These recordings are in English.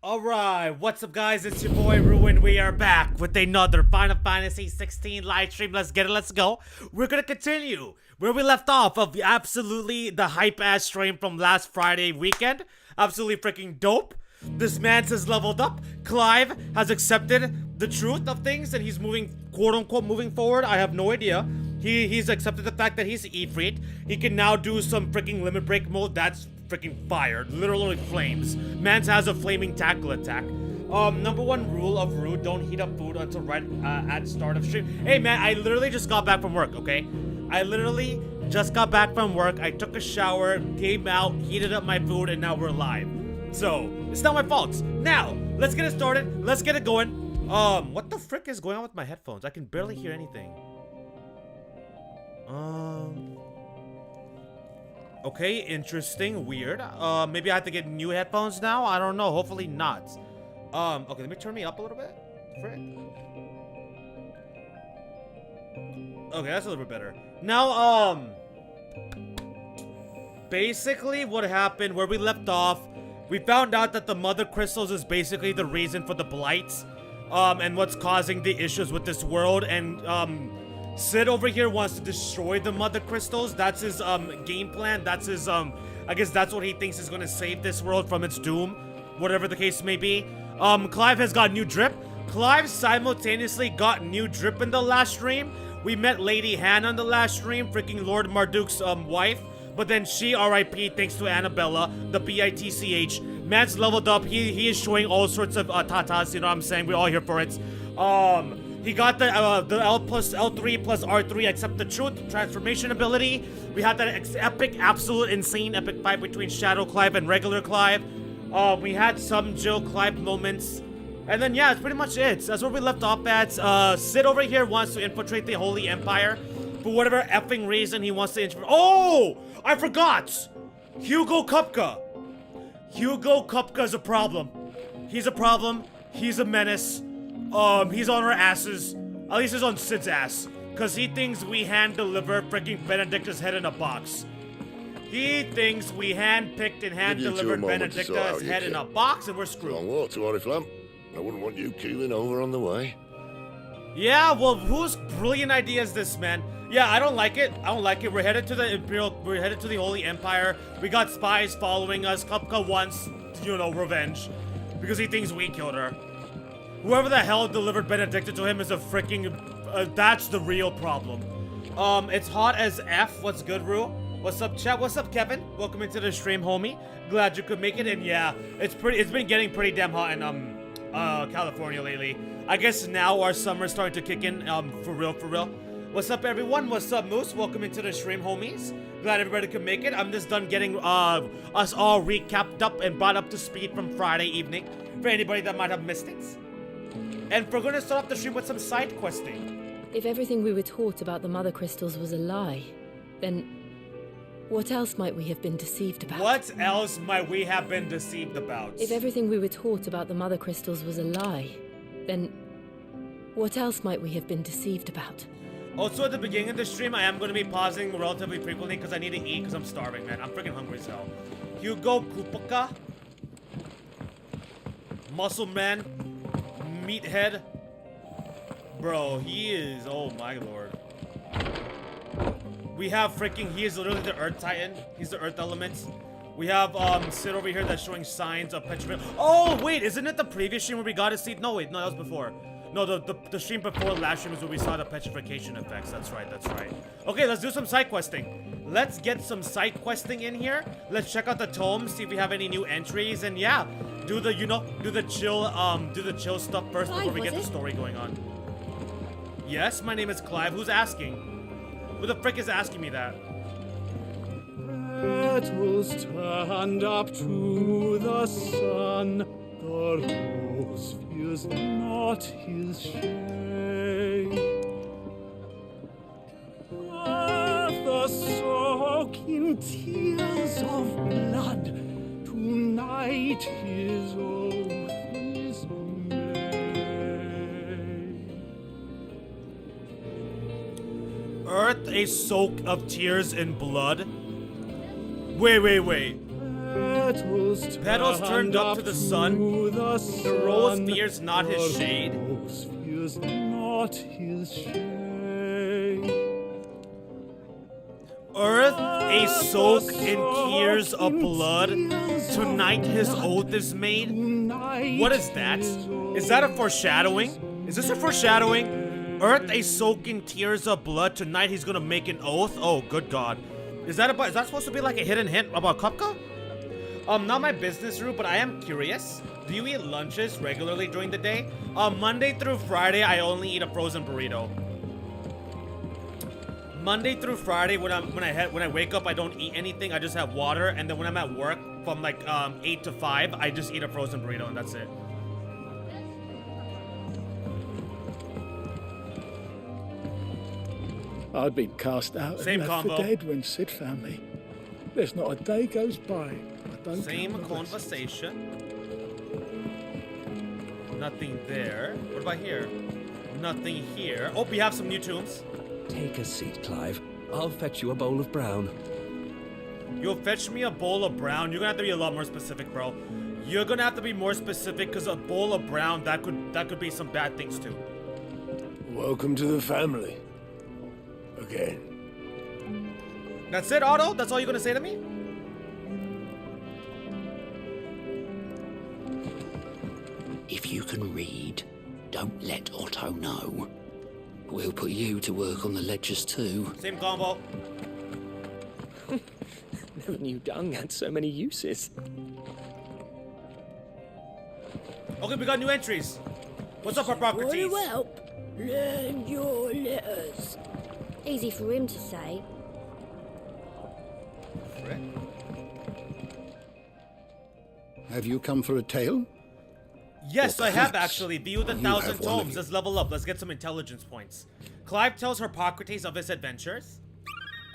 Alright, what's up guys, it's your boy Ruin. We are back with another Final Fantasy 16 live stream. Let's get it, let's go. We're gonna continue where we left off of absolutely the hype-ass stream from last Friday weekend. Absolutely freaking dope. This man has leveled up. Clive has accepted the truth of things and he's moving, quote-unquote, moving forward. I have no idea. He's accepted the fact that he's Ifrit. He can now do some freaking limit break mode. That's freaking fire. Literally flames. Mans has a flaming tackle attack. Number one rule of Rude, don't heat up food until right at start of stream. Hey man, I literally just got back from work, okay? I literally just got back from work. I took a shower, came out, heated up my food, and now we're live. So, it's not my fault. Now, let's get it started. Let's get it going. What the frick is going on with my headphones? I can barely hear anything. Okay, interesting, weird. Maybe I have to get new headphones now? I don't know, hopefully not. Okay, let me turn me up a little bit. Frick. Okay, that's a little bit better. Now, basically what happened, where we left off, we found out that the mother crystals is basically the reason for the blights, and what's causing the issues with this world, and, Sid over here wants to destroy the mother crystals. That's his game plan. That's his I guess that's what he thinks is gonna save this world from its doom, whatever the case may be. Clive has got new drip. Clive simultaneously got new drip in the last stream. We met Lady Hannah on the last stream, freaking Lord Marduk's wife, but then she RIP thanks to Annabella, the BITCH. Man's leveled up. He is showing all sorts of tatas, you know what I'm saying? We're all here for it. He got the L plus L3 plus R3 accept the truth transformation ability. We had that epic, absolute, insane epic fight between Shadow Clive and regular Clive. We had some Jill Clive moments. And then, yeah, that's pretty much it. That's where we left off at. Sid over here wants to infiltrate the Holy Empire. For whatever effing reason, he wants to infiltrate. Oh! I forgot! Hugo Kupka. Hugo Kupka's a problem. He's a problem. He's a menace. He's on our asses. At least he's on Sid's ass. Cause he thinks we hand-deliver freaking Benedicta's head in a box. He thinks we hand-picked and hand-delivered Benedicta's head in a box and we're screwed. Long walk to Oriflamme. I wouldn't want you keeling over on the way. Yeah, well, whose brilliant idea is this, man? Yeah, I don't like it. I don't like it. We're headed to the we're headed to the Holy Empire. We got spies following us. Kupka wants, you know, revenge. Because he thinks we killed her. Whoever the hell delivered Benedicta to him is a freaking, that's the real problem. It's hot as F. What's good, Rue? What's up, chat? What's up, Kevin? Welcome into the stream, homie. Glad you could make it. And yeah, it's been getting pretty damn hot in, California lately. I guess now our summer's starting to kick in, for real, for real. What's up, everyone? What's up, Moose? Welcome into the stream, homies. Glad everybody could make it. I'm just done getting, us all recapped up and brought up to speed from Friday evening. For anybody that might have missed it. And we're gonna start off the stream with some side questing. If everything we were taught about the mother crystals was a lie, then what else might we have been deceived about? What else might we have been deceived about? If everything we were taught about the mother crystals was a lie, then what else might we have been deceived about? Also, at the beginning of the stream, I am going to be pausing relatively frequently because I need to eat because I'm starving, man. I'm freaking hungry as hell. Hugo Kupaka. Muscle Man. Meathead. Bro, he is, oh my lord. We have freaking, he is literally the Earth Titan. He's the Earth element. We have Sid over here that's showing signs of petrification. Oh wait, isn't it the previous stream where we got to see? No wait, no, that was before. No, the stream before last stream is where we saw the petrification effects. That's right, that's right. Okay, let's do some side questing. Let's get some side questing in here. Let's check out the tomes, see if we have any new entries, and yeah, do the, you know, do the chill stuff first before we get the story going on. Yes, my name is Clive. Who's asking? Who the frick is asking me that? Petals turned up to the sun. The rose fears not his shade. Earth soak in tears of blood. Tonight his oath is made. Earth a soak of tears and blood? Wait. Petals turned up to the sun. The rose fears not his shade. Rose fears not his shade. Earth, a soak in tears of blood. Tonight his oath is made. What is that? Is that a foreshadowing? Is this a foreshadowing? Earth, a soak in tears of blood. Tonight he's gonna make an oath. Oh, good God. Is that supposed to be like a hidden hint about Kupka? Not my business route, but I am curious. Do you eat lunches regularly during the day? Monday through Friday, I only eat a frozen burrito. Monday through Friday, when I wake up, I don't eat anything. I just have water, and then when I'm at work from like 8 to 5, I just eat a frozen burrito, and that's it. I'd been cast out Same and left combo. for dead when Sid found me. There's not a day goes by. I don't Same count my blessings. conversation. Nothing there. What about here? Nothing here. Oh, we have some new tombs. Take a seat, Clive. I'll fetch you a bowl of brown. You'll fetch me a bowl of brown. You're gonna have to be a lot more specific, bro. You're gonna have to be more specific, because a bowl of brown, that could be some bad things too. Welcome to the family. Again. That's it, Otto? That's all you're gonna say to me? If you can read, don't let Otto know. We'll put you to work on the ledgers too. Same combo. Never knew dung had so many uses. Okay, we got new entries. What's up, Hippocrates? help? Learn your letters. Easy for him to say. Have you come for a tale? Yes, Or I have perhaps actually. View the you 1,000 have one of tomes. you. Let's level up. Let's get some intelligence points. Clive tells Hippocrates of his adventures.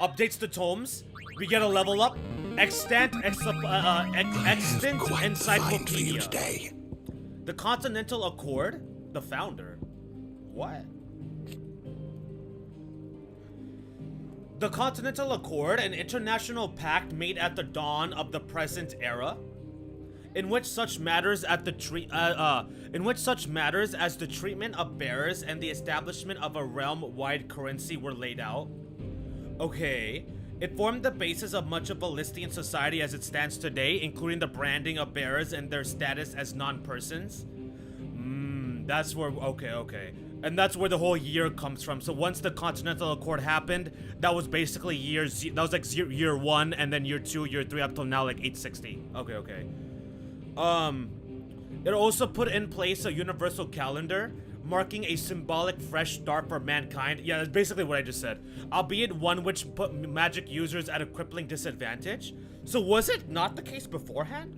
Updates the tomes. We get a level up. Extant encyclopedia. Today. The Continental Accord. The founder. What? The Continental Accord, an international pact made at the dawn of the present era, in which such matters as the treatment of bearers and the establishment of a realm-wide currency were laid out. Okay. It formed the basis of much of Ballistian society as it stands today, including the branding of bearers and their status as non-persons. That's where, okay. And that's where the whole year comes from. So once the Continental Accord happened, that was basically that was like year 1, and then year 2, year 3, up till now, like 860. Okay. It also put in place a universal calendar, marking a symbolic fresh start for mankind. Yeah, that's basically what I just said. Albeit one which put magic users at a crippling disadvantage. So was it not the case beforehand?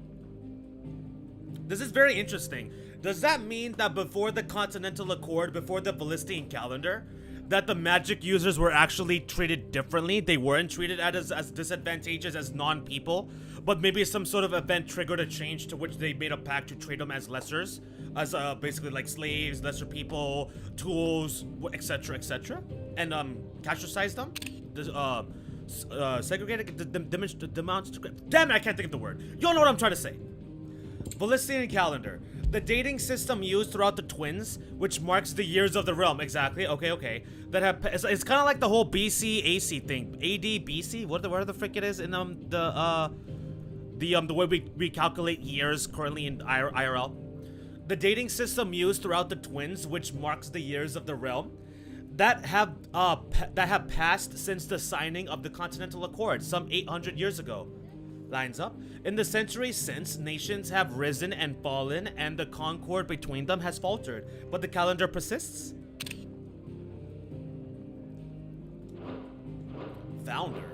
This is very interesting. Does that mean that before the Continental Accord, before the Ballistian calendar, that the magic users were actually treated differently? They weren't treated as disadvantageous as non-people, but maybe some sort of event triggered a change to which they made a pact to treat them as lessers, as basically like slaves, lesser people, tools, etc., and castricize them, segregated, demonstrate. Damn it, I can't think of the word. You all know what I'm trying to say. Ballistian calendar. The dating system used throughout the twins, which marks the years of the realm. Exactly. Okay. It's kind of like the whole BC AC thing. AD BC. Whatever the frick it is in the way we calculate years currently in IRL. The dating system used throughout the twins, which marks the years of the realm, that have passed since the signing of the Continental Accord some 800 years ago. Lines up. In the centuries since, nations have risen and fallen, and the concord between them has faltered, but the calendar persists. Founder.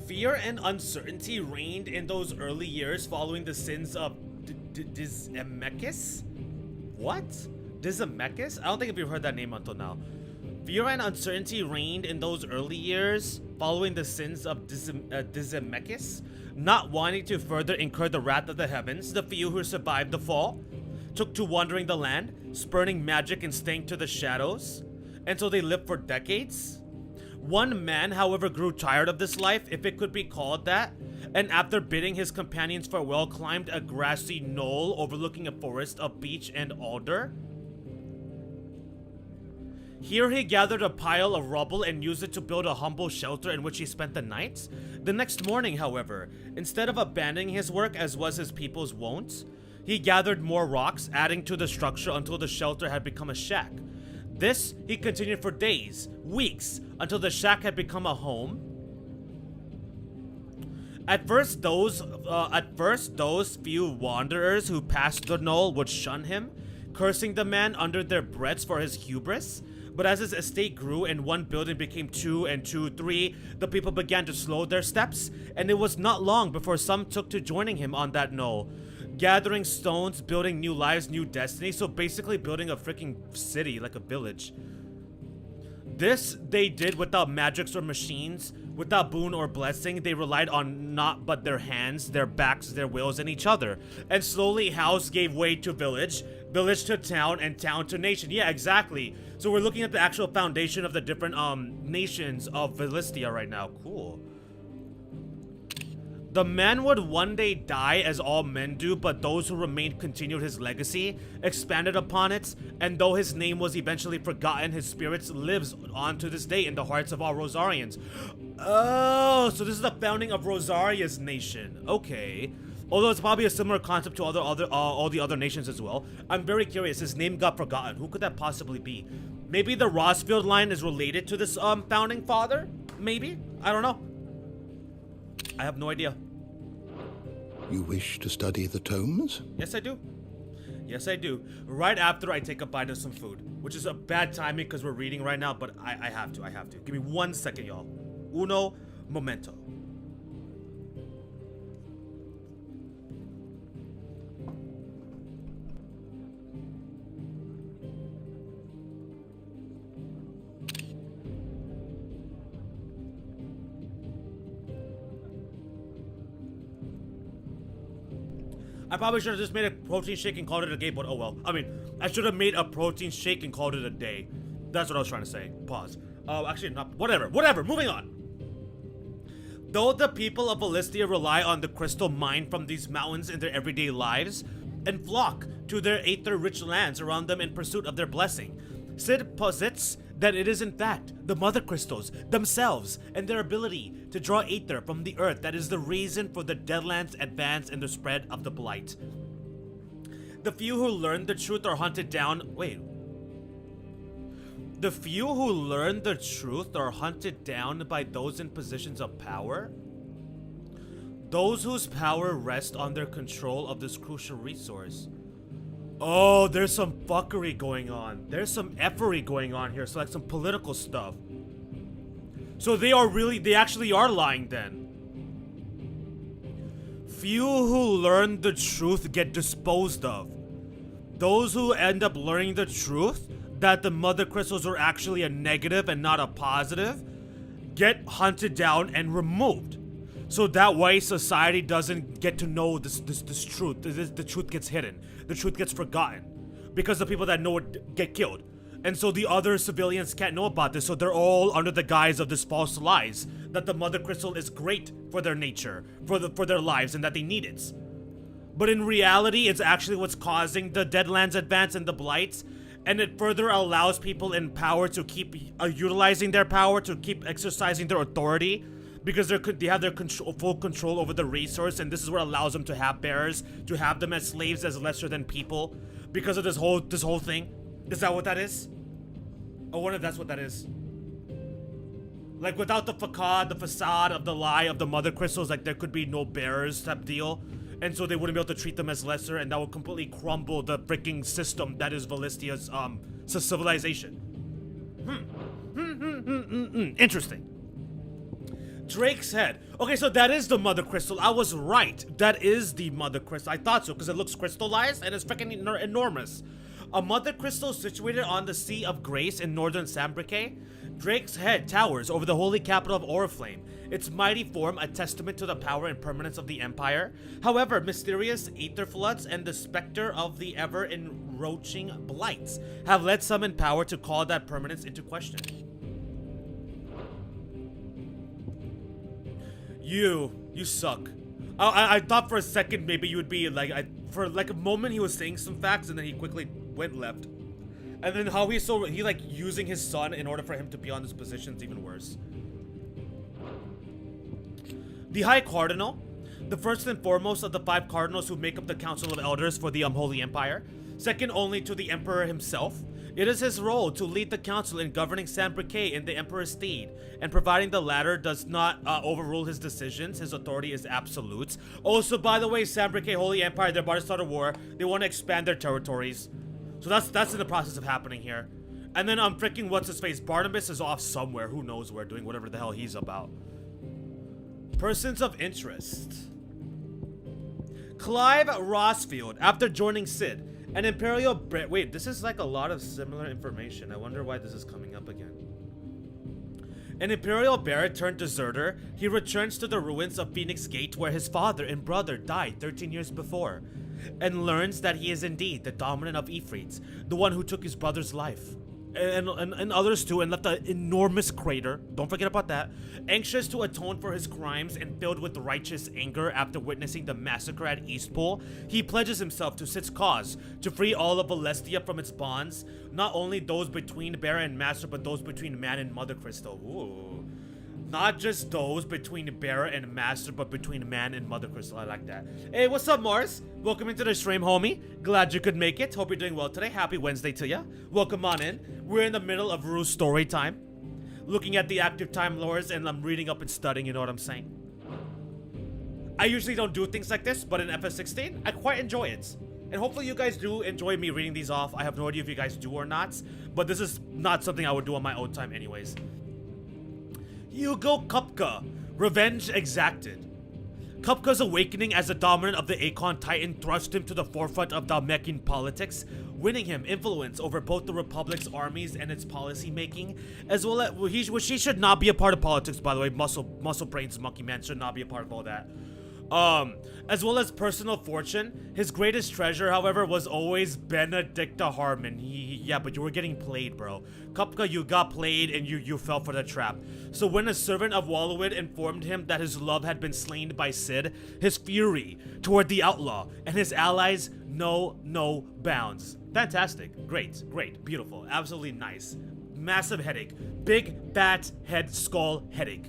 Fear and uncertainty reigned in those early years following the sins of Dizemekis? What? Dizemekis? I don't think you've heard that name until now. Fear and uncertainty reigned in those early years following the sins of Dizemekis. Not wanting to further incur the wrath of the heavens, the few who survived the fall took to wandering the land, spurning magic and staying to the shadows, until they lived for decades. One man, however, grew tired of this life, if it could be called that, and after bidding his companions farewell, climbed a grassy knoll overlooking a forest of beech and alder. Here he gathered a pile of rubble and used it to build a humble shelter in which he spent the night. The next morning, however, instead of abandoning his work as was his people's wont, he gathered more rocks, adding to the structure until the shelter had become a shack. This he continued for days, weeks, until the shack had become a home. At first, those few wanderers who passed the knoll would shun him, cursing the man under their breaths for his hubris. But as his estate grew and one building became 2 and 2, 3, the people began to slow their steps, and it was not long before some took to joining him on that knoll, gathering stones, building new lives, new destiny. So basically building a freaking city, like a village. This they did without magics or machines, without boon or blessing. They relied on naught but their hands, their backs, their wills, and each other. And slowly house gave way to village, village to town, and town to nation. Yeah, exactly. So we're looking at the actual foundation of the different nations of Philistia right now. Cool. The man would one day die, as all men do, but those who remained continued his legacy, expanded upon it, and though his name was eventually forgotten, his spirit lives on to this day in the hearts of all Rosarians. Oh, so this is the founding of Rosaria's nation. Okay. Although it's probably a similar concept to all the other nations as well. I'm very curious. His name got forgotten. Who could that possibly be? Maybe the Rosfield line is related to this founding father? Maybe? I don't know. I have no idea. You wish to study the tomes? Yes, I do. Yes, I do. Right after I take a bite of some food, which is a bad timing because we're reading right now, but I have to. Give me 1 second, y'all. Uno momento. I probably should have just made a protein shake and called it a day, but oh well. I mean, I should have made a protein shake and called it a day. That's what I was trying to say. Pause. Actually, not. Whatever, moving on. Though the people of Philistia rely on the crystal mined from these mountains in their everyday lives, and flock to their aether-rich lands around them in pursuit of their blessing, Sid posits that it is in fact the mother crystals themselves and their ability to draw aether from the earth that is the reason for the Deadlands' advance and the spread of the blight. The few who learn the truth are hunted down. The few who learn the truth are hunted down by those in positions of power. Those whose power rests on their control of this crucial resource. Oh, there's some fuckery going on. There's some effery going on here. So like some political stuff. So they actually are lying then. Few who learn the truth get disposed of. Those who end up learning the truth, that the mother crystals are actually a negative and not a positive, get hunted down and removed. So that way society doesn't get to know this truth. The truth gets hidden. The truth gets forgotten. Because the people that know it get killed. And so the other civilians can't know about this, so they're all under the guise of this false lies. That the mother crystal is great for their nature, for their lives, and that they need it. But in reality, it's actually what's causing the Deadlands advance and the blights. And it further allows people in power to keep utilizing their power, to keep exercising their authority. Because they have their full control over the resource, and this is what allows them to have bearers, to have them as slaves, as lesser than people, because of this whole thing. Is that what that is? I wonder if that's what that is. Like without the facade of the lie of the mother crystals, like there could be no bearers type deal, and so they wouldn't be able to treat them as lesser, and that would completely crumble the freaking system that is Valistia's civilization. Interesting. Drake's head. Okay, so that is the mother crystal. I was right. That is the mother crystal. I thought so, because it looks crystallized and it's freaking enormous. A mother crystal situated on the Sea of Grace in northern Sambrique. Drake's head towers over the holy capital of Oriflame, its mighty form a testament to the power and permanence of the Empire. However, mysterious aether floods and the specter of the ever-encroaching blights have led some in power to call that permanence into question. You suck. I thought for a second maybe you would be like, for like a moment he was saying some facts and then he quickly went left. And then how he like using his son in order for him to be on this position is even worse. The High Cardinal, the first and foremost of the 5 cardinals who make up the Council of Elders for the Holy Empire, second only to the Emperor himself. It is his role to lead the council in governing San Briquet in the Emperor's stead, and providing the latter does not overrule his decisions, his authority is absolute. Also, by the way, San Briquet Holy Empire, they're about to start a war. They want to expand their territories. So that's in the process of happening here. And then freaking what's-his-face, Barnabas is off somewhere, who knows where, doing whatever the hell he's about. Persons of interest. Clive Rossfield, after joining Sid, an Imperial Brit. Wait, this is like a lot of similar information. I wonder why this is coming up again. An Imperial Barrett turned deserter, he returns to the ruins of Phoenix Gate where his father and brother died 13 years before, and learns that he is indeed the dominant of Ifrits, the one who took his brother's life. And others too, and left an enormous crater. Don't forget about that. Anxious to atone for his crimes and filled with righteous anger after witnessing the massacre at Eastpool, he pledges himself to Sid's cause to free all of Valestia from its bonds, not only those between Bearer and Master, but those between man and Mother Crystal. Ooh. Not just those between Bearer and Master, but between man and Mother Crystal. I like that. Hey, what's up, Mars? Welcome into the stream, homie. Glad you could make it. Hope you're doing well today. Happy Wednesday to ya. Welcome on in. We're in the middle of Rue's story time. Looking at the active time lores, and I'm reading up and studying, you know what I'm saying? I usually don't do things like this, but in FS16, I quite enjoy it. And hopefully you guys do enjoy me reading these off. I have no idea if you guys do or not, but this is not something I would do on my own time anyways. Hugo Kupka, Revenge Exacted. Kupka's awakening as the dominant of the Akon Titan thrust him to the forefront of Dhalmekian politics, winning him influence over both the Republic's armies and its policy making, as well as he should not be a part of politics, by the way. Muscle brains monkey man should not be a part of all that. As well as personal fortune. His greatest treasure, however, was always Benedicta Harmon. Yeah, but you were getting played, bro. Kupka, you got played and you fell for the trap. So when a servant of Wallowid informed him that his love had been slain by Sid, his fury toward the outlaw and his allies know no bounds. Fantastic. Great. Beautiful. Absolutely nice. Massive headache. Big, bat, head, skull, headache.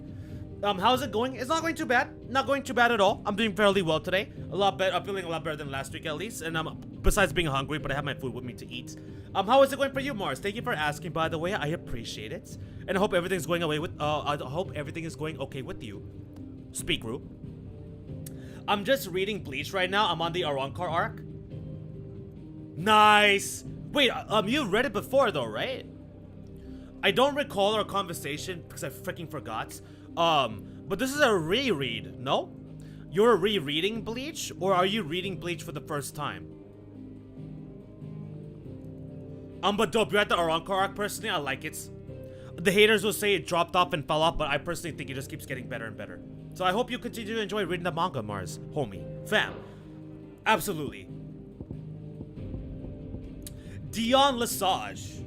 How's it going? It's not going too bad. Not going too bad at all. I'm doing fairly well today. A lot better. I'm feeling a lot better than last week at least. And besides being hungry, but I have my food with me to eat. How is it going for you, Mars? Thank you for asking, by the way. I appreciate it. And I hope everything's going away with I hope everything is going okay with you. Speak, Rue. I'm just reading Bleach right now. I'm on the Arrancar arc. Nice. Wait, you read it before though, right? I don't recall our conversation because I freaking forgot. But this is a reread, no? You're rereading Bleach, or are you reading Bleach for the first time? But dope, you're at the Arrancar arc. Personally, I like it. The haters will say it dropped off and fell off, but I personally think it just keeps getting better and better. So I hope you continue to enjoy reading the manga, Mars. Homie. Fam. Absolutely. Dion Lesage.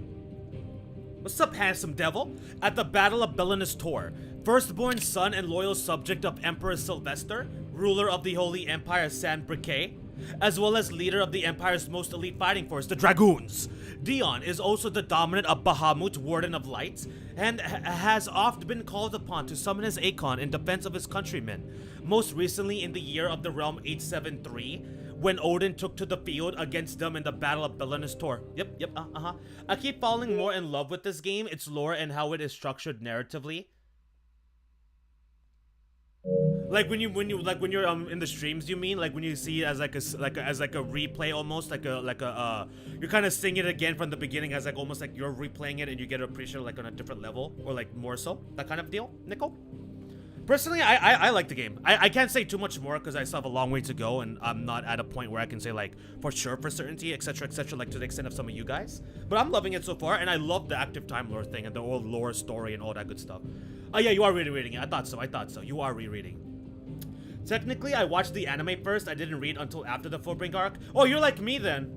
What's up, handsome devil? At the Battle of Belinus Tor, firstborn son and loyal subject of Emperor Sylvester, ruler of the Holy Empire San Briquet, as well as leader of the Empire's most elite fighting force, the Dragoons. Dion is also the dominant of Bahamut, Warden of Light, and has oft been called upon to summon his Akon in defense of his countrymen, most recently in the year of the realm 873, when Odin took to the field against them in the Battle of Belinus Tor. Yep, I keep falling more in love with this game, its lore, and how it is structured narratively. Like when you're in the streams, you mean? Like when you see it as like a replay almost, you're kind of seeing it again from the beginning as like almost like you're replaying it and you get to appreciate it like on a different level, or like more so, that kind of deal, Nico? Personally, I like the game. I can't say too much more because I still have a long way to go and I'm not at a point where I can say like for sure, for certainty, etc, like to the extent of some of you guys. But I'm loving it so far, and I love the active time lore thing and the whole lore story and all that good stuff. Oh yeah, you are rereading it. I thought so. You are rereading. Technically, I watched the anime first. I didn't read until after the Fullbring arc. Oh, you're like me then.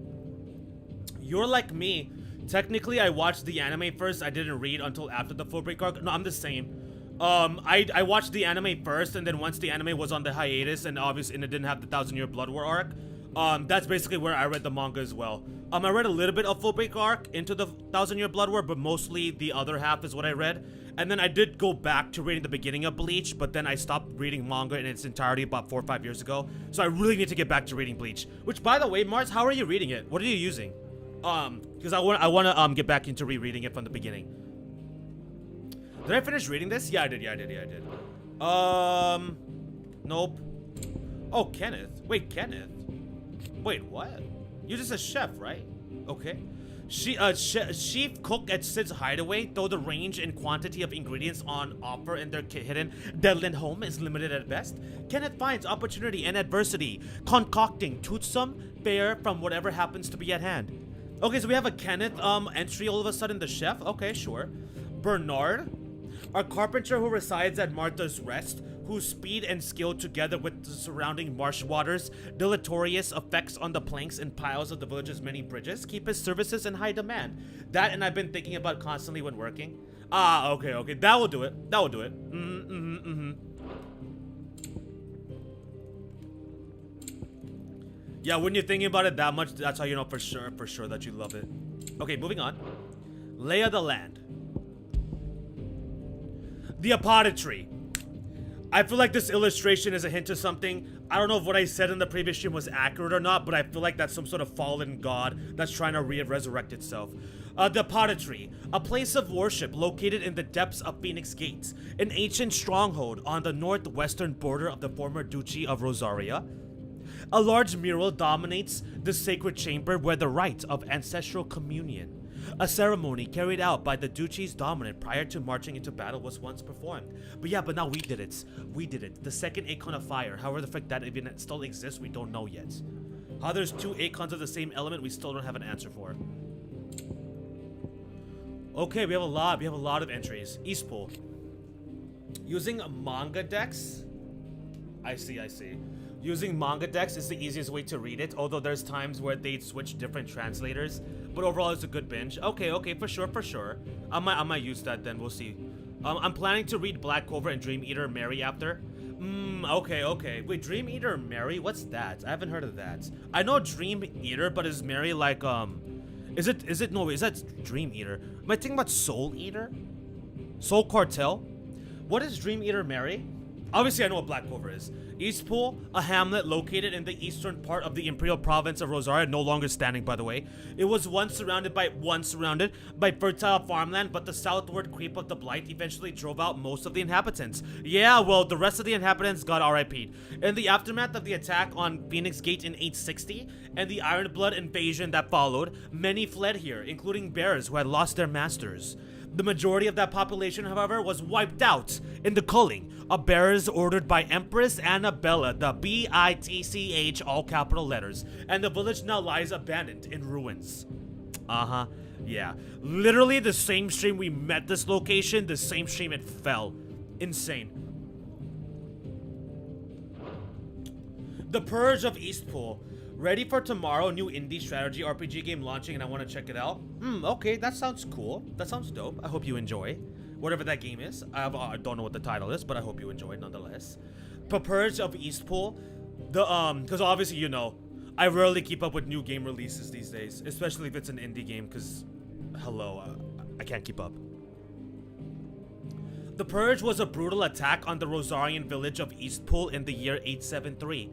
You're like me. Technically, I watched the anime first. I didn't read until after the Fullbring arc. No, I'm the same. I watched the anime first, and then once the anime was on the hiatus, and obviously it didn't have the 1,000-Year Blood War arc, that's basically where I read the manga as well. I read a little bit of Full Break arc into the 1,000-Year Blood War, but mostly the other half is what I read. And then I did go back to reading the beginning of Bleach, but then I stopped reading manga in its entirety about 4 or 5 years ago. So I really need to get back to reading Bleach. Which, by the way, Mars, how are you reading it? What are you using? Because I want to get back into rereading it from the beginning. Did I finish reading this? Yeah, I did. Nope. Oh, Kenneth. Wait, Kenneth. Wait, what? You're just a chef, right? Okay. Chief cook at Sid's hideaway, though the range and quantity of ingredients on offer in their hidden Deadland home is limited at best, Kenneth finds opportunity and adversity, concocting toothsome fare from whatever happens to be at hand. Okay, so we have a Kenneth entry all of a sudden, the chef. Okay, sure. Bernard, a carpenter who resides at Martha's Rest, whose speed and skill together with the surrounding marsh waters, deleterious effects on the planks and piles of the village's many bridges, keep his services in high demand. That and I've been thinking about constantly when working. Ah, okay. That will do it. Yeah, when you're thinking about it that much, that's how you know for sure that you love it. Okay, moving on. Lay of the land. The apotted tree. I feel like this illustration is a hint to something. I don't know if what I said in the previous stream was accurate or not, but I feel like that's some sort of fallen god that's trying to resurrect itself. The Potted Tree, a place of worship located in the depths of Phoenix Gates, an ancient stronghold on the northwestern border of the former Duchy of Rosaria. A large mural dominates the sacred chamber where the rite of ancestral communion, a ceremony carried out by the Duchy's dominant prior to marching into battle, was once performed. But now we did it. The second Acon of Fire. However the frick that even still exists, we don't know yet. How there's 2 Acons of the same element, we still don't have an answer for. Okay, we have a lot of entries. Eastpool. Using manga decks? I see. Using manga decks is the easiest way to read it, although there's times where they'd switch different translators. But overall, it's a good binge. Okay, for sure. I might use that then, we'll see. I'm planning to read Black Clover and Dream Eater Mary after. Okay. Wait, Dream Eater Mary? What's that? I haven't heard of that. I know Dream Eater, but is Mary like, is that Dream Eater? Am I thinking about Soul Eater? Soul Cartel? What is Dream Eater Mary? Obviously, I know what Black Clover is. Eastpool, a hamlet located in the eastern part of the imperial province of Rosaria, no longer standing, by the way. It was once surrounded by fertile farmland, but the southward creep of the Blight eventually drove out most of the inhabitants. Yeah, well, the rest of the inhabitants got RIP'd. In the aftermath of the attack on Phoenix Gate in 860, and the Ironblood invasion that followed, many fled here, including bears who had lost their masters. The majority of that population, however, was wiped out in the culling of bearers ordered by Empress Annabella, the BITCH, all capital letters, and the village now lies abandoned in ruins. Yeah. Literally the same stream we met this location, the same stream it fell. Insane. The Purge of Eastpool. Ready for tomorrow, new indie strategy RPG game launching, and I want to check it out. Okay, that sounds cool. That sounds dope. I hope you enjoy whatever that game is. I don't know what the title is, but I hope you enjoy it nonetheless. The Purge of Eastpool. Because obviously, you know, I rarely keep up with new game releases these days, especially if it's an indie game, because, hello, I can't keep up. The Purge was a brutal attack on the Rosarian village of Eastpool in the year 873.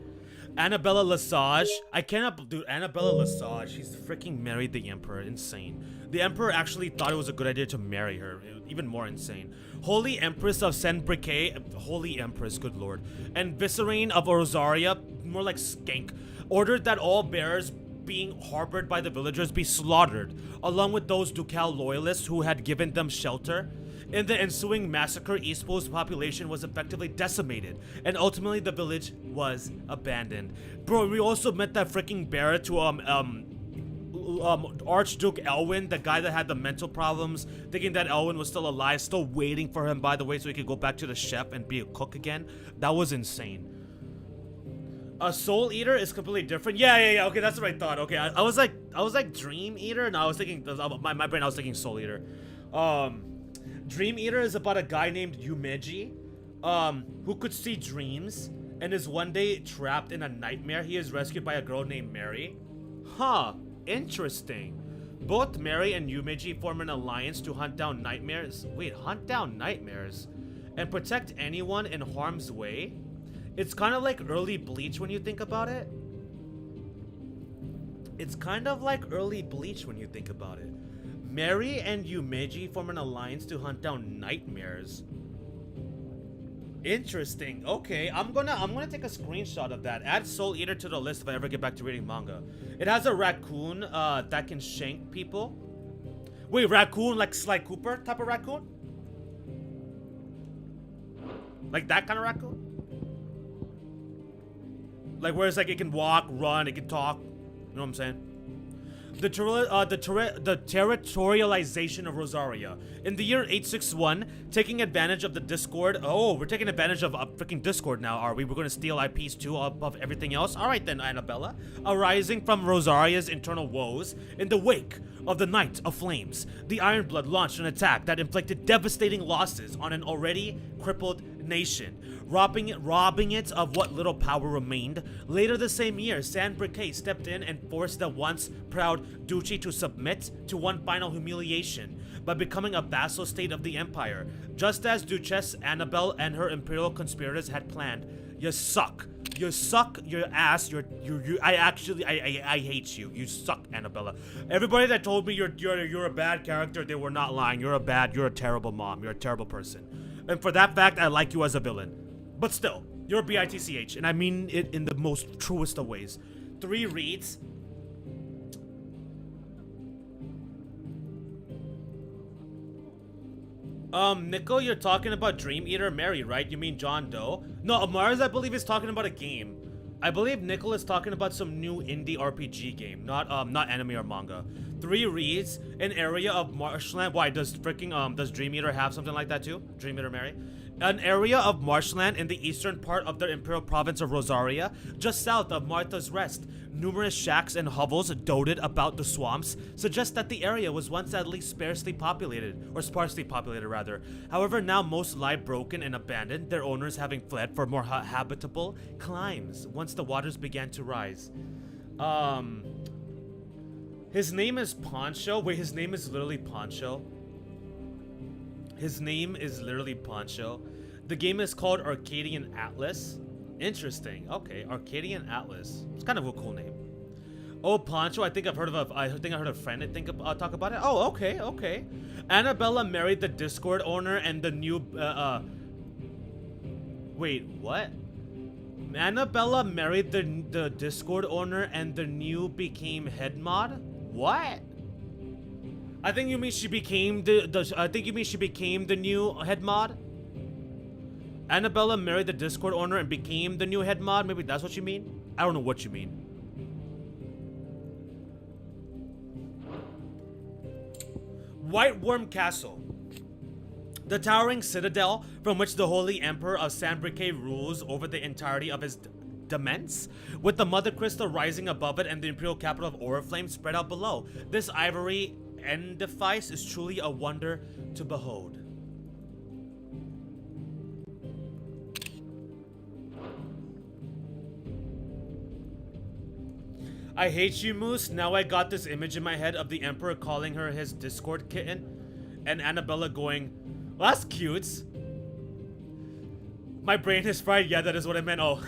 Annabella Lesage, Annabella Lesage, she's freaking married the Emperor, insane. The Emperor actually thought it was a good idea to marry her, even more insane. Holy Empress of Senbrique, Holy Empress, good lord, and Vicereine of Rosaria, more like Skank, ordered that all bearers being harbored by the villagers be slaughtered, along with those Ducal loyalists who had given them shelter. In the ensuing massacre, Eastpool's population was effectively decimated, and ultimately the village was abandoned. Bro, we also met that freaking bearer to Archduke Elwyn, the guy that had the mental problems, thinking that Elwyn was still alive, still waiting for him, by the way, so he could go back to the chef and be a cook again. That was insane. A Soul Eater is completely different. Yeah. Okay, that's what I thought. Okay, I was like Dream Eater, and I was thinking, my brain, I was thinking Soul Eater. Dream Eater is about a guy named Yumeji, who could see dreams and is one day trapped in a nightmare. He is rescued by a girl named Mary. Huh, interesting. Both Mary and Yumeji form an alliance to hunt down nightmares. Wait, hunt down nightmares? And protect anyone in harm's way? It's kind of like early Bleach when you think about it. It's kind of like early Bleach when you think about it. Mary and Yumeji form an alliance to hunt down nightmares. Interesting. Okay, I'm gonna take a screenshot of that. Add Soul Eater to the list if I ever get back to reading manga. It has a raccoon that can shank people. Wait, raccoon like Sly Cooper type of raccoon? Like that kind of raccoon? Like where it's like it can walk, run, it can talk. You know what I'm saying? The territorialization of Rosaria. In the year 861, taking advantage of the Discord. Oh, we're taking advantage of freaking Discord now, are we? We're going to steal IPs too above everything else? Alright then, Annabella. Arising from Rosaria's internal woes, in the wake of the Night of Flames, the Ironblood launched an attack that inflicted devastating losses on an already crippled nation, robbing it of what little power remained. Later the same year, San Briquet stepped in and forced the once proud duchy to submit to one final humiliation by becoming a vassal state of the empire, just as Duchess Annabelle and her imperial conspirators had planned. You suck. You suck your ass. I hate you. You suck, Annabella. Everybody that told me you're a bad character, they were not lying. You're a terrible mom. You're a terrible person. And for that fact, I like you as a villain. But still, you're a bitch, and I mean it in the most truest of ways. 3 reads. Nico, you're talking about Dream Eater Mary, right? You mean John Doe? No, Mars, I believe, is talking about a game. I believe Nicole is talking about some new indie RPG game, not anime or manga. 3 reads, an area of marshland. Why does Dream Eater have something like that too? Dream Eater Mary? An area of marshland in the eastern part of the imperial province of Rosaria, just south of Martha's Rest. Numerous shacks and hovels dotted about the swamps suggest that the area was once at least sparsely populated. However, now most lie broken and abandoned, their owners having fled for more habitable climes once the waters began to rise. His name is Poncho. Wait, his name is literally Poncho. His name is literally Poncho. The game is called Arcadian Atlas. Interesting. Okay, Arcadian Atlas. It's kind of a cool name. Oh, Poncho. I think I heard a friend talk about it. Oh, okay. Annabella married the Discord owner and the new Wait, what? Annabella married the Discord owner and the new became head mod? What? I think you mean she became the new head mod? Annabella married the Discord owner and became the new head mod? Maybe that's what you mean? I don't know what you mean. White Worm Castle. The towering citadel from which the Holy Emperor of San Briquet rules over the entirety of his demesne, with the Mother Crystal rising above it and the imperial capital of Oriflame spread out below. This ivory edifice is truly a wonder to behold. I hate you, Moose. Now I got this image in my head of the Emperor calling her his Discord kitten, and Annabella going, well, that's cute. My brain is fried. Yeah, that is what I meant. Oh,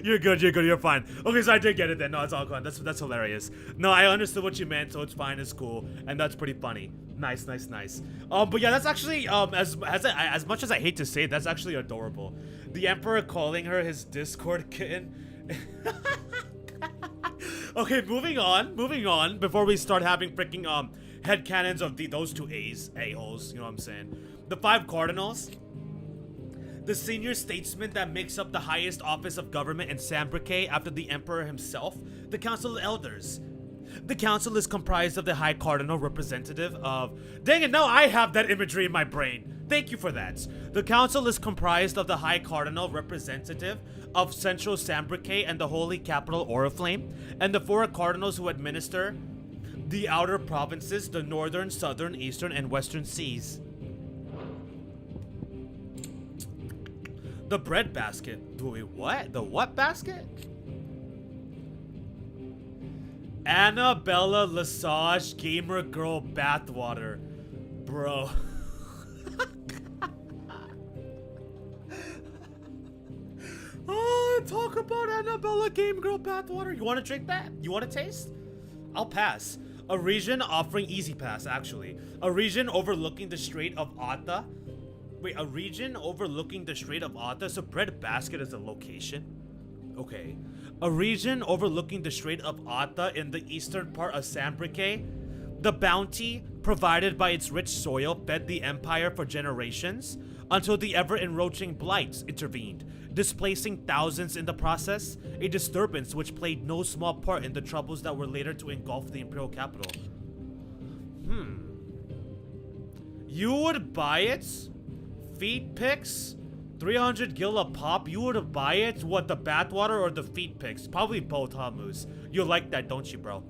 you're good, you're fine. Okay, so I did get it then. No, it's all gone. That's hilarious. No, I understood what you meant, so it's fine, it's cool, and that's pretty funny. Nice. But yeah, that's actually as much as I hate to say it, that's actually adorable. The Emperor calling her his Discord kitten. Okay, moving on. Before we start having freaking headcanons of those two a-holes, you know what I'm saying? The 5 cardinals. The senior statesman that makes up the highest office of government in San Briquet after the Emperor himself, the Council of Elders. The council is comprised of the High Cardinal representative of... Dang it, now I have that imagery in my brain. Thank you for that. The council is comprised of the High Cardinal representative of Central San Briquet and the Holy Capital Oriflame, and the 4 cardinals who administer the outer provinces, the northern, southern, eastern, and western seas. The bread basket. Wait, what? The what basket? Annabella Lesage Gamer Girl Bathwater. Bro. Oh, talk about Annabella Game Girl Bathwater. You want to drink that? You want to taste? I'll pass. A region offering easy pass, actually. A region overlooking the Strait of Ata. Wait, a region overlooking the Strait of Ata? So bread basket is a location? Okay. A region overlooking the Strait of Ata in the eastern part of Sambrique. The bounty provided by its rich soil fed the empire for generations until the ever-encroaching blights intervened, displacing thousands in the process, a disturbance which played no small part in the troubles that were later to engulf the imperial capital. You would buy it? Feet picks? 300 gil a pop? You would buy it? What, the bathwater or the feet picks? Probably both, huh, Moose? You like that, don't you, bro?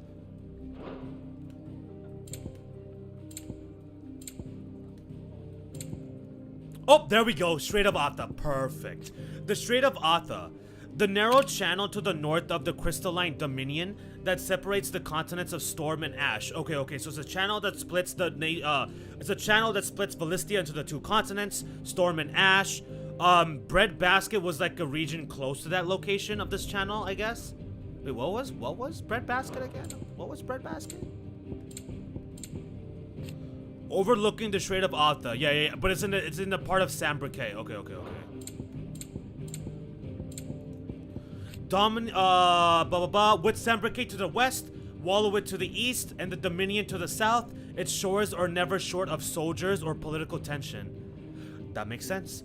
Oh, there we go. Strait of Ata. Perfect. The Strait of Ata. The narrow channel to the north of the crystalline dominion that separates the continents of Storm and Ash. Okay, so it's a channel that splits Valistia into the two continents, Storm and Ash. Bread Basket was like a region close to that location of this channel, I guess. Wait, what was Bread Basket again? What was Bread Basket? Overlooking the Strait of Ata. Yeah, but it's in the part of Sambrique. Okay. With Sambrique to the west, Wallowit to the east, and the Dominion to the south, its shores are never short of soldiers or political tension. That makes sense.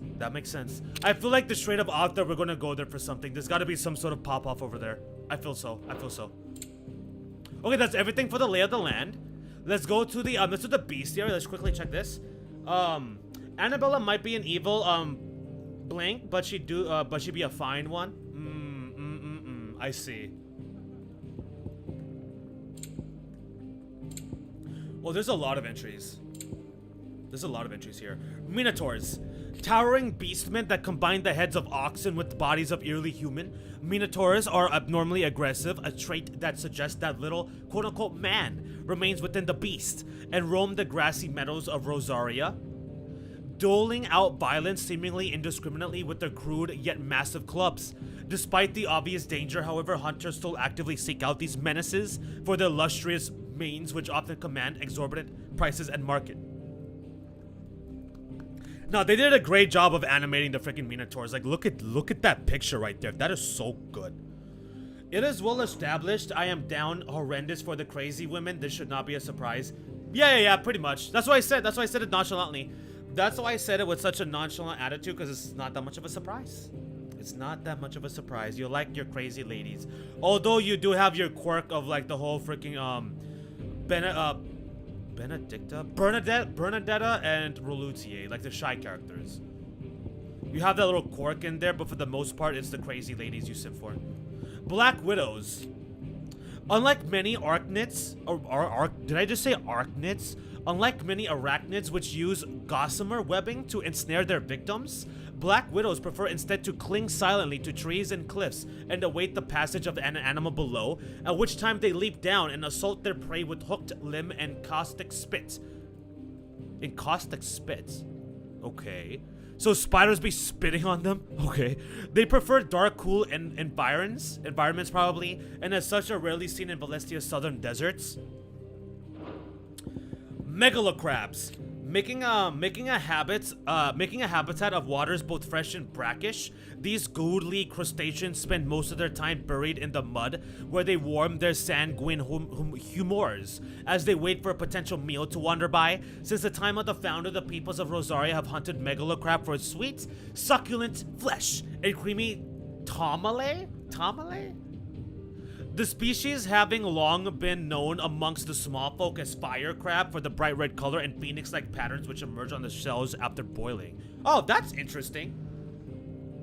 I feel like the Strait of Ata, we're gonna go there for something. There's gotta be some sort of pop-off over there. I feel so. Okay, that's everything for the lay of the land. Let's go to the let's do the bestiary. Let's quickly check this. Annabella might be an evil blink, but she'd be a fine one. I see. Well, there's a lot of entries. Here. Minotaurs. Towering beastmen that combine the heads of oxen with bodies of eerily human. Minotaurs are abnormally aggressive, a trait that suggests that little quote-unquote man remains within the beast and roam the grassy meadows of Rosaria, doling out violence seemingly indiscriminately with their crude yet massive clubs. Despite the obvious danger, however, hunters still actively seek out these menaces for their lustrous manes, which often command exorbitant prices and market. No, they did a great job of animating the freaking Minotaurs. Like, look at that picture right there. That is so good. It is well established. I am down horrendous for the crazy women. This should not be a surprise. Yeah, pretty much. That's what I said. That's why I said it nonchalantly. That's why I said it with such a nonchalant attitude, because it's not that much of a surprise. It's not that much of a surprise. You like your crazy ladies. Although you do have your quirk of like the whole freaking Bernadetta and Relutier, like the shy characters. You have that little quirk in there, but for the most part, it's the crazy ladies you sit for. Black Widows. Unlike many arachnids, did I just say arachnids? Unlike many arachnids which use gossamer webbing to ensnare their victims, Black Widows prefer instead to cling silently to trees and cliffs and await the passage of an animal below, at which time they leap down and assault their prey with hooked limb and caustic spit. Okay. So spiders be spitting on them? Okay. They prefer dark, cool environments probably, and as such are rarely seen in Valestia's southern deserts. Megalocrabs. Making a habitat of waters both fresh and brackish, these goodly crustaceans spend most of their time buried in the mud, where they warm their sanguine humors as they wait for a potential meal to wander by. Since the time of the founder, the peoples of Rosaria have hunted megalocrab for its sweet, succulent flesh and creamy tamale? The species having long been known amongst the small folk as fire crab for the bright red color and phoenix-like patterns which emerge on the shells after boiling. Oh, that's interesting.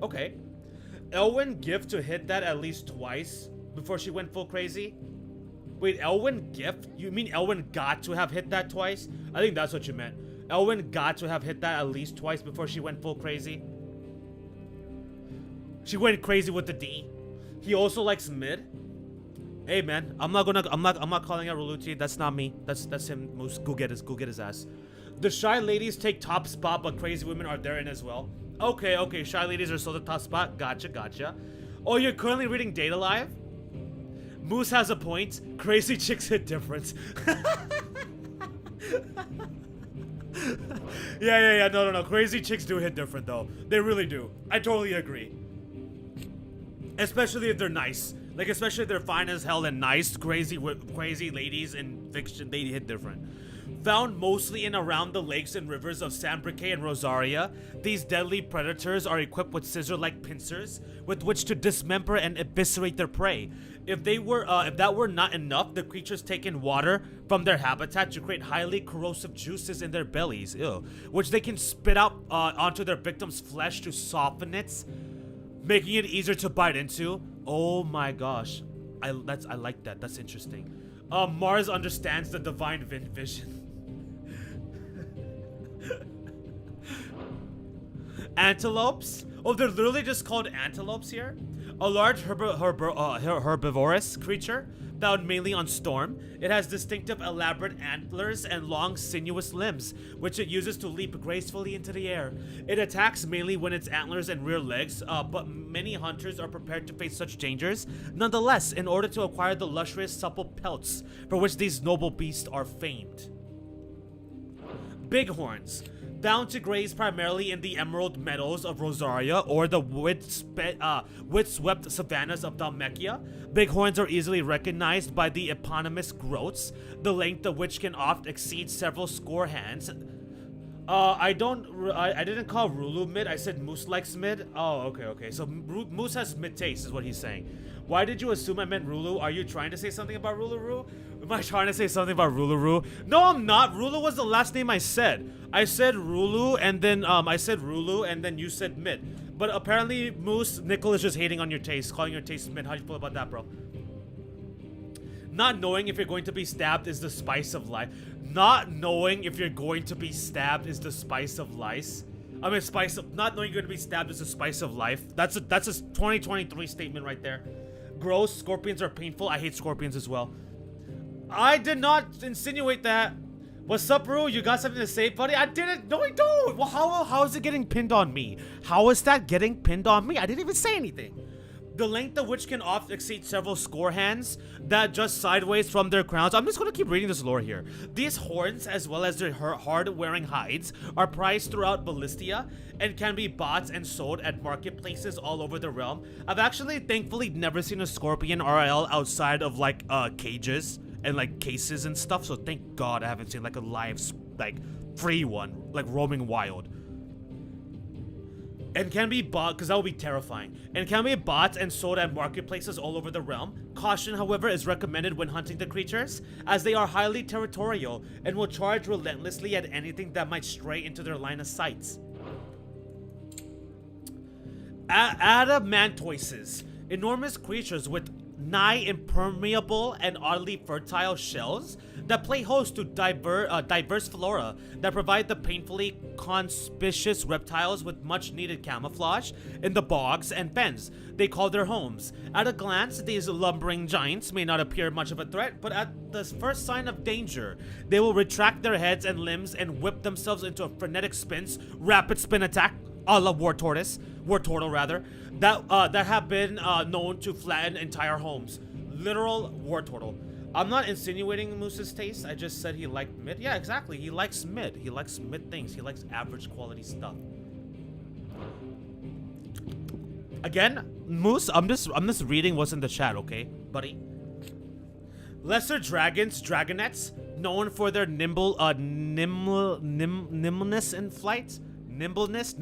Okay. Elwyn gift to hit that at least twice before she went full crazy? Wait, Elwyn gift? You mean Elwyn got to have hit that twice? I think that's what you meant. Elwyn got to have hit that at least twice before she went full crazy? She went crazy with the D. He also likes mid. Hey man, I'm not calling out Ruluti. That's not me. That's him. Moose, go get his ass. The shy ladies take top spot, but crazy women are therein as well. Okay, shy ladies are still the top spot. Gotcha. Oh, you're currently reading Data Live? Moose has a point. Crazy chicks hit different. Yeah. No. Crazy chicks do hit different though. They really do. I totally agree. Especially if they're nice. Like, especially if they're fine as hell and nice. Crazy ladies in fiction, they hit different. Found mostly in around the lakes and rivers of San Brique and Rosaria, these deadly predators are equipped with scissor-like pincers with which to dismember and eviscerate their prey. If that were not enough, the creatures take in water from their habitat to create highly corrosive juices in their bellies, which they can spit out onto their victim's flesh to soften it, making it easier to bite into. Oh my gosh, I like that. That's interesting. Mars understands the divine vision. Antelopes? Oh, they're literally just called antelopes here. A large herbivorous creature found mainly on Storm. It has distinctive elaborate antlers and long sinuous limbs, which it uses to leap gracefully into the air. It attacks mainly when its antlers and rear legs, but many hunters are prepared to face such dangers. Nonetheless, in order to acquire the lustrous, supple pelts for which these noble beasts are famed. Bighorns. Bound to graze primarily in the emerald meadows of Rosaria or the wind-swept savannas of Dalmatia, bighorns are easily recognized by the eponymous growths, the length of which can oft exceed several score hands. I didn't call Rulu mid, I said Moose likes mid. Oh, okay. So Moose has mid taste is what he's saying. Why did you assume I meant Rulu? Are you trying to say something about Ruluru? Am I trying to say something about Ruluru? No, I'm not. Rulu was the last name I said. I said Rulu and then you said mid. But apparently Moose, Nickel is just hating on your taste, calling your taste mid. How do you feel about that, bro? Not knowing if you're going to be stabbed is the spice of life. Not knowing if you're going to be stabbed is the spice of life. Not knowing you're going to be stabbed is the spice of life. That's a 2023 statement right there. Gross. Scorpions are painful. I hate scorpions as well. I did not insinuate that. What's up, Rue? You got something to say, buddy? I didn't. No, I don't. Well, how is it getting pinned on me? How is that getting pinned on me? I didn't even say anything. The length of which can oft exceed several score hands that just sideways from their crowns. I'm just going to keep reading this lore here. These horns, as well as their hard-wearing hides, are prized throughout Ballistia and can be bought and sold at marketplaces all over the realm. I've actually, thankfully, never seen a scorpion RL outside of, like, cages and, like, cases and stuff. So thank God I haven't seen, like, a live, like, free one, like, roaming wild. And can be bought, because that would be terrifying, and can be bought and sold at marketplaces all over the realm. Caution, however, is recommended when hunting the creatures, as they are highly territorial and will charge relentlessly at anything that might stray into their line of sight. Adamantoises, enormous creatures with nigh impermeable and oddly fertile shells that play host to diverse flora that provide the painfully conspicuous reptiles with much needed camouflage in the bogs and fens they call their homes. At a glance, these lumbering giants may not appear much of a threat, but at the first sign of danger, they will retract their heads and limbs and whip themselves into a frenetic rapid spin attack, a la war turtle rather, that have been known to flatten entire homes. Literal war turtle. I'm not insinuating Moose's taste. I just said he liked mid. Yeah, exactly. He likes mid. He likes mid things. He likes average quality stuff. Again, Moose, I'm just reading what's in the chat, okay, buddy? Lesser dragons, dragonettes, known for their nimbleness in flight. Nimbleness.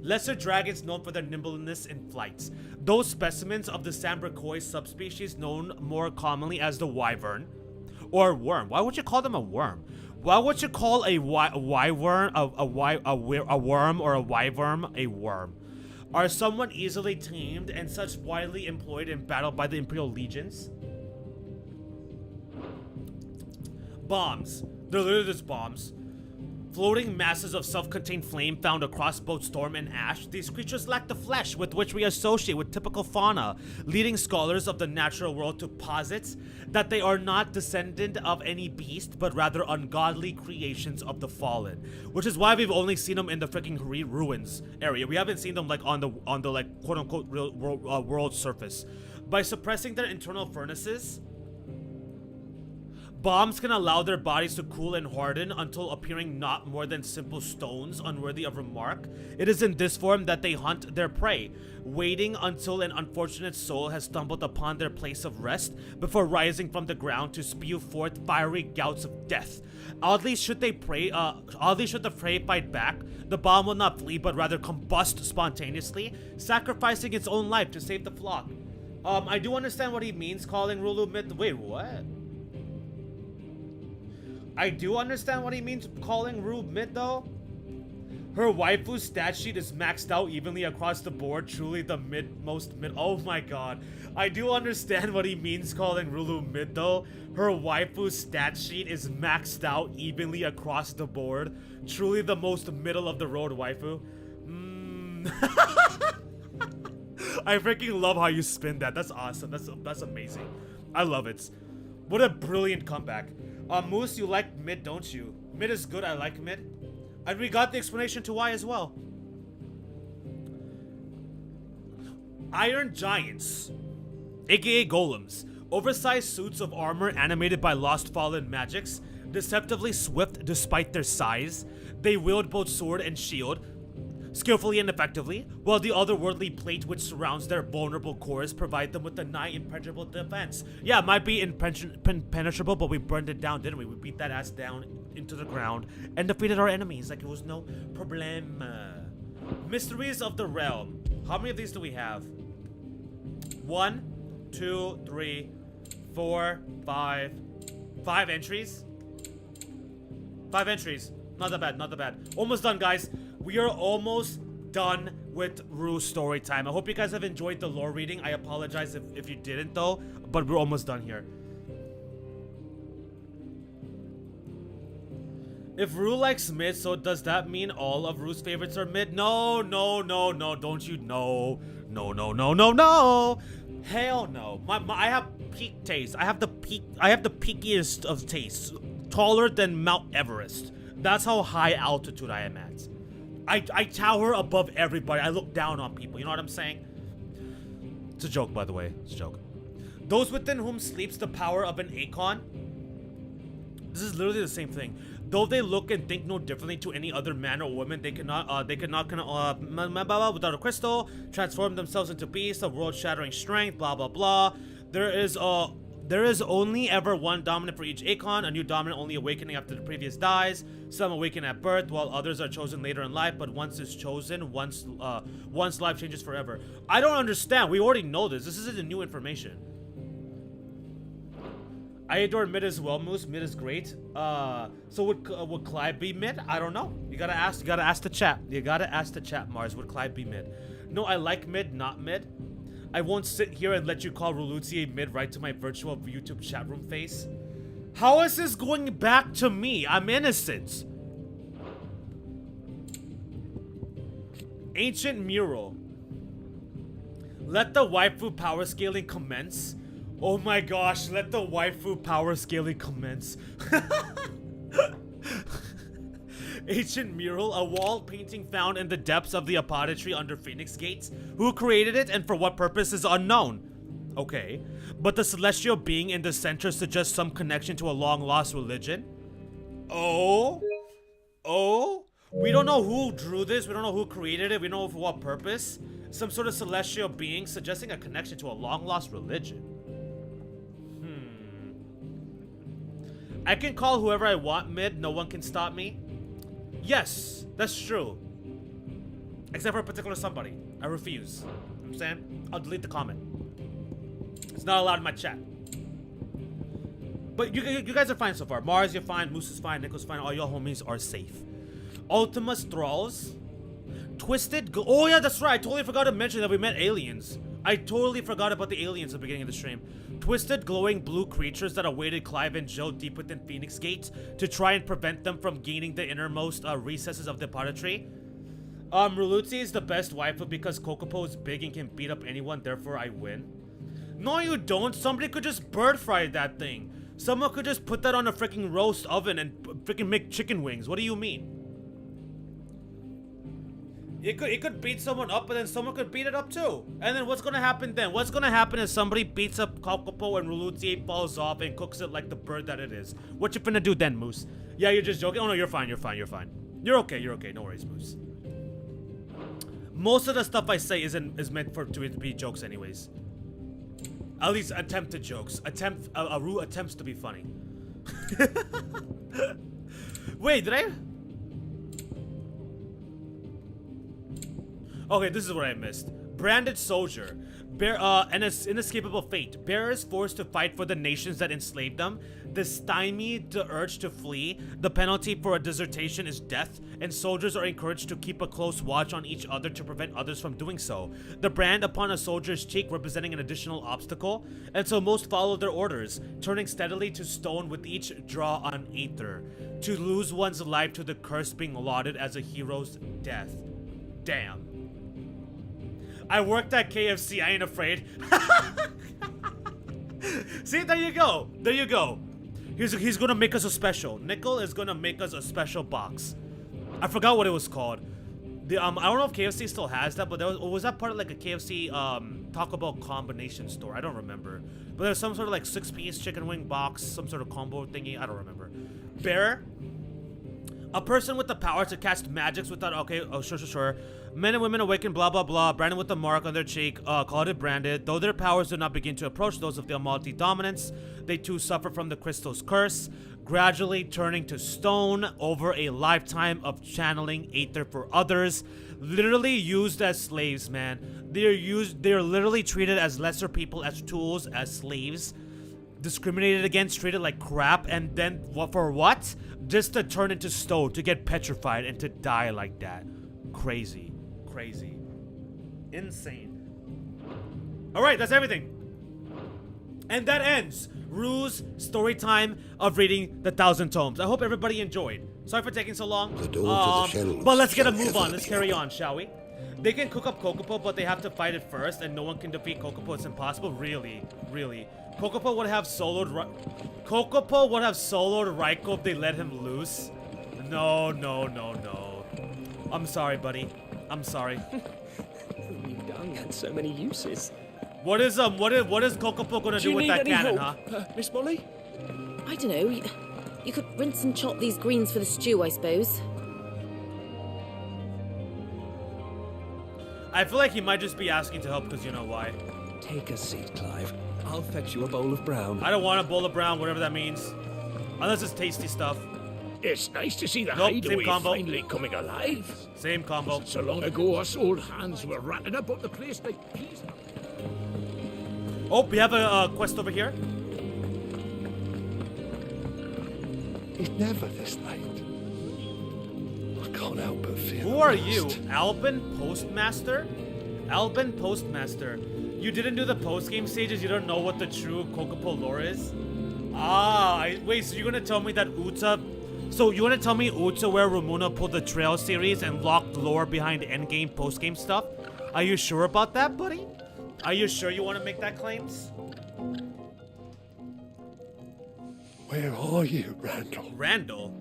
Lesser dragons known for their nimbleness in flight. Those specimens of the Sambracois subspecies known more commonly as the wyvern or worm. Why would you call them a worm? Why would you call a wyvern a worm or a wyvern a worm? Are somewhat easily tamed and such widely employed in battle by the Imperial legions. Bombs. They're literally just bombs. floating masses of self-contained flame found across both storm and ash, these creatures lack the flesh with which we associate with typical fauna, leading scholars of the natural world to posit that they are not descendant of any beast, but rather ungodly creations of the fallen. Which is why we've only seen them in the freaking ruins area. We haven't seen them like on the like quote-unquote real world surface. By suppressing their internal furnaces, bombs can allow their bodies to cool and harden until appearing not more than simple stones unworthy of remark. It is in this form that they hunt their prey, waiting until an unfortunate soul has stumbled upon their place of rest before rising from the ground to spew forth fiery gouts of death. Oddly, should the prey fight back, the bomb will not flee but rather combust spontaneously, sacrificing its own life to save the flock. I do understand what he means calling Rulu myth. Wait, what? I do understand what he means calling Rue mid though. Her waifu's stat sheet is maxed out evenly across the board. Truly the most mid. Oh my god. I do understand what he means calling Rulu mid though. Her waifu's stat sheet is maxed out evenly across the board. Truly the most middle of the road waifu. I freaking love how you spin that. That's awesome. That's amazing. I love it. What a brilliant comeback. Moose, you like mid, don't you? Mid is good, I like mid. And we got the explanation to why as well. Iron Giants, aka Golems. Oversized suits of armor animated by lost fallen magics. Deceptively swift despite their size. They wield both sword and shield, skillfully and effectively, while the otherworldly plate which surrounds their vulnerable cores provide them with a nigh impenetrable defense. Yeah, it might be impenetrable, but we burned it down, didn't we? We beat that ass down into the ground and defeated our enemies like it was no problem. Mysteries of the Realm. How many of these do we have? 1, 2, 3, 4, 5. 5 entries? 5 entries. Not that bad, not that bad. Almost done, guys. We are almost done with Rue's story time. I hope you guys have enjoyed the lore reading. I apologize if you didn't though, but we're almost done here. If Rue likes mid, so does that mean all of Rue's favorites are mid? No, no, no, no, don't you know? No, no, no, no, no. Hell no. I have peak taste. I have the peakiest of tastes. Taller than Mount Everest. That's how high altitude I am at. I tower above everybody. I look down on people. You know what I'm saying? It's a joke, by the way. It's a joke. Those within whom sleeps the power of an Akon. This is literally the same thing. Though they look and think no differently to any other man or woman, they cannot without a crystal transform themselves into beasts of world-shattering strength. Blah blah blah. There is only ever one dominant for each Akon, a new dominant only awakening after the previous dies. Some awaken at birth, while others are chosen later in life, but once it's chosen, once life changes forever. I don't understand. We already know this. This isn't the new information. I adore mid as well, Moose. Mid is great. So would Clive be mid? I don't know. You gotta ask the chat. You gotta ask the chat, Mars. Would Clive be mid? No, I like mid, not mid. I won't sit here and let you call Ruluzzi mid right to my virtual YouTube chat room face. How is this going back to me? I'm innocent. Ancient mural. Let the waifu power scaling commence. Oh my gosh, let the waifu power scaling commence. Ancient mural, a wall painting found in the depths of the apothecary under Phoenix Gates. Who created it and for what purpose is unknown. Okay, but the celestial being in the center suggests some connection to a long-lost religion. Oh? We don't know who drew this, we don't know who created it, we don't know for what purpose. Some sort of celestial being suggesting a connection to a long-lost religion. I can call whoever I want mid, no one can stop me. Yes, that's true. Except for a particular somebody. I refuse. You know what I'm saying? I'll delete the comment. It's not allowed in my chat. But you guys are fine so far. Mars, you're fine. Moose is fine. Nicho's fine. All y'all homies are safe. Ultima's Thralls. Twisted... Oh yeah, that's right. I totally forgot to mention that we met aliens. I totally forgot about the aliens at the beginning of the stream. Twisted, glowing blue creatures that awaited Clive and Joe deep within Phoenix Gate to try and prevent them from gaining the innermost recesses of the Tree. Ruluzzi is the best waifu because Kokopo is big and can beat up anyone, therefore I win. No, you don't. Somebody could just bird fry that thing. Someone could just put that on a freaking roast oven and freaking make chicken wings. What do you mean? It could beat someone up, but then someone could beat it up too. And then what's gonna happen then? What's gonna happen is somebody beats up Kokopo and Ruluzzi falls off and cooks it like the bird that it is. What you finna do then, Moose? Yeah, you're just joking? Oh no, you're fine, you're fine, you're fine. You're okay, no worries, Moose. Most of the stuff I say is meant to be jokes anyways. At least attempted jokes. Aru attempts to be funny. Wait, did I? Okay, this is what I missed. Branded soldier. An inescapable fate. Bearers forced to fight for the nations that enslaved them. The stymied the urge to flee. The penalty for a desertion is death, and soldiers are encouraged to keep a close watch on each other to prevent others from doing so. The brand upon a soldier's cheek representing an additional obstacle, and so most follow their orders, turning steadily to stone with each draw on aether. To lose one's life to the curse being lauded as a hero's death. Damn. I worked at KFC, I ain't afraid. See, there you go. There you go. He's gonna make us a special. Nickel is gonna make us a special box. I forgot what it was called. I don't know if KFC still has that, but was that part of like a KFC Taco Bell combination store? I don't remember. But there's some sort of like 6-piece chicken wing box, some sort of combo thingy. I don't remember. Bearer. A person with the power to cast magics without... Okay, oh, sure. Men and women awaken, blah, blah, blah. Branded with a mark on their cheek, called it branded. Though their powers do not begin to approach those of the Amalti dominance, they too suffer from the crystal's curse, gradually turning to stone over a lifetime of channeling aether for others. Literally used as slaves, man. They're literally treated as lesser people, as tools, as slaves. Discriminated against, treated like crap, and then for what? Just to turn into stone, to get petrified, and to die like that. Crazy. Insane. Alright, that's everything. And that ends Rue's story time of reading the 1,000 tomes. I hope everybody enjoyed. Sorry for taking so long. The door to the shelves but let's get a shall move on. ever Let's be carry open. on, shall we? They can cook up Kokopo, but they have to fight it first, and no one can defeat Kokopo. It's impossible. Really. Kokopo would have soloed Raiko if they let him loose. No. I'm sorry, buddy. I'm sorry. You've done so many uses. What is Kokopo gonna do with that cannon, huh? Miss Molly? I don't know. You could rinse and chop these greens for the stew, I suppose. I feel like he might just be asking to help because you know why. Take a seat, Clive. I'll fetch you a bowl of brown. I don't want a bowl of brown, whatever that means. Unless it's tasty stuff. It's nice to see the Nope, hideaway same combo. finally coming alive. Same combo. So long ago, us old hands were ratting about the place like peas. Oh, we have a quest over here. He's never this late. I can't help but feel Who are lost. you? Albin Postmaster? Albin Postmaster. You didn't do the post-game stages, you don't know what the true Kokopo lore is? Wait, so you're gonna tell me that Uta... So you wanna tell me Uta where Rumuna pulled the Trail series and locked lore behind endgame, post-game stuff? Are you sure about that, buddy? Are you sure you wanna make that claims? Where are you, Randall? Randall?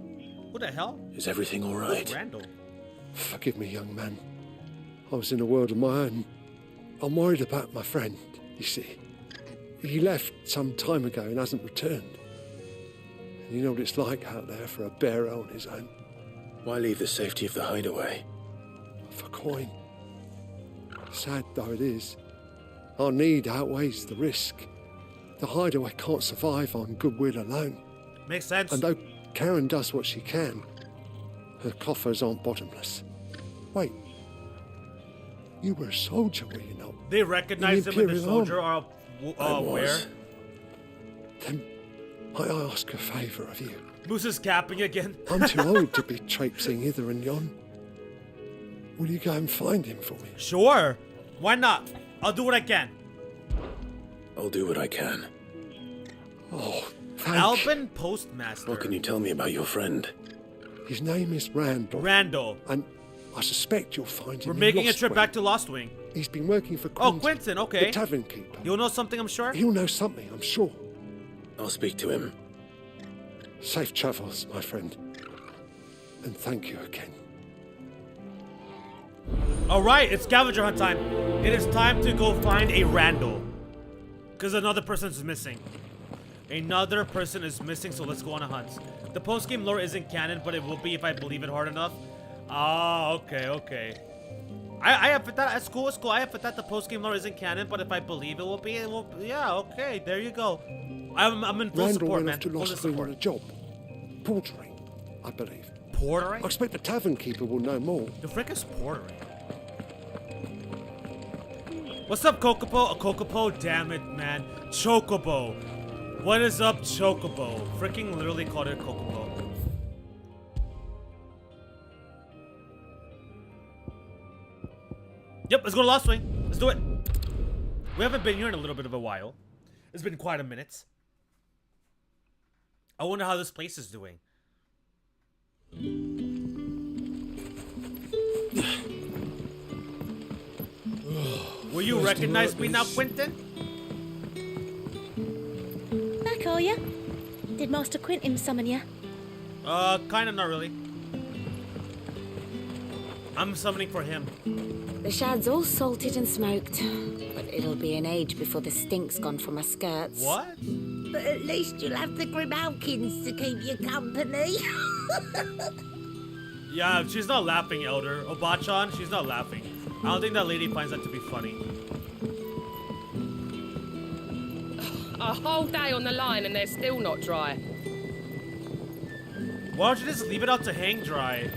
Who the hell? Is everything all right? Randall. Forgive me, young man. I was in a world of my own. I'm worried about my friend, you see. He left some time ago and hasn't returned. And you know what it's like out there for a bearer on his own. Why leave the safety of the hideaway? For coin. Sad though it is, our need outweighs the risk. The hideaway can't survive on goodwill alone. Makes sense. And though Karen does what she can, her coffers aren't bottomless. Wait, you were a soldier, were you not? They recognize him in the soldier are where? Then might I ask a favour of you? Moose is capping again. I'm too old to be traipsing hither and yon. Will you go and find him for me? Sure. Why not? I'll do what I can. I'll do what I can. Oh, thank Alban Postmaster. What can you tell me about your friend? His name is Randall. Randall. And I suspect you'll find him We're making a Lost trip Wing. back to Lost Wing. He's been working for Oh, Quentin. Quentin, okay. The tavern keeper. You'll know something, I'm sure? He'll know something, I'm sure. I'll speak to him. Safe travels, my friend. And thank you again. Alright, it's scavenger hunt time. It is time to go find a Randall. Because another person is missing. Another person is missing, so let's go on a hunt. The post-game lore isn't canon, but it will be if I believe it hard enough. Ah, okay. I have that. It's cool. I have that the post-game lore isn't canon, but if I believe it will be, it will. Yeah, okay. There you go. I'm in full Randall support, went man. off to Full Lost Wing on support. a job. Portering, I believe. Portering? I expect the tavern keeper will know more. The frick is portering? What's up, Kokopo? Kokopo? Damn it, man. Chocobo. What is up, Chocobo? Freaking literally called it Kokopo. Yep, let's go to Lost Wing. Let's do it. We haven't been here in a little bit of a while. It's been quite a minute. I wonder how this place is doing. Will you recognize me now, Quentin? Back, are you? Did Master Quentin summon you? Kinda, not really. I'm summoning for him. The shad's all salted and smoked, but it'll be an age before the stink's gone from my skirts. What? But at least you'll have the Grimalkins to keep you company. Yeah, she's not laughing, Elder. Obachan, she's not laughing. I don't think that lady finds that to be funny. A whole day on the line and they're still not dry. Why don't you just leave it out to hang dry?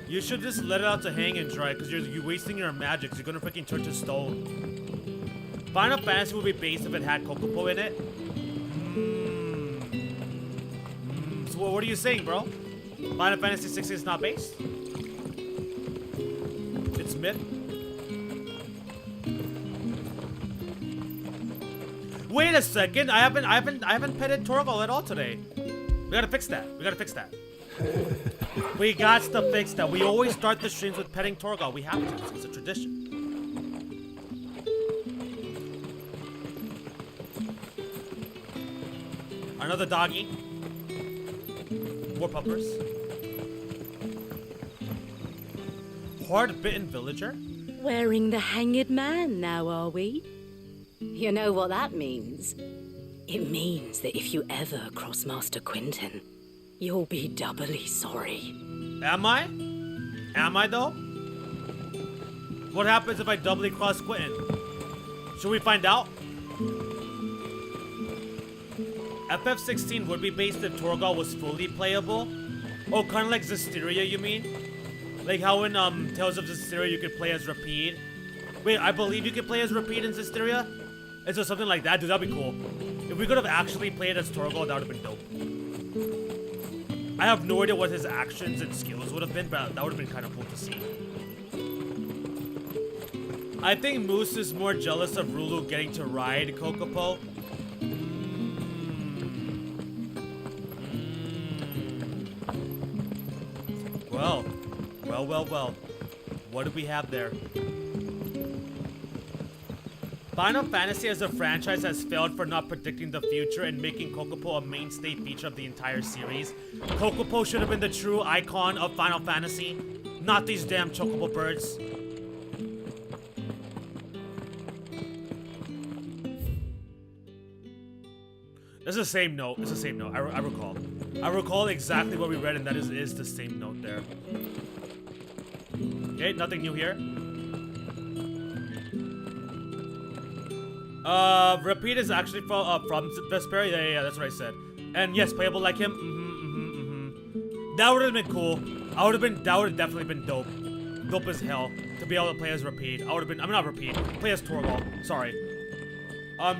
You should just let it out to hang and dry, because you're wasting your magic. You're gonna freaking turn to stone. Final Fantasy would be based if it had Kokopo in it. So what are you saying, bro? Final Fantasy XVI is not based? It's myth? Wait a second, I haven't petted Torgal at all today. We gotta fix that. We got to fix that. We always start the streams with petting Torgal. We have to. It's a tradition. Another doggy. More puppers. Hard-bitten villager? Wearing the hanged man now, are we? You know what that means? It means that if you ever cross Master Quentin, you'll be doubly sorry. Am I? Am I though? What happens if I doubly cross Quentin? Should we find out? FF16 would be based if Torgal was fully playable. Oh, kind of like Zestiria, you mean? Like how in Tales of Zestiria you could play as Rapide. Wait, I believe you could play as Rapide in Zestiria? Is there something like that? Dude, that'd be cool. If we could have actually played as Torgal, that would have been dope. I have no idea what his actions and skills would have been, but that would have been kind of cool to see. I think Moose is more jealous of Rulu getting to ride Kokopo. Well. What do we have there? Final Fantasy as a franchise has failed for not predicting the future and making Kokopo a mainstay feature of the entire series. Kokopo should have been the true icon of Final Fantasy, not these damn chocobo birds. It's the same note. It's the same note. I recall. I recall exactly what we read, and that is the same note there. Okay, nothing new here. Rapide is actually from Vesperia. Yeah, that's what I said. And yes, playable like him. That would have been cool. That would have definitely been dope. Dope as hell to be able to play as Rapide. I'm not Rapide. Play as Torgal. Sorry.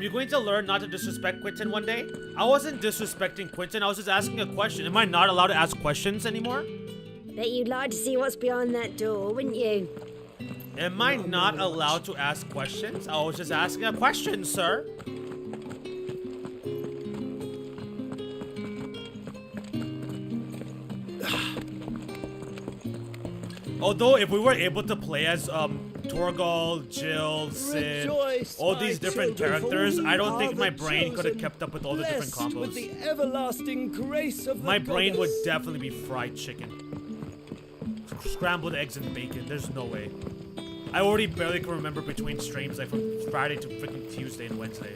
You're going to learn not to disrespect Quentin one day? I wasn't disrespecting Quentin. I was just asking a question. Am I not allowed to ask questions anymore? Bet you'd like to see what's behind that door, wouldn't you? Am I not allowed to ask questions? I was just asking a question, sir. Although, if we were able to play as Torgal, Jill, Sid, all these different characters, I don't think my brain could have kept up with all the different combos. With the everlasting grace of My the brain would goddess. definitely be fried chicken. Scrambled eggs and bacon, there's no way. I already barely can remember between streams, like from Friday to freaking Tuesday and Wednesday.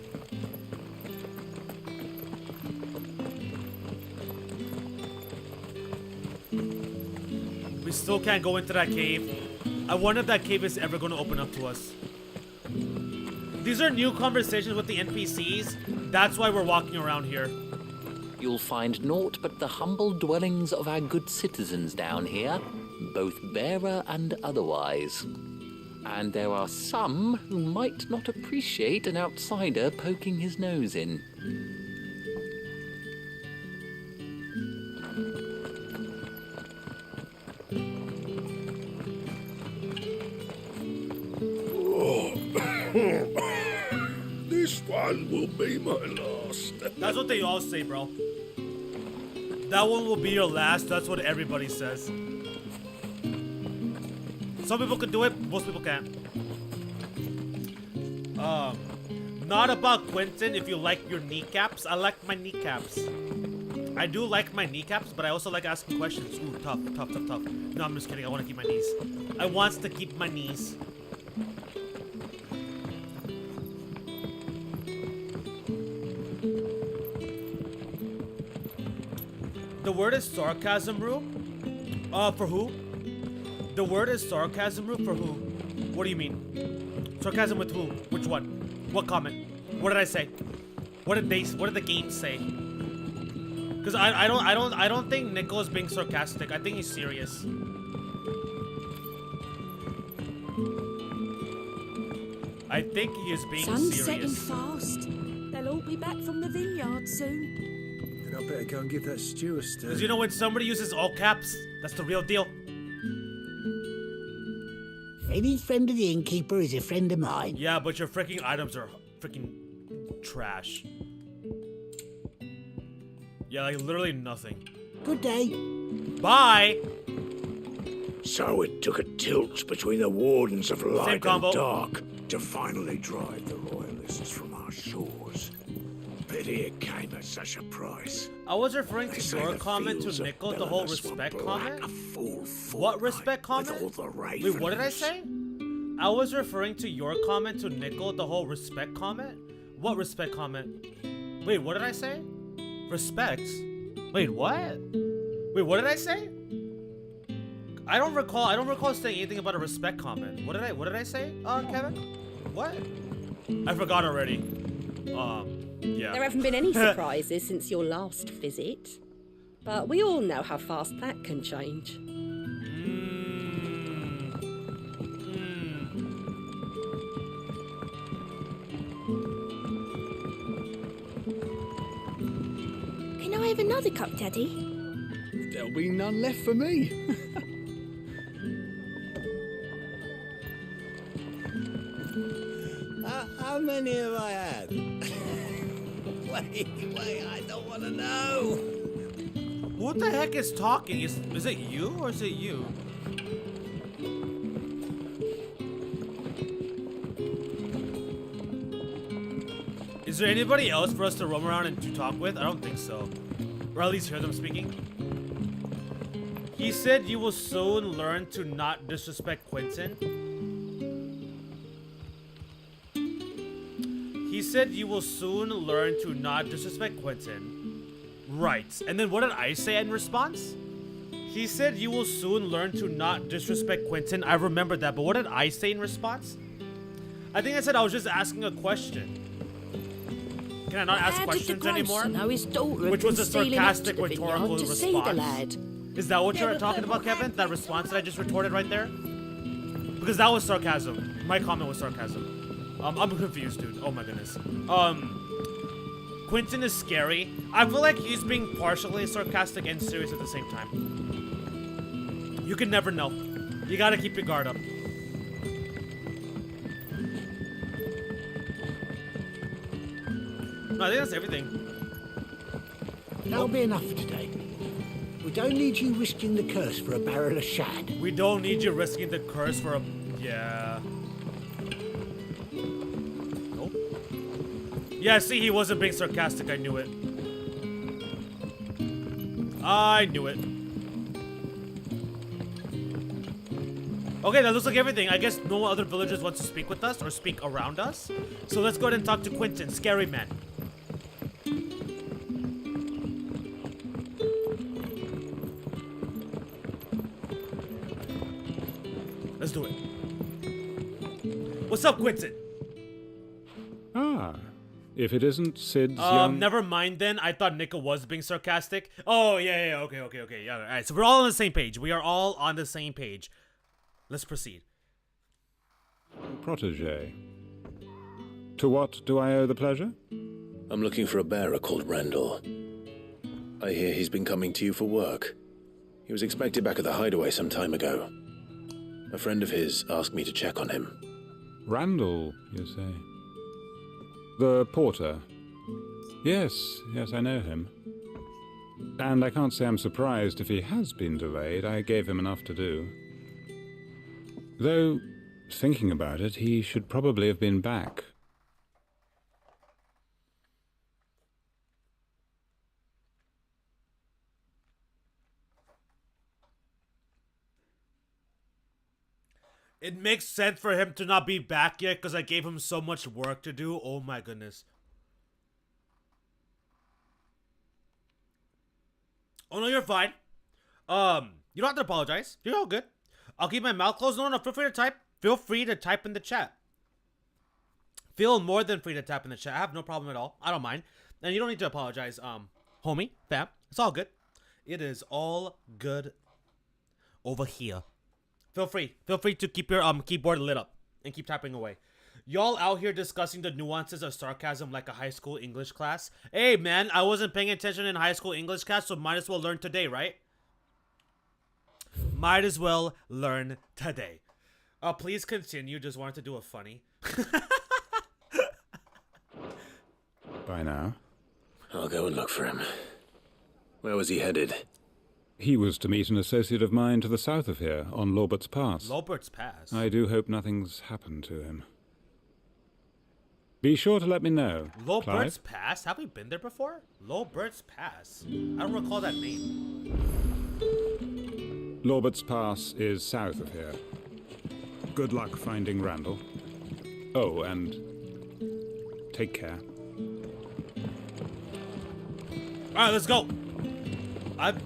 We still can't go into that cave. I wonder if that cave is ever going to open up to us. These are new conversations with the NPCs. That's why we're walking around here. You'll find naught but the humble dwellings of our good citizens down here, both bearer and otherwise. And there are some who might not appreciate an outsider poking his nose in. This one will be my last. That's what they all say, bro. That one will be your last. That's what everybody says. Some people can do it, most people can't. Not about Quentin if you like your kneecaps. I like my kneecaps. I do like my kneecaps, but I also like asking questions. Ooh, tough. No, I'm just kidding. I want to keep my knees. I want to keep my knees. The word is sarcasm, Rue? For who? The word is sarcasm, Rue? For who? What do you mean? Sarcasm with who? Which one? What comment? What did I say? What did the game say? Because I don't think Nico is being sarcastic. I think he's serious. I think he is being Sun's serious. setting fast. They'll all be back from the vineyard soon. Then I better go and give that stew a stir. Because you know when somebody uses all caps, that's the real deal. Any friend of the innkeeper is a friend of mine. Yeah, but your freaking items are freaking trash. Yeah, like literally nothing. Good day. Bye! So it took a tilt between the wardens of light and combo. dark to finally drive the royalists from our shores. Pity it came at such a price. I was referring They to say your the comment to fields of Nickel, the whole Belarus were respect black comment. a full What respect comment? with all the Wait, what did I ravens. say? I was referring to your comment to Nickel, the whole respect comment. What respect comment? Wait, what did I say? Respect? Wait, what? Wait, what did I say? I don't recall saying anything about a respect comment. What did I say? Kevin? What? I forgot already. Yeah. There haven't been any surprises since your last visit. But we all know how fast that can change. Can I have another cup, Daddy? There'll be none left for me. How many have I had? Wait, I don't want to know. What the heck is talking? Is it you or is it you? Is there anybody else for us to roam around and to talk with? I don't think so. Or at least hear them speaking. He said you will soon learn to not disrespect Quentin. He said you will soon learn to not disrespect Quentin. Right. And then what did I say in response? He said you will soon learn to not disrespect Quentin. I remember that, but what did I say in response? I think I said I was just asking a question. Can I not ask questions anymore? Which was a sarcastic, rhetorical response. Is that what you're talking about, Kevin? That response that I just retorted right there? Because that was sarcasm. My comment was sarcasm. I'm confused, dude. Oh my goodness. Quentin is scary. I feel like he's being partially sarcastic and serious at the same time. You can never know. You gotta keep your guard up. No, I think that's everything. That'll be enough for today. We don't need you risking the curse for a barrel of shad. We don't need you risking the curse for a... Yeah. Nope. Yeah, see, he wasn't being sarcastic. I knew it. I knew it. Okay, that looks like everything. I guess no other villagers want to speak with us or speak around us. So let's go ahead and talk to Quentin, scary man. Let's do it. What's up, Quentin? Ah, if it isn't Sid's young... Never mind then. I thought Nika was being sarcastic. Oh, yeah, okay. Yeah, all right, so we're all on the same page. We are all on the same page. Let's proceed. Protégé. To what do I owe the pleasure? I'm looking for a bearer called Randall. I hear he's been coming to you for work. He was expected back at the hideaway some time ago. A friend of his asked me to check on him. Randall, you say? The porter? Yes, I know him. And I can't say I'm surprised if he has been delayed. I gave him enough to do. Though, thinking about it, he should probably have been back. It makes sense for him to not be back yet because I gave him so much work to do. Oh my goodness. Oh no, you're fine. You don't have to apologize. You're all good. I'll keep my mouth closed. No, feel free to type. Feel free to type in the chat. Feel more than free to type in the chat. I have no problem at all. I don't mind. And you don't need to apologize, homie, fam. It's all good. It is all good over here. Feel free to keep your keyboard lit up and keep typing away. Y'all out here discussing the nuances of sarcasm like a high school English class. Hey man, I wasn't paying attention in high school English class, so might as well learn today, right? Might as well learn today. Please continue. Just wanted to do a funny. By now. I'll go and look for him. Where was he headed? He was to meet an associate of mine to the south of here, on Lawbert's Pass. Lawbert's Pass? I do hope nothing's happened to him. Be sure to let me know. Lawbert's Pass? Have we been there before? Lawbert's Pass? I don't recall that name. Lawbert's Pass is south of here. Good luck finding Randall. Oh, and take care. Alright, let's go.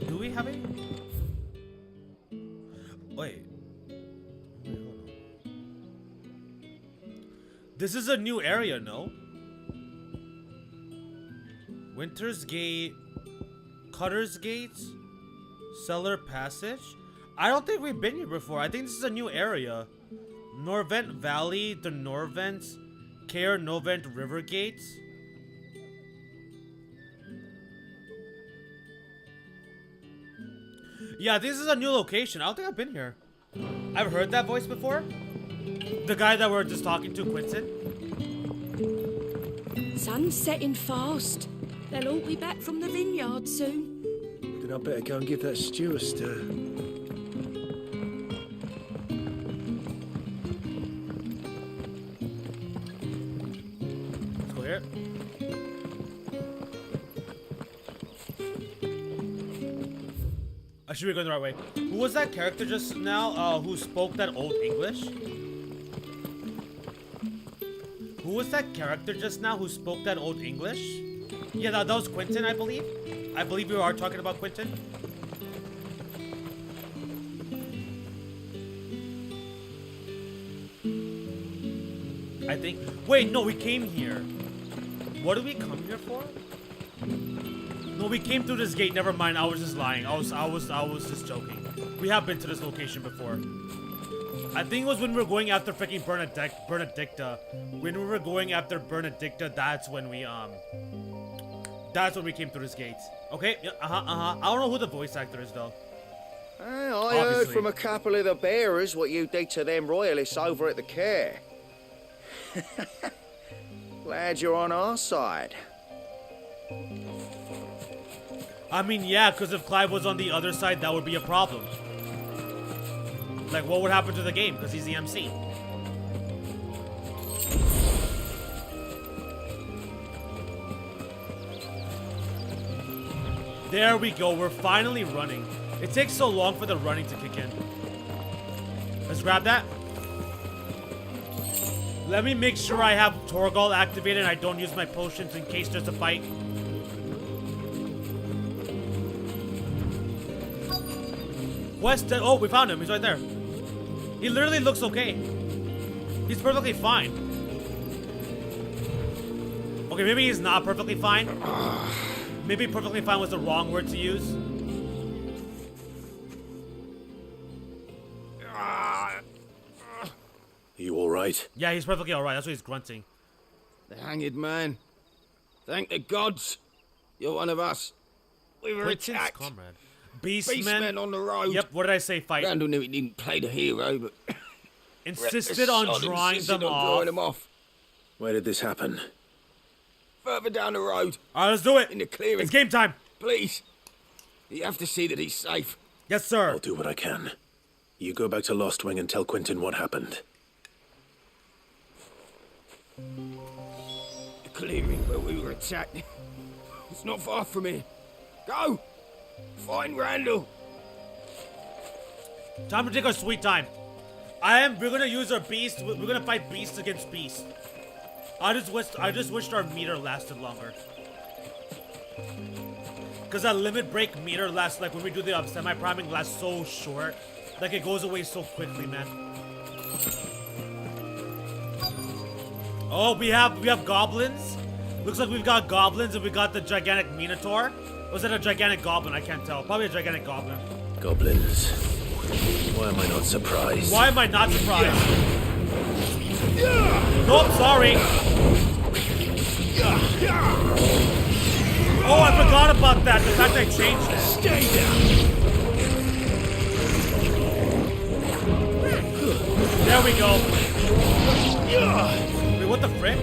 Do we have any? Wait, hold on. This is a new area, no? Winter's Gate, Cutter's Gates, Cellar Passage. I don't think we've been here before. I think this is a new area. Norvent Valley, the Norvent, Care Novent River Gates. Yeah, this is a new location. I don't think I've been here. I've heard that voice before. The guy that we're just talking to, Quentin. Sun's setting fast. They'll all be back from the vineyard soon. Then I better go and give that stew a stir. Let's go here. I should be going the right way. Who was that character just now who spoke that old English? Who was that character just now who spoke that old English? Yeah, that was Quentin, I believe. I believe we are talking about Quentin. I think. Wait, no, we came here. What did we come here for? No, we came through this gate. Never mind. I was just lying. I was just joking. We have been to this location before. I think it was when we were going after freaking Benedicta. When we were going after Benedicta, that's when we came through this gate. Okay. Yeah, I don't know who the voice actor is though. I heard from a couple of the bearers what you did to them royalists over at the Care. Glad you're on our side. I mean, yeah, because if Clive was on the other side, that would be a problem. Like, what would happen to the game? Because he's the MC. There we go. We're finally running. It takes so long for the running to kick in. Let's grab that. Let me make sure I have Torgal activated and I don't use my potions in case there's a fight. Quest. Oh, we found him. He's right there. He literally looks okay. He's perfectly fine. Okay, maybe he's not perfectly fine. Maybe perfectly fine was the wrong word to use. Are you alright? Yeah, he's perfectly alright. That's what he's grunting. The hanged man. Thank the gods. You're one of us. We were Quentin's attacked. comrade. Beastmen on the road. Yep, what did I say? Fight. Randall knew he didn't play the hero, but... insisted on drawing them off. Where did this happen? Further down the road. Alright, let's do it. In the clearing. It's game time. Please. You have to see that he's safe. Yes, sir. I'll do what I can. You go back to Lost Wing and tell Quentin what happened. The clearing where we were attacked. It's not far from here. Go! Find Randall. Time to take our sweet time. We're gonna use our beast. We're gonna fight beast against beast. I just wished our meter lasted longer. Cause that limit break meter lasts, like when we do the semi-priming, lasts so short. Like it goes away so quickly, man. Oh, we have goblins. Looks like we've got goblins and we got the gigantic Minotaur. Or was that a gigantic goblin? I can't tell. Probably a gigantic goblin. Goblins. Why am I not surprised? Why am I not surprised? Nope, sorry. Oh, I forgot about that. The fact I changed it. Stay down. There we go. Wait, what the frick?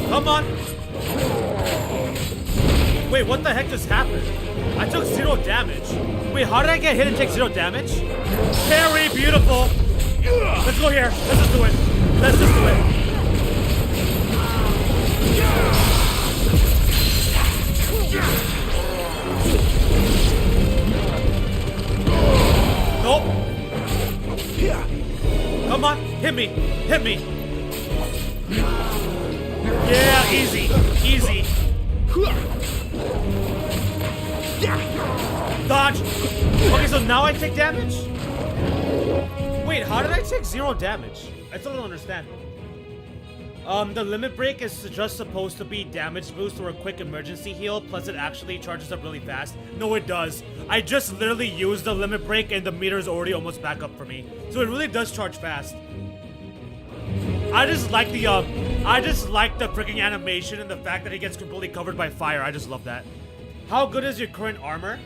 Come on. Wait, what the heck just happened? I took 0 damage. Wait, how did I get hit and take 0 damage? Parry, beautiful. Let's go here. Let's just do it. Let's just do it. Nope. Come on, hit me. Hit me. Yeah, easy. Easy. Dodge! Okay, so now I take damage? Wait, how did I take 0 damage? I still don't understand. The limit break is just supposed to be damage boost or a quick emergency heal, plus it actually charges up really fast. No, it does. I just literally used the limit break and the meter's already almost back up for me. So it really does charge fast. I just like the freaking animation and the fact that he gets completely covered by fire. I just love that. How good is your current armor?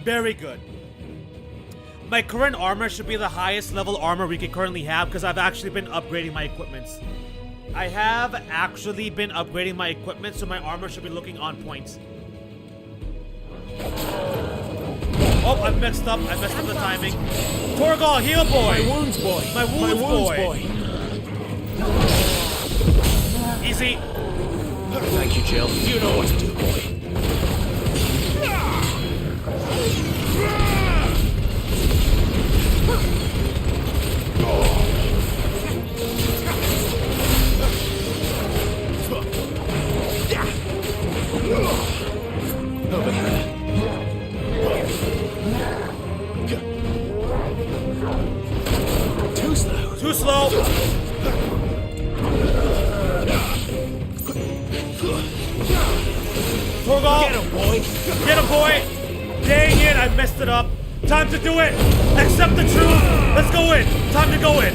Very good. My current armor should be the highest level armor we can currently have because I've actually been upgrading my equipments. I have actually been upgrading my equipment, so my armor should be looking on point. Oh, I messed up. I messed up the timing. Torgal, heal boy. My wounds boy. My wounds boy. Easy. Thank you, Jill. You know what to do, boy. Over there. Too slow. Too slow. Torgal! Get him, boy! Get him, boy! Dang it, I messed it up. Time to do it! Accept the truth! Let's go in! Time to go in!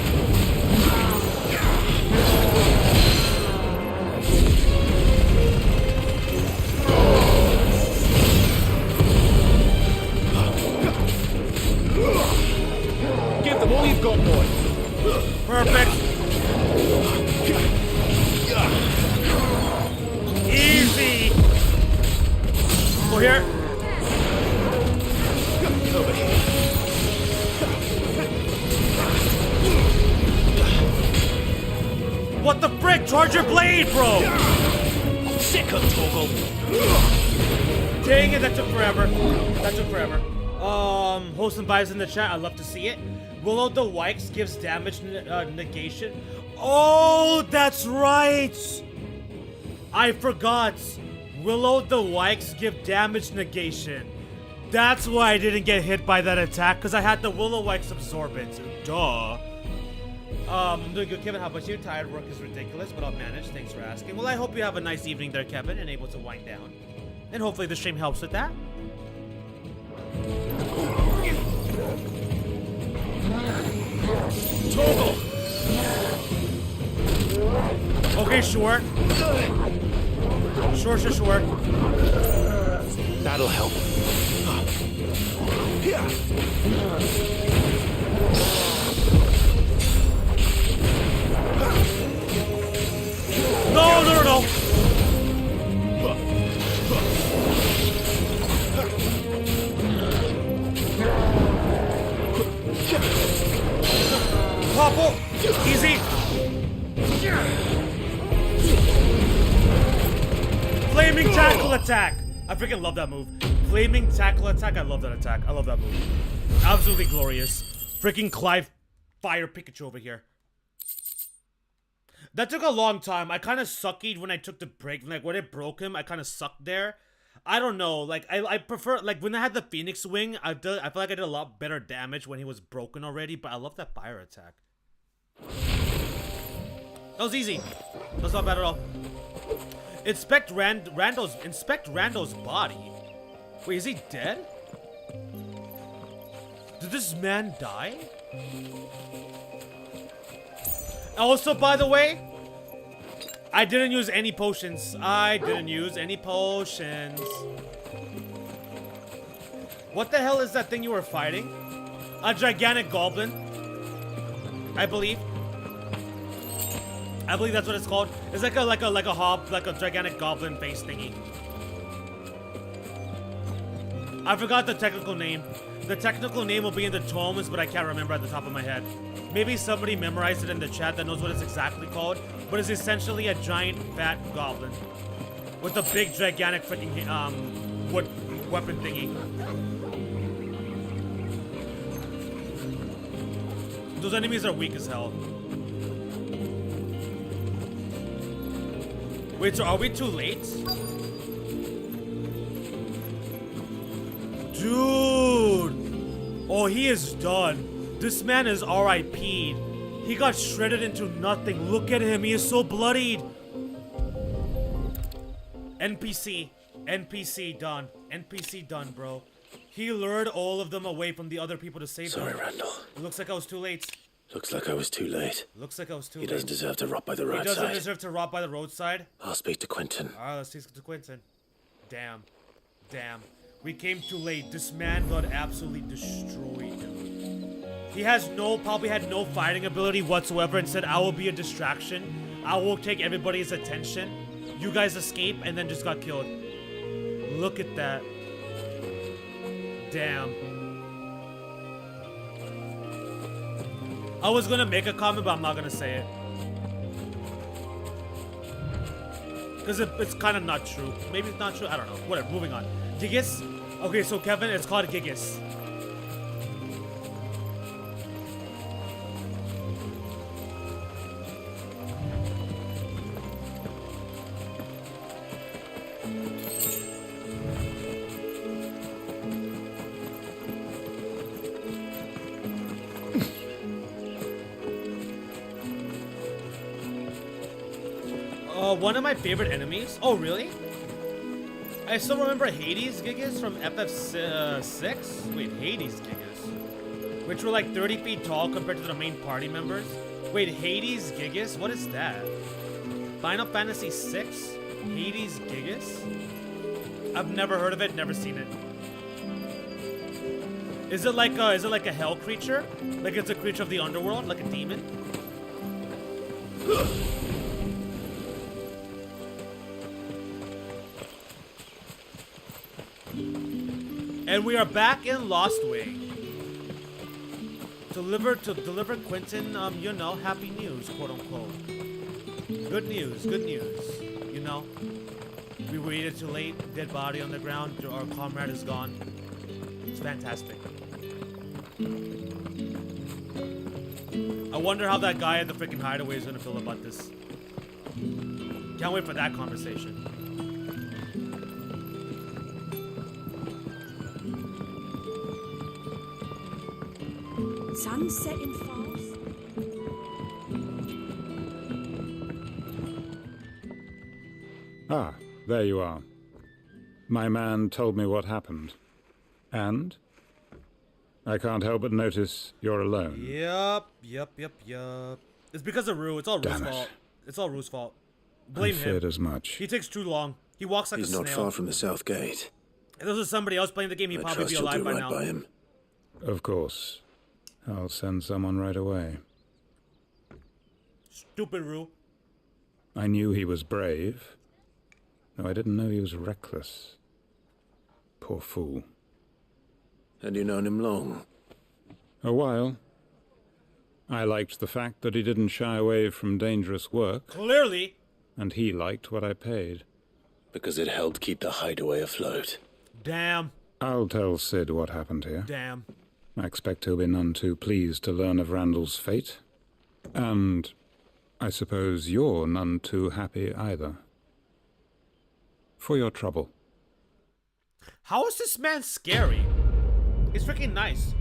Give them all you've got, boy! Perfect! Charge your blade, bro! Sick of Torgal! Dang it, that took forever. That took forever. Wholesome vibes in the chat, I'd love to see it. Willow the Wikes gives damage negation. Oh, that's right! I forgot. Willow the Wikes give damage negation. That's why I didn't get hit by that attack, because I had the Willow Wikes absorb it. Duh. I'm doing good, Kevin. How about you? Tired work is ridiculous, but I'll manage. Thanks for asking. Well, I hope you have a nice evening there, Kevin, and able to wind down. And hopefully the stream helps with that. Torgal! Okay, sure. Sure. That'll help. No. Pop! Easy! Flaming tackle attack! I freaking love that move. Flaming tackle attack, I love that attack. I love that move. Absolutely glorious. Freaking Clive Fire Pikachu over here. That took a long time. I kind of suckied when I took the break. Like, when it broke him, I kind of sucked there. I don't know. Like, I prefer... Like, when I had the Phoenix Wing, I feel like I did a lot better damage when he was broken already. But I love that fire attack. That was easy. That's not bad at all. Inspect Randall's body. Wait, is he dead? Did this man die? Also, by the way, I didn't use any potions. What the hell is that thing you were fighting? A gigantic goblin, I believe. I believe that's what it's called. It's like a gigantic goblin face thingy. I forgot the technical name. The technical name will be in the tomes, but I can't remember at the top of my head. Maybe somebody memorized it in the chat that knows what it's exactly called, but it's essentially a giant fat goblin with a big gigantic freaking wood weapon thingy. Those enemies are weak as hell. Wait, so are we too late? Dude! Oh, he is done. This man is RIP'd. He got shredded into nothing. Look at him, he is so bloodied. NPC done. NPC done, bro. He lured all of them away from the other people to save them. Sorry, Randall. It looks like I was too late. Looks like I was too late. He doesn't deserve to rot by the roadside. He doesn't deserve to rot by the roadside? I'll speak to Quentin. Alright, let's speak to Quentin. Damn. We came too late. This man got absolutely destroyed. He probably had no fighting ability whatsoever and said, I will be a distraction. I will take everybody's attention. You guys escape, and then just got killed. Look at that. Damn. I was gonna make a comment, but I'm not gonna say it. Because it's kind of not true. Maybe it's not true. I don't know. Whatever. Moving on. Gigas? Okay, so Kevin, it's called Gigas. One of my favorite enemies. Oh, really? I still remember Hades Gigas from FF6. Wait, Hades Gigas? Which were like 30 feet tall compared to the main party members. Wait, Hades Gigas? What is that? Final Fantasy 6? Hades Gigas? I've never heard of it, never seen it. Is it like a hell creature? Like it's a creature of the underworld? Like a demon? And we are back in Lost Wing. To deliver Quentin, you know, happy news, quote unquote. Good news, good news. You know, we waited too late, dead body on the ground, our comrade is gone. It's fantastic. I wonder how that guy at the freaking hideaway is gonna feel about this. Can't wait for that conversation. Sun's setting fast. Ah, there you are. My man told me what happened. And? I can't help but notice you're alone. Yep. It's because of Rue. It's all Rue's fault. It's all Rue's fault. Blame him. I feared as much. He takes too long. He walks like a snail. He's not far from the south gate. If this was somebody else playing the game, he'd probably be alive by now. By him. Of course. I'll send someone right away. Stupid Rue. I knew he was brave. No, I didn't know he was reckless. Poor fool. Had you known him long? A while. I liked the fact that he didn't shy away from dangerous work. Clearly. And he liked what I paid. Because it helped keep the hideaway afloat. Damn. I'll tell Sid what happened here. Damn. I expect he'll be none too pleased to learn of Randall's fate. And I suppose you're none too happy either. For your trouble. How is this man scary? He's freaking nice.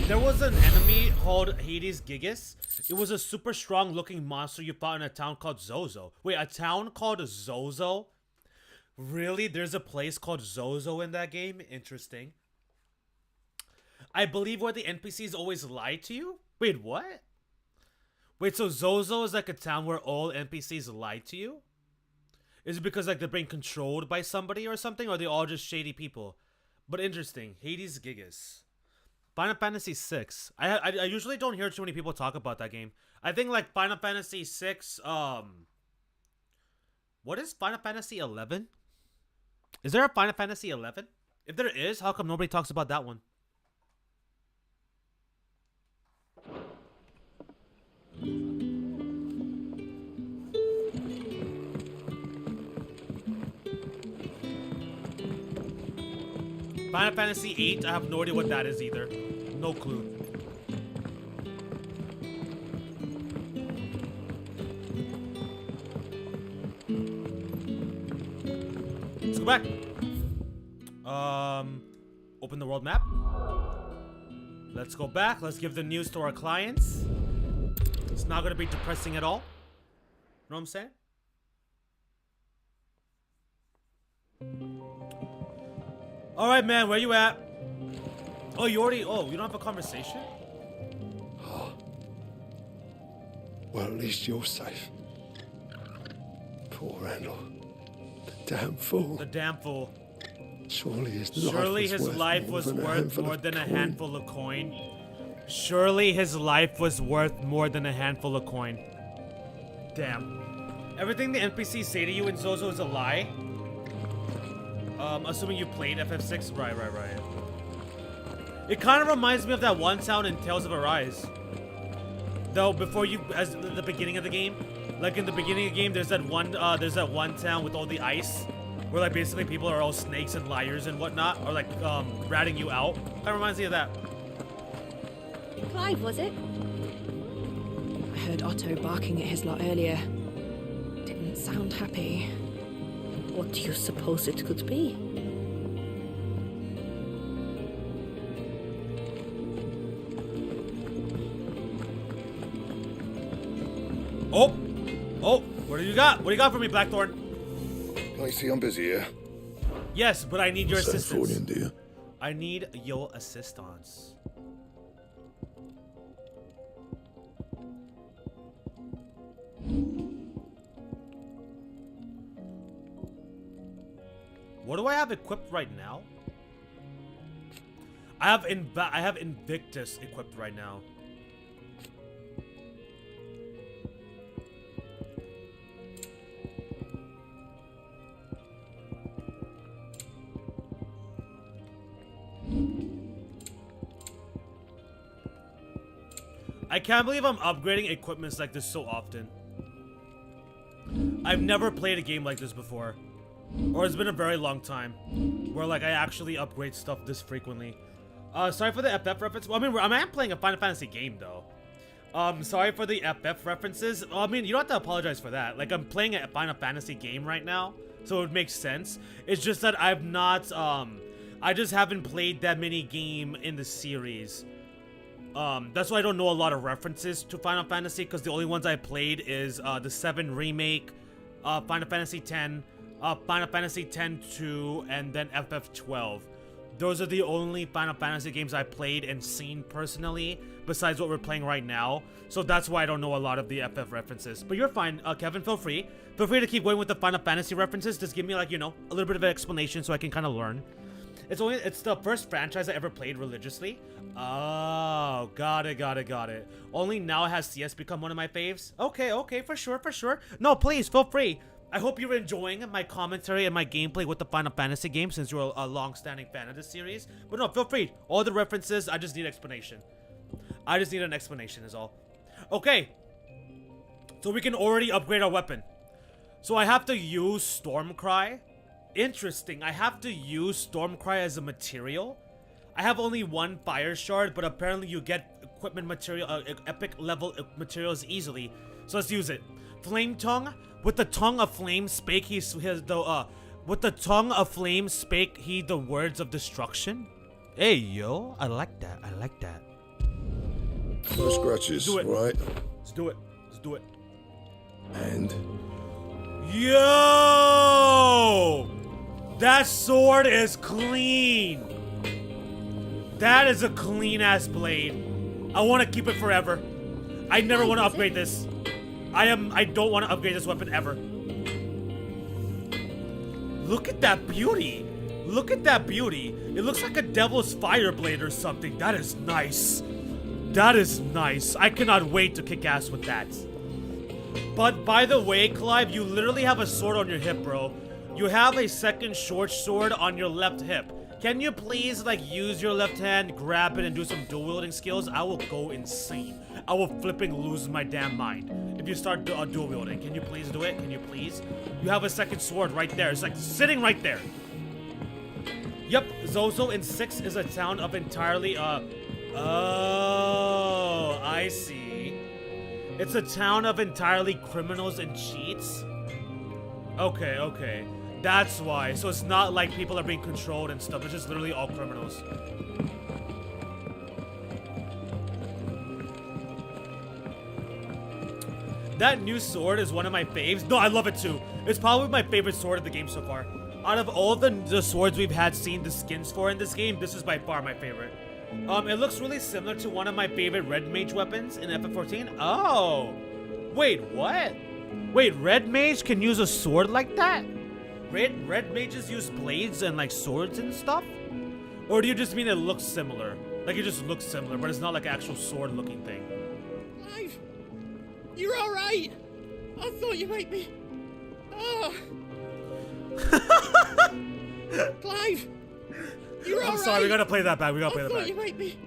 There was an enemy called Hades Gigas. It was a super strong looking monster you fought in a town called Zozo. Wait, a town called Zozo? Really? There's a place called Zozo in that game? Interesting. I believe where the NPCs always lie to you? Wait, what? Wait, so Zozo is like a town where all NPCs lie to you? Is it because like they're being controlled by somebody or something? Or are they all just shady people? But interesting. Hades Gigas. Final Fantasy VI. I usually don't hear too many people talk about that game. I think like Final Fantasy VI, what is Final Fantasy 11? Is there a Final Fantasy 11? If there is, how come nobody talks about that one? Final Fantasy 8, I have no idea what that is either. No clue. Let's go back. Open the world map. Let's go back. Let's give the news to our clients. It's not gonna be depressing at all. You know what I'm saying? All right, man. Where you at? Oh, you already. Oh, you don't have a conversation? Well, at least you're safe. Poor Randall. The damn fool. The damn fool. Surely his life was worth more than a handful of coin. Surely his life was worth more than a handful of coin. Damn. Everything the NPCs say to you in Zozo is a lie. Assuming you played FF6. Right. It kind of reminds me of that one town in Tales of Arise. Though before you, as the beginning of the game, like in the beginning of the game, there's that one town with all the ice, where like basically people are all snakes and liars and whatnot, or like ratting you out. That reminds me of that. Clive, was it? I heard Otto barking at his lot earlier. Didn't sound happy. What do you suppose it could be? Oh, what do you got? What do you got for me, Blackthorn? I see I'm busy here. Yes, but I need your assistance. Send for you, dear. I need your assistance. What do I have equipped right now? I have Invictus equipped right now. I can't believe I'm upgrading equipments like this so often. I've never played a game like this before. Or it's been a very long time. Where, like, I actually upgrade stuff this frequently. Sorry for the FF reference. Well, I mean, I am playing a Final Fantasy game, though. Sorry for the FF references. Well, I mean, you don't have to apologize for that. Like, I'm playing a Final Fantasy game right now, so it makes sense. It's just that I've not, I just haven't played that many games in the series. That's why I don't know a lot of references to Final Fantasy, because the only ones I played is, the 7 Remake, Final Fantasy X, Final Fantasy X-2, and then FF12. Those are the only Final Fantasy games I played and seen personally, besides what we're playing right now. So that's why I don't know a lot of the FF references. But you're fine, Kevin, feel free. Feel free to keep going with the Final Fantasy references. Just give me, like, you know, a little bit of an explanation so I can kind of learn. It's the first franchise I ever played religiously. Oh, got it. Only now has CS become one of my faves. Okay, for sure. No, please, feel free. I hope you're enjoying my commentary and my gameplay with the Final Fantasy game, since you're a long-standing fan of this series. But no, feel free. All the references, I just need explanation. I just need an explanation is all. Okay. So we can already upgrade our weapon. So I have to use Stormcry. Interesting. I have to use Stormcry as a material. I have only one fire shard, but apparently you get equipment material, epic level materials easily. So let's use it. Flame Tongue. With the tongue of flame spake he with the tongue of flame spake he the words of destruction. Hey yo, I like that. No scratches, right? Let's do it. And yo, that sword is clean. That is a clean ass blade. I want to keep it forever. I never want to upgrade this. I don't want to upgrade this weapon ever. Look at that beauty. It looks like a devil's fire blade or something. That is nice. I cannot wait to kick ass with that. But by the way, Clive, you literally have a sword on your hip, bro. You have a second short sword on your left hip. Can you please, like, use your left hand, grab it, and do some dual wielding skills? I will go insane. I will flipping lose my damn mind if you start dual wielding. Can you please do it? Can you please? You have a second sword right there. It's like sitting right there. Yep, Zozo in 6 is a town of entirely, oh, I see. It's a town of entirely criminals and cheats? Okay. That's why. So it's not like people are being controlled and stuff. It's just literally all criminals. That new sword is one of my faves. No, I love it too. It's probably my favorite sword of the game so far. Out of all the swords we've had seen the skins for in this game, this is by far my favorite. It looks really similar to one of my favorite red mage weapons in FF14. Oh. Wait, what? Wait, red mage can use a sword like that? Red mages use blades and, like, swords and stuff? Or do you just mean it looks similar? Like, it just looks similar, but it's not like an actual sword-looking thing. Clive! You're alright! I thought you might be... Ah! Clive! You're alright! I'm sorry, we gotta play that back. I thought you might be...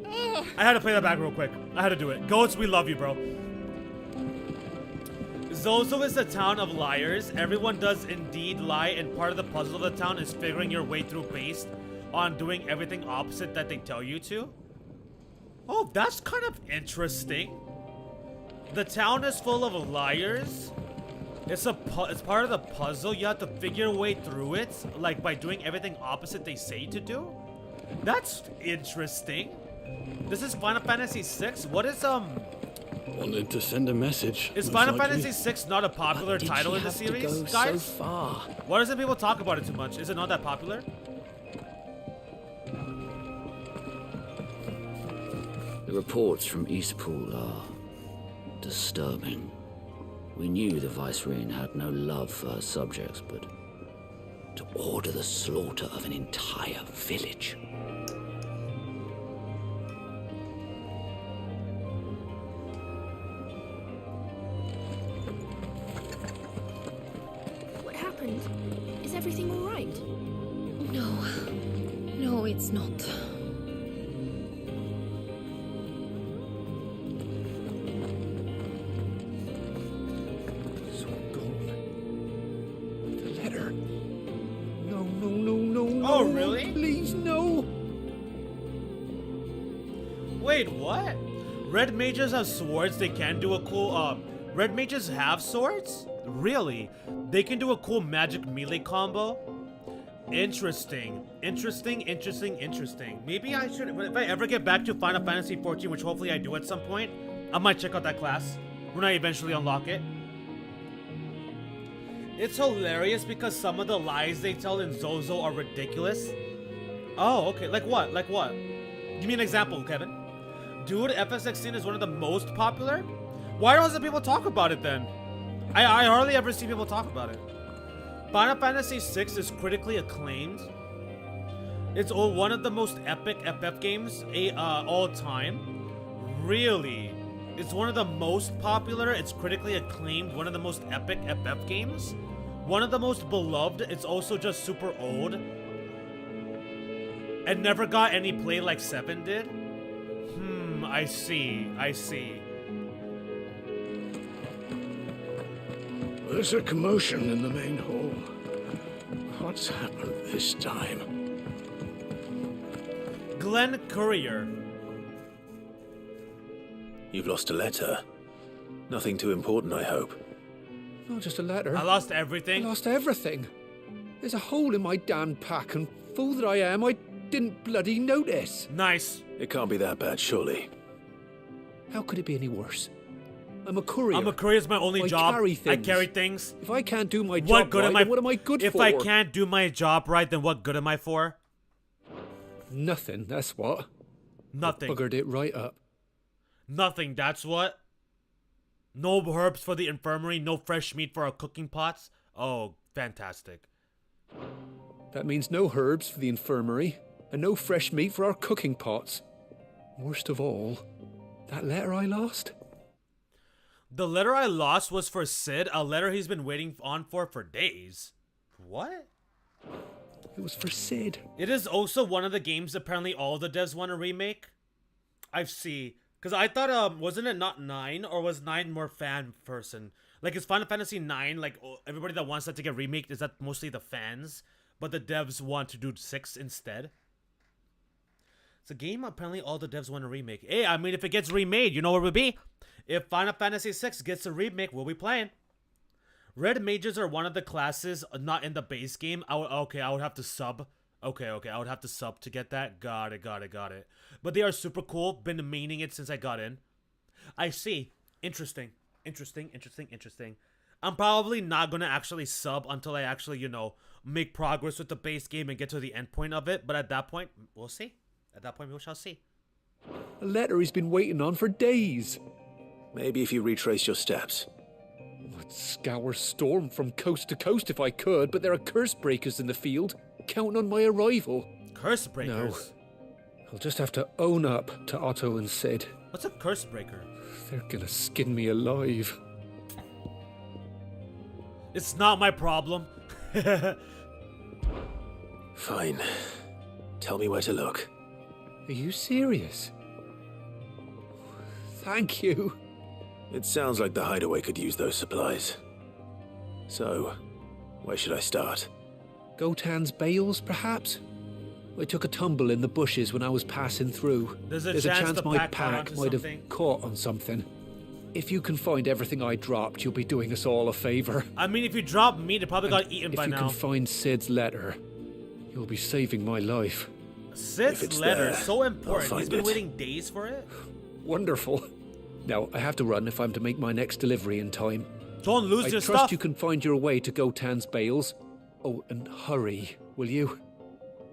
Ah! I had to play that back real quick. I had to do it. Goats, we love you, bro. Zozo is a town of liars. Everyone does indeed lie, and part of the puzzle of the town is figuring your way through based on doing everything opposite that they tell you to. Oh, that's kind of interesting. The town is full of liars. It's part of the puzzle. You have to figure your way through it, like by doing everything opposite they say to do. That's interesting. This is Final Fantasy VI. What is Wanted to send a message. Is Final Fantasy VI not a popular title in the series, guys? So far? Why doesn't people talk about it too much? Is it not that popular? The reports from Eastpool are disturbing. We knew the Vicereine had no love for her subjects, but to order the slaughter of an entire village. What happened? Is everything all right? No, it's not. Wait, what? Red mages have swords. They can do a cool. Red mages have swords? Really? They can do a cool magic melee combo? Interesting. Interesting. Maybe I should, if I ever get back to Final Fantasy XIV, which hopefully I do at some point, I might check out that class when I eventually unlock it. It's hilarious because some of the lies they tell in Zozo are ridiculous. Oh, okay. Like what? Like what? Give me an example, Kevin. Dude, FF16 is one of the most popular? Why doesn't people talk about it then? I hardly ever see people talk about it. Final Fantasy VI is critically acclaimed. It's one of the most epic FF games all time. Really? It's one of the most popular, it's critically acclaimed, one of the most epic FF games. One of the most beloved, it's also just super old. And never got any play like 7 did? I see. There's a commotion in the main hall. What's happened this time? Glenn Courier. You've lost a letter. Nothing too important, I hope. Not just a letter. I lost everything. I lost everything. There's a hole in my damn pack, and fool that I am, I didn't bloody notice. Nice. It can't be that bad, surely. How could it be any worse? I'm a courier. It's my only job. I carry things. If I can't do my job right, then what am I good for? If I can't do my job right, then what good am I for? Nothing, that's what. Nothing. I buggered it right up. Nothing, that's what. No herbs for the infirmary, no fresh meat for our cooking pots. Oh, fantastic. That means no herbs for the infirmary, and no fresh meat for our cooking pots. Worst of all, that letter I lost? The letter I lost was for Sid, a letter he's been waiting on for days. What? It was for Sid. It is also one of the games apparently all the devs want to remake. I see. Because I thought, wasn't it not 9? Or was 9 more fan person? Like, is Final Fantasy 9, like, everybody that wants that to get remade, is that mostly the fans? But the devs want to do 6 instead? It's a game apparently all the devs want to remake. Hey, I mean, if it gets remade, you know where we'll be? If Final Fantasy VI gets a remake, we'll be playing. Red mages are one of the classes not in the base game. I would have to sub. Okay, I would have to sub to get that. Got it. But they are super cool. Been meaning it since I got in. I see. Interesting. I'm probably not going to actually sub until I actually, make progress with the base game and get to the end point of it. But at that point, we'll see. At that point, we shall see. A letter he's been waiting on for days. Maybe if you retrace your steps. I'd scour Storm from coast to coast if I could, but there are curse breakers in the field, counting on my arrival. Curse breakers? No. I'll just have to own up to Otto and Sid. What's a curse breaker? They're gonna skin me alive. It's not my problem. Fine. Tell me where to look. Are you serious? Thank you. It sounds like the hideaway could use those supplies. So, where should I start? Gotan's bales, perhaps? I took a tumble in the bushes when I was passing through. There's a chance my pack might have caught on something. If you can find everything I dropped, you'll be doing us all a favor. I mean, if you drop meat, it probably got eaten by now. If you can find Sid's letter, you'll be saving my life. Sid's letter, so important. He's been waiting days for it? Wonderful. Now, I have to run if I'm to make my next delivery in time. Don't lose your stuff. I trust you can find your way to Gotan's bales. Oh, and hurry, will you?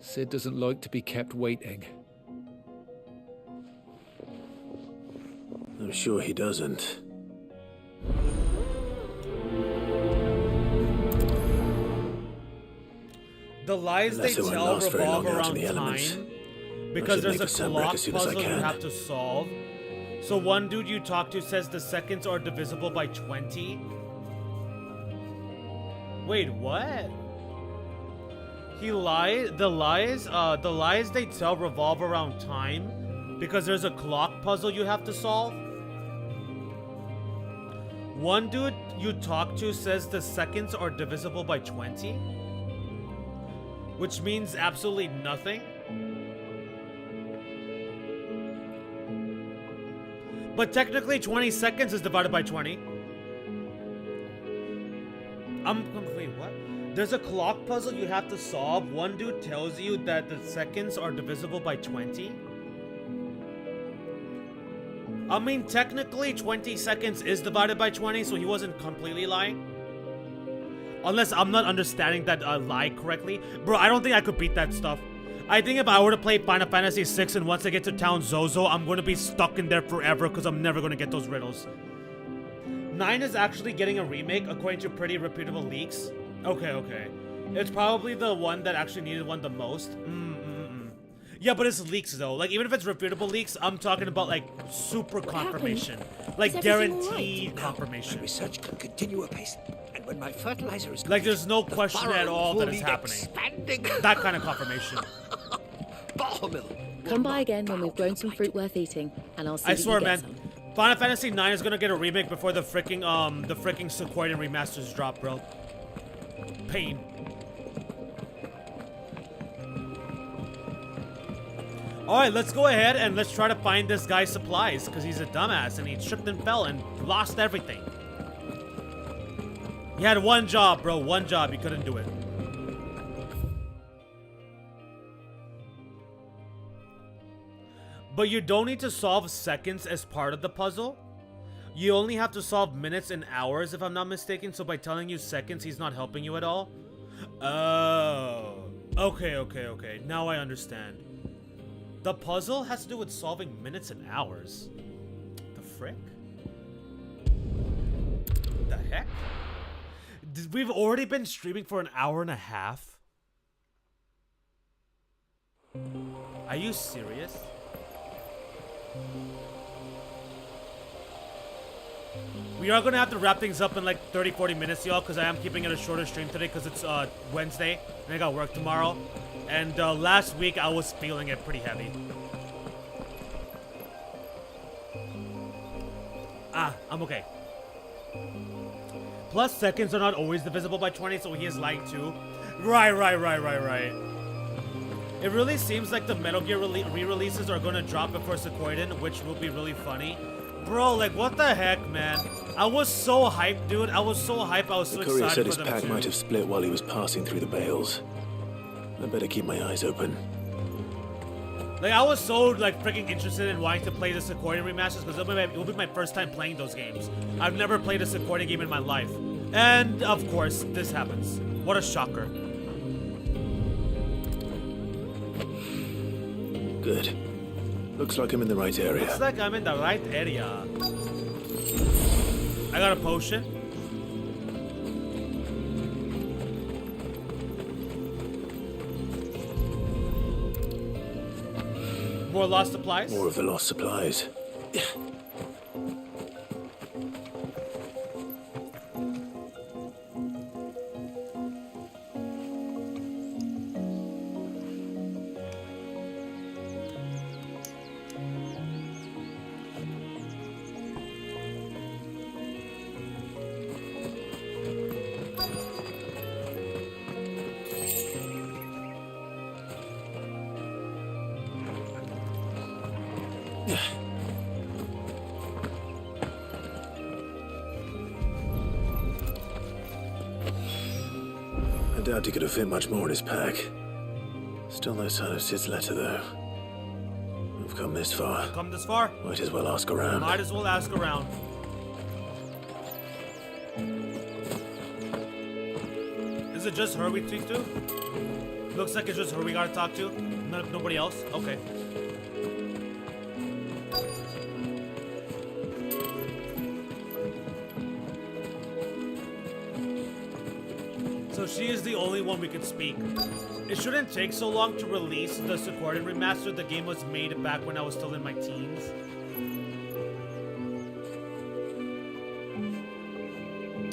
Sid doesn't like to be kept waiting. I'm sure he doesn't. The lies they tell revolve around time, because there's a clock puzzle you have to solve. So one dude you talk to says the seconds are divisible by 20. Wait, what? The lies they tell revolve around time, because there's a clock puzzle you have to solve. One dude you talk to says the seconds are divisible by 20, which means absolutely nothing. But technically 20 seconds is divided by 20. Wait, what? There's a clock puzzle you have to solve. One dude tells you that the seconds are divisible by 20. I mean, technically 20 seconds is divided by 20, so he wasn't completely lying. Unless I'm not understanding that lie correctly. Bro, I don't think I could beat that stuff. I think if I were to play Final Fantasy VI and once I get to Town Zozo, I'm going to be stuck in there forever because I'm never going to get those riddles. 9 is actually getting a remake according to pretty reputable leaks. Okay. It's probably the one that actually needed one the most. Yeah, but it's leaks though. Like, even if it's reputable leaks, I'm talking about like super confirmation. Like guaranteed confirmation. My research can continue apace. And when my fertilizer is like, there's no question at all that it's happening. That kind of confirmation. Come by again when we've grown some fruit worth eating, and I'll see I that swear, you man. get some. Final Fantasy IX is gonna get a remake before the freaking Sequoian remasters drop, bro. Pain. Alright, let's go ahead and let's try to find this guy's supplies, because he's a dumbass and he tripped and fell and lost everything. He had one job, bro. One job. He couldn't do it. But you don't need to solve seconds as part of the puzzle. You only have to solve minutes and hours, if I'm not mistaken. So by telling you seconds, he's not helping you at all. Oh. Okay. Now I understand. The puzzle has to do with solving minutes and hours. The frick? The heck? We've already been streaming for an hour and a half? Are you serious? We are gonna have to wrap things up in like 30-40 minutes, y'all, because I am keeping it a shorter stream today because it's Wednesday and I got work tomorrow. And last week I was feeling it pretty heavy. I'm okay. Plus, seconds are not always divisible by 20, so he is lying too. Right. It really seems like the Metal Gear re-releases are gonna drop before Sequoian, which will be really funny. Bro, like, what the heck, man? I was so hyped, dude. I was so hyped. I was so excited for them. The courier said his pack might have split while he was passing through the bales. I better keep my eyes open. Like, I was so, like, freaking interested in wanting to play the Sequoian remasters because it will be my first time playing those games. I've never played a Sequoian game in my life. And, of course, this happens. What a shocker. Good. Looks like I'm in the right area. Looks like I'm in the right area. I got a potion. More lost supplies? More of the lost supplies. I doubt he could have fit much more in his pack. Still no sign of Sid's letter, though. We've come this far. Come this far? Might as well ask around. Might as well ask around. Is it just her we speak to? Looks like it's just her we gotta talk to. Nobody else? Okay. So she is the only one we can speak. It shouldn't take so long to release the Sequoian remaster. The game was made back when I was still in my teens.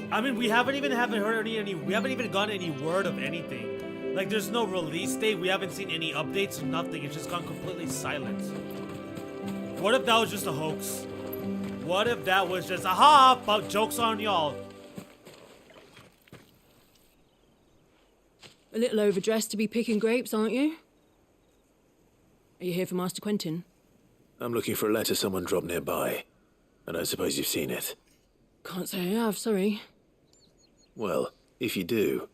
I mean, we haven't even heard any we haven't even gotten any word of anything. Like, there's no release date. We haven't seen any updates. Nothing. It's just gone completely silent. What if that was just a hoax? What if that was just aha? Joke's on y'all. A little overdressed to be picking grapes, aren't you? Are you here for Master Quentin? I'm looking for a letter someone dropped nearby. I don't suppose you've seen it. Can't say I have, sorry. Well, if you do,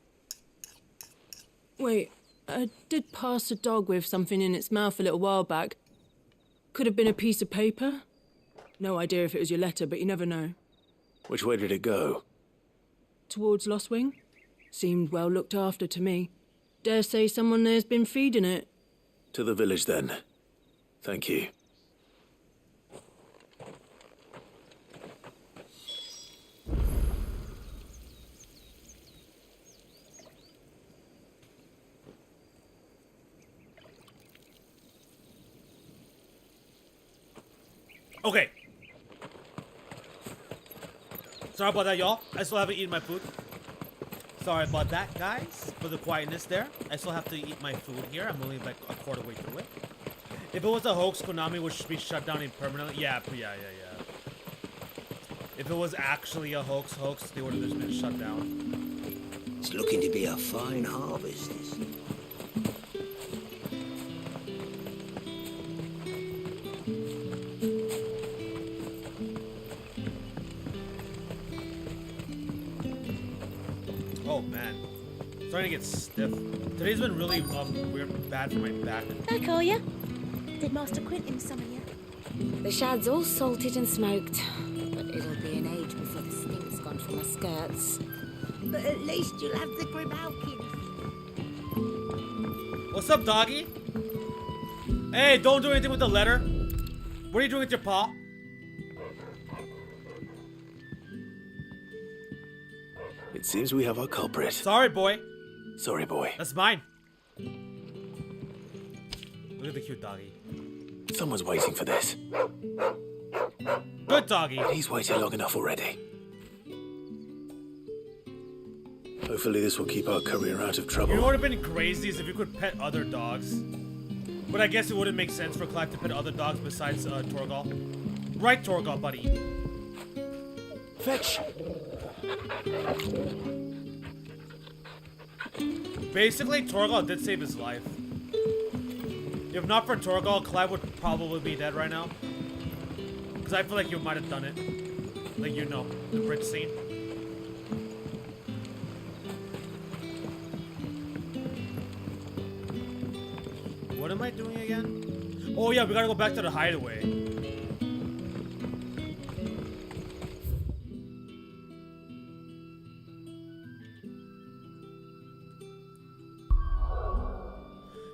Wait, I did pass a dog with something in its mouth a little while back. Could have been a piece of paper. No idea if it was your letter, but you never know. which way did it go? Towards Lost Wing. Seemed well looked after to me. Dare say someone there's been feeding it. To the village, then. Thank you. Okay. Sorry about that, y'all. I still haven't eaten my food. Sorry about that, guys, for the quietness there. I still have to eat my food here. I'm only like a quarter way through it. If it was a hoax, Konami would be shut down permanently. Yeah. If it was actually a hoax, they would have just been shut down. It's looking to be a fine harvest, isn't it? Oh man, starting to get stiff. Today's been really weird, bad for my back. I call ya. Did Master Quentin summon you? The shad's all salted and smoked, but it'll be an age before the stink's gone from my skirts. But at least you'll have the Grimalkin. What's up, doggy? Hey, don't do anything with the letter. What are you doing with your paw? It seems we have our culprit. Sorry, boy. Sorry, boy. That's mine. Look at the cute doggy. Someone's waiting for this. Good doggy. He's waited long enough already. Hopefully this will keep our career out of trouble. You know what would have been crazy is if you could pet other dogs. But I guess it wouldn't make sense for Clive to pet other dogs besides Torgal. Right, Torgal, buddy. Fetch. Basically, Torgal did save his life. If not for Torgal, Clive would probably be dead right now. Because I feel like you might have done it. Like, you know, the bridge scene. What am I doing again? Oh yeah, we gotta go back to the hideaway.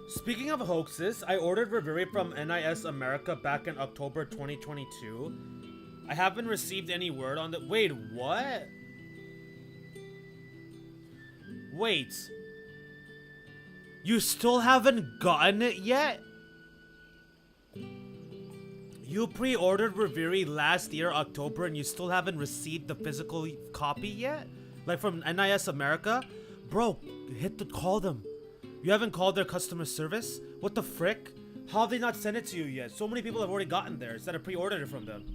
Speaking of hoaxes, I ordered Reviri from NIS America back in October 2022. I haven't received any word on the— Wait, what? Wait. You still haven't gotten it yet? You pre-ordered Reviri last year, October, and you still haven't received the physical copy yet? Like from NIS America? Bro, call them. You haven't called their customer service? What the frick? How have they not sent it to you yet? So many people have already gotten theirs that have pre-ordered it from them.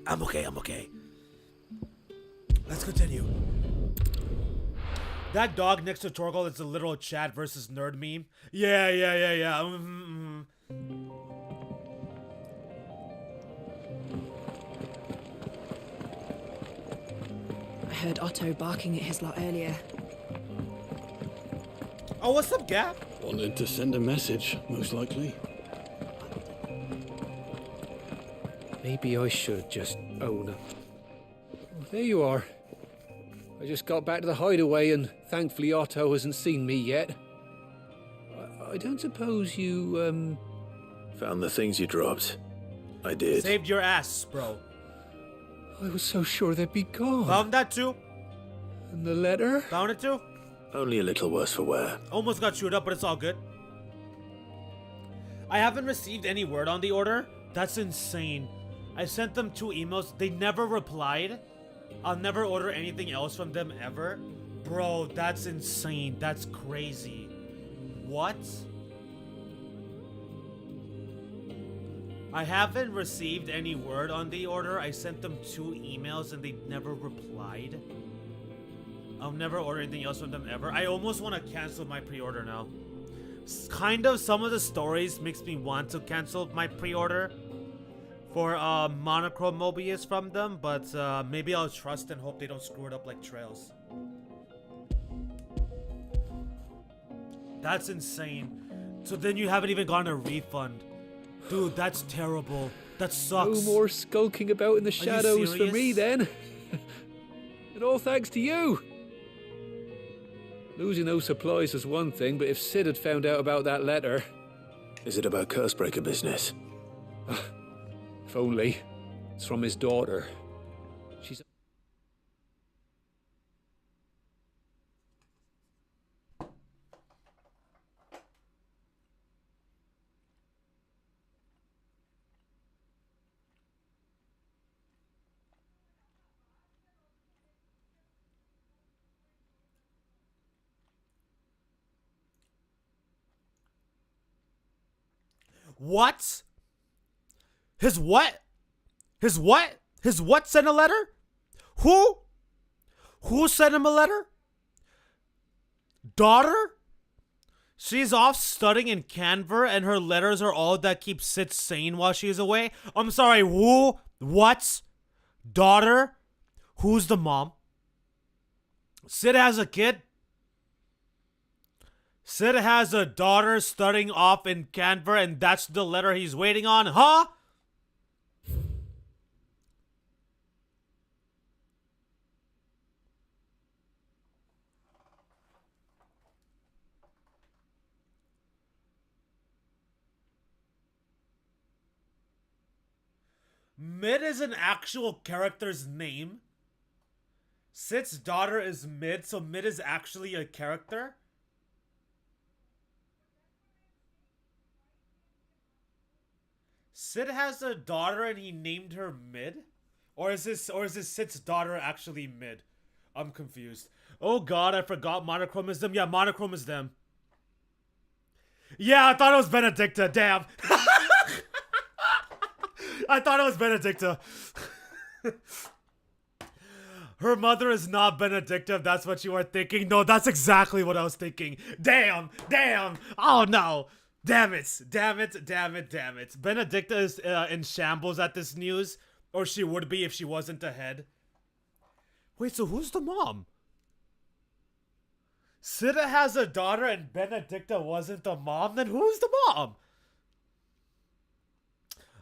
I'm okay. Let's continue. That dog next to Torgal is the literal Chad versus Nerd meme. Yeah. I heard Otto barking at his lot earlier. Oh, what's up, Gap? Wanted to send a message, most likely. Maybe I should just own up. Oh, there you are. I just got back to the hideaway and thankfully Otto hasn't seen me yet. I don't suppose you, Found the things you dropped. I did. Saved your ass, bro. I was so sure they'd be gone. Found that too? And the letter? Found it too? Only a little worse for wear. Almost got chewed up, but it's all good. I haven't received any word on the order. That's insane. I sent them 2 emails. They never replied. I'll never order anything else from them ever. Bro, that's insane. That's crazy. What? I haven't received any word on the order. I sent them 2 emails and they never replied. I'll never order anything else from them ever. I almost want to cancel my pre-order now. Kind of, some of the stories makes me want to cancel my pre-order for Monochrome Mobius from them, but maybe I'll trust and hope they don't screw it up like Trails. That's insane. So then you haven't even gotten a refund. Dude, that's terrible. That sucks. No more skulking about in the shadows for me then. And all thanks to you. Losing those supplies was one thing, but if Sid had found out about that letter... Is it about Cursebreaker business? If only. It's from his daughter. She's... What? His what? His what? His what sent a letter? Who? Who sent him a letter? Daughter? She's off studying in Canver and her letters are all that keep Sid sane while she's away? I'm sorry, who? What? Daughter? Who's the mom? Sid has a kid? Sid has a daughter studying off in Canver and that's the letter he's waiting on, huh? Mid is an actual character's name. Sid's daughter is Mid, so Mid is actually a character. Sid has a daughter and he named her Mid? Or is this Sid's daughter actually Mid? I'm confused. Oh god, I forgot Monochrome is them. Yeah, Monochrome is them. Yeah, I thought it was Benedicta. Damn. I thought it was Benedicta. Her mother is not Benedicta, if that's what you are thinking. No, that's exactly what I was thinking. Damn, damn. Oh no. Damn it, damn it, damn it, damn it. Benedicta is in shambles at this news. Or she would be if she wasn't ahead. Wait, so who's the mom? Sid has a daughter and Benedicta wasn't the mom? Then who's the mom?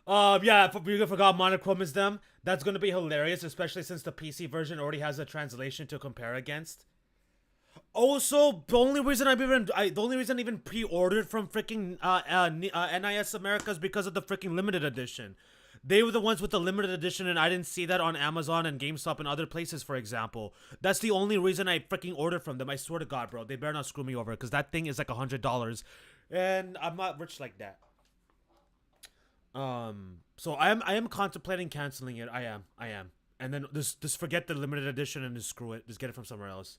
Yeah, we forgot Monochrome is them. That's gonna be hilarious, especially since the PC version already has a translation to compare against. Also, the only reason I even pre-ordered from freaking NIS America is because of the freaking limited edition. They were the ones with the limited edition, and I didn't see that on Amazon and GameStop and other places, for example. That's the only reason I freaking ordered from them. I swear to God, bro, they better not screw me over, because that thing is like $100, and I'm not rich like that. So I am contemplating canceling it. I am, and then just forget the limited edition and just screw it. Just get it from somewhere else.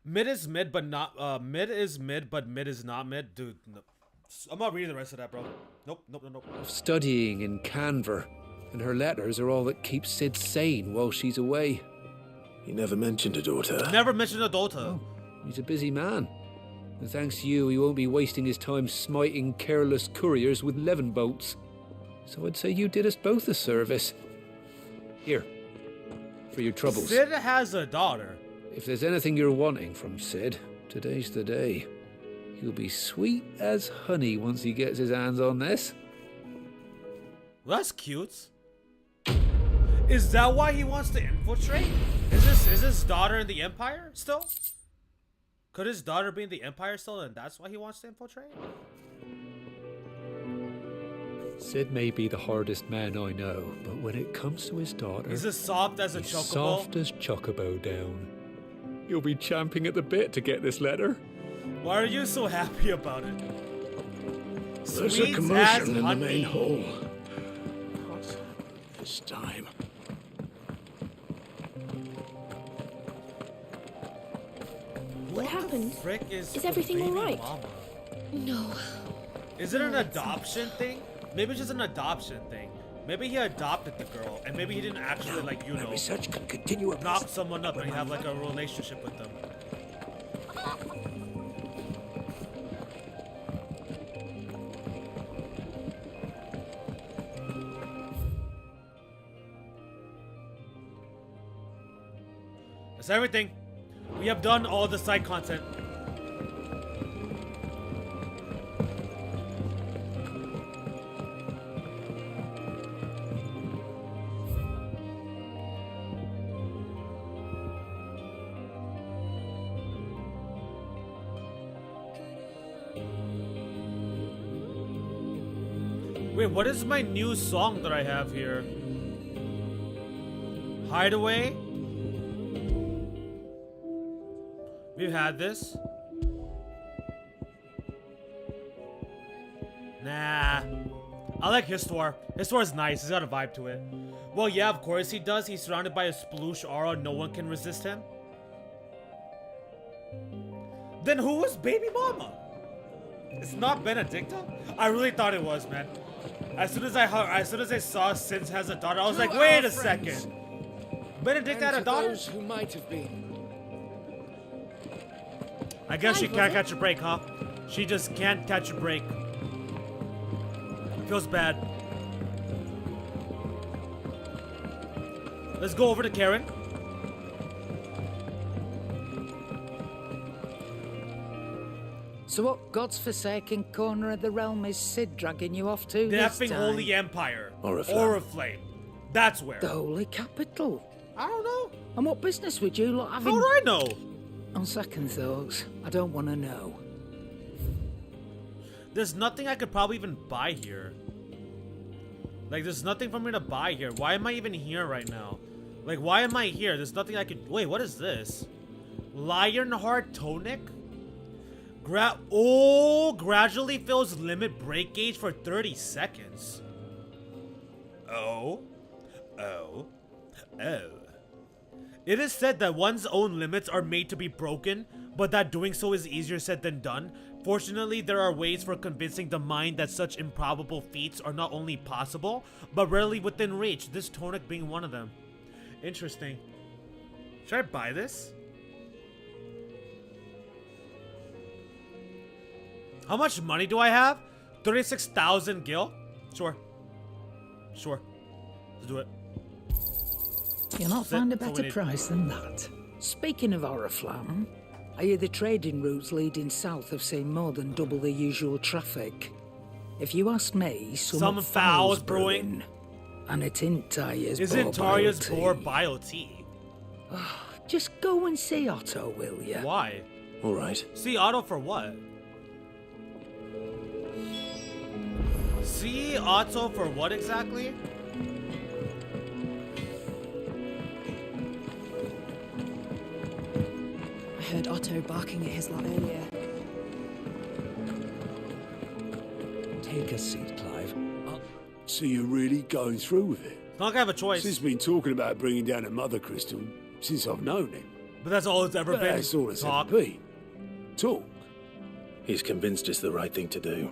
Mid is mid, but not mid is mid, but mid is not mid, dude. No. I'm not reading the rest of that, bro. Nope. Studying in Canver, and her letters are all that keeps Sid sane while she's away. He never mentioned a daughter. Never mentioned a daughter. Oh, he's a busy man. And thanks to you, he won't be wasting his time smiting careless couriers with levin bolts. So I'd say you did us both a service. Here, for your troubles. Sid has a daughter. If there's anything you're wanting from Sid, today's the day. He'll be sweet as honey once he gets his hands on this. Well, that's cute. Is that why he wants to infiltrate? Is his daughter in the Empire still? Could his daughter be in the Empire still, and that's why he wants to infiltrate? Sid may be the hardest man I know, but when it comes to his daughter... He's as soft as a chocobo? Soft as chocobo down. You'll be champing at the bit to get this letter. Why are you so happy about it? There's Sweet a commotion in honey. the main hall. What's this time? What happened? Frick is everything all baby right? mama? No. Is it an adoption thing? Maybe it's just an adoption thing. Maybe he adopted the girl, and maybe he didn't actually, like, you know, research can continue. knock someone up and have, like, a relationship with them. That's everything. We have done all the side content. Wait, what is my new song that I have here? Hideaway? We've had this. Nah. I like Histoire. Histoire is nice. He's got a vibe to it. Well, yeah, of course he does. He's surrounded by a sploosh aura. No one can resist him. Then who was Baby Mama? It's not Benedicta? I really thought it was, man. As soon as I saw Sins has a daughter, I was like, wait a second. Benedicta had a daughter? Those who might have been. I guess she can't catch a break, huh? She just can't catch a break. Feels bad. Let's go over to Karen. So what God's forsaken corner of the realm is Sid dragging you off to The this effing time? Holy Empire. Oriflamme. Oriflamme. That's where. The Holy Capital. I don't know. And what business would you lot having? How do I know? On second thoughts, I don't want to know. There's nothing I could probably even buy here. Like, there's nothing for me to buy here. Why am I even here right now? Like, why am I here? There's nothing I could... Wait, what is this? Lionheart Tonic? Gradually fills limit break gauge for 30 seconds. Oh. It is said that one's own limits are made to be broken, but that doing so is easier said than done. Fortunately, there are ways for convincing the mind that such improbable feats are not only possible, but rarely within reach, this tonic being one of them. Interesting. Should I buy this? How much money do I have? 36,000 gil? Sure. Let's do it. You'll not find a better price than that. Speaking of Oriflamme, I hear the trading routes leading south have seen more than double the usual traffic. If you ask me, some fowls brewing. And it's in Tarya's Isn't Tarya's boar bio tea? Just go and see Otto, will you? Why? All right. See Otto for what? See Otto for what exactly? I heard Otto barking at his lot earlier. Take a seat, Clive. So you're really going through with it? Not like I have a choice. He's been talking about bringing down a mother crystal since I've known him. But that's all it's ever been. That's all it's ever been. Talk. He's convinced it's the right thing to do.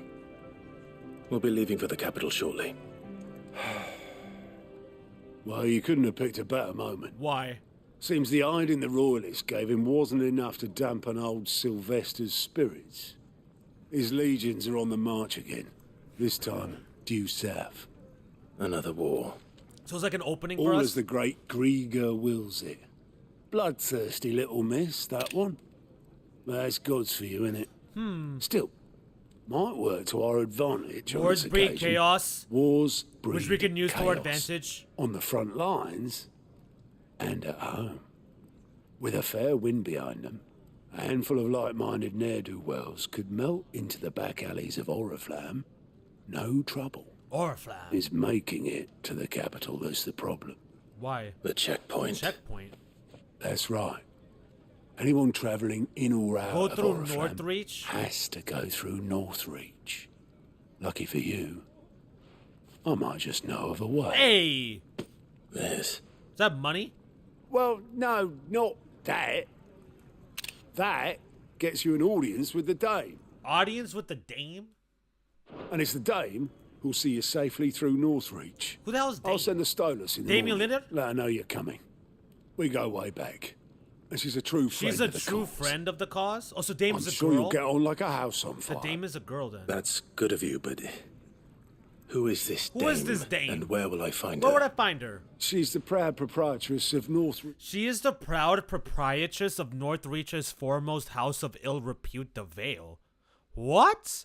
We'll be leaving for the capital shortly. Well, you couldn't have picked a better moment. Why? Seems the hiding the royalists gave him wasn't enough to dampen old Sylvester's spirits. His legions are on the march again. This time, due south. Another war. So it's like an opening for All us? as the great Grieger wills it. Bloodthirsty little miss, that one. That's God's for you, innit? Still, might work to our advantage. Wars on this breed occasion. chaos. Wars breed which we can use to our chaos. advantage. On the front lines and at home. With a fair wind behind them, a handful of like-minded ne'er-do-wells could melt into the back alleys of Oriflamme. No trouble. Oriflamme? Is making it to the capital that's the problem. Why? The checkpoint. Checkpoint? That's right. Anyone travelling in or out Go of through Oriflamme Northreach? has to go through Northreach. Lucky for you, I might just know of a way. Hey! Yes. Is that money? Well, no, not that. That gets you an audience with the Dame. Audience with the dame? And it's the dame who'll see you safely through Northreach. Who the hell's Dame? I'll send the Stolas in the Damien morning. Lillard? Let her know you're coming. We go way back. And she's a true friend She's a of the true cause. friend of the cause? Oh, so Dame's I'm a sure girl? you'll get on like a house on The fire. Dame is a girl, then. That's good of you, but who is this dame? Who is this Dame? And where will I find Where her? would I find her? She's the proud proprietress of Northreach. She is the proud proprietress of Northreach's foremost house of ill repute, the Vale. What?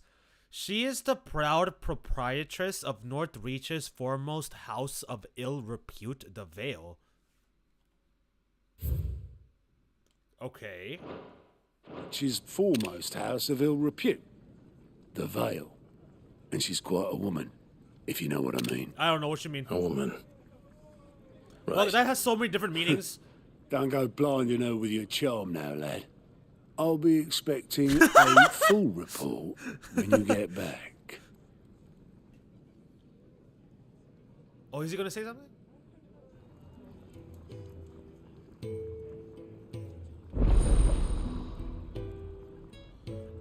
She is the proud proprietress of Northreach's foremost house of ill repute, the Vale. Okay. She's foremost house of ill repute. The Vale. And she's quite a woman, if you know what I mean. I don't know what you mean. A woman. Right. Well, that has so many different meanings. Don't go blinding her with your charm now, lad. I'll be expecting a full report when you get back. Oh, is he gonna say something?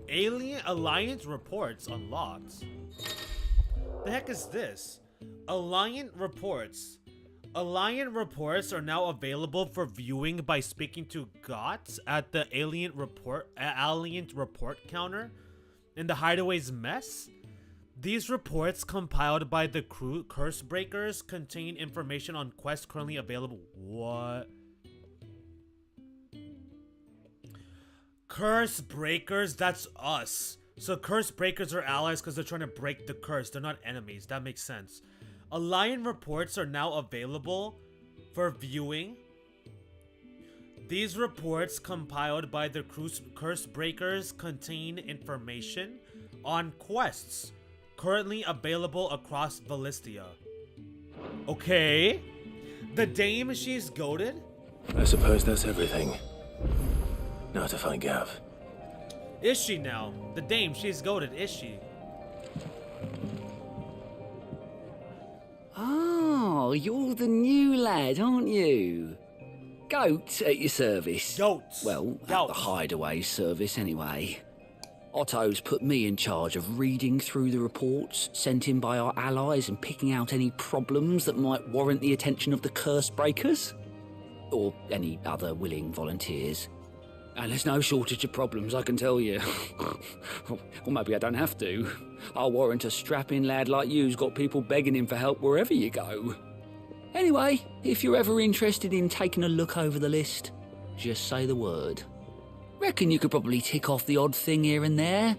Alien Alliance reports unlocked. The heck is this? Alliance reports. Alliance reports are now available for viewing by speaking to GOTS at the Alien report counter in the Hideaway's mess. These reports, compiled by the Curse Breakers, contain information on quests currently available. What? Curse Breakers? That's us. So Curse Breakers are allies because they're trying to break the curse. They're not enemies. That makes sense. Alliance reports are now available for viewing. These reports, compiled by the Curse Breakers, contain information on quests currently available across Valistia. Okay. The Dame, she's goated? I suppose that's everything. Now to find Gav. Is she now? The Dame, she's goated, is she? Oh, you're the new lad, aren't you? Goat at your service. Goat. Well, at the Hideaway service anyway. Otto's put me in charge of reading through the reports sent in by our allies and picking out any problems that might warrant the attention of the Curse Breakers. Or any other willing volunteers. And there's no shortage of problems, I can tell you. Or maybe I don't have to. I'll warrant a strapping lad like you's got people begging him for help wherever you go. Anyway, if you're ever interested in taking a look over the list, just say the word. Reckon you could probably tick off the odd thing here and there.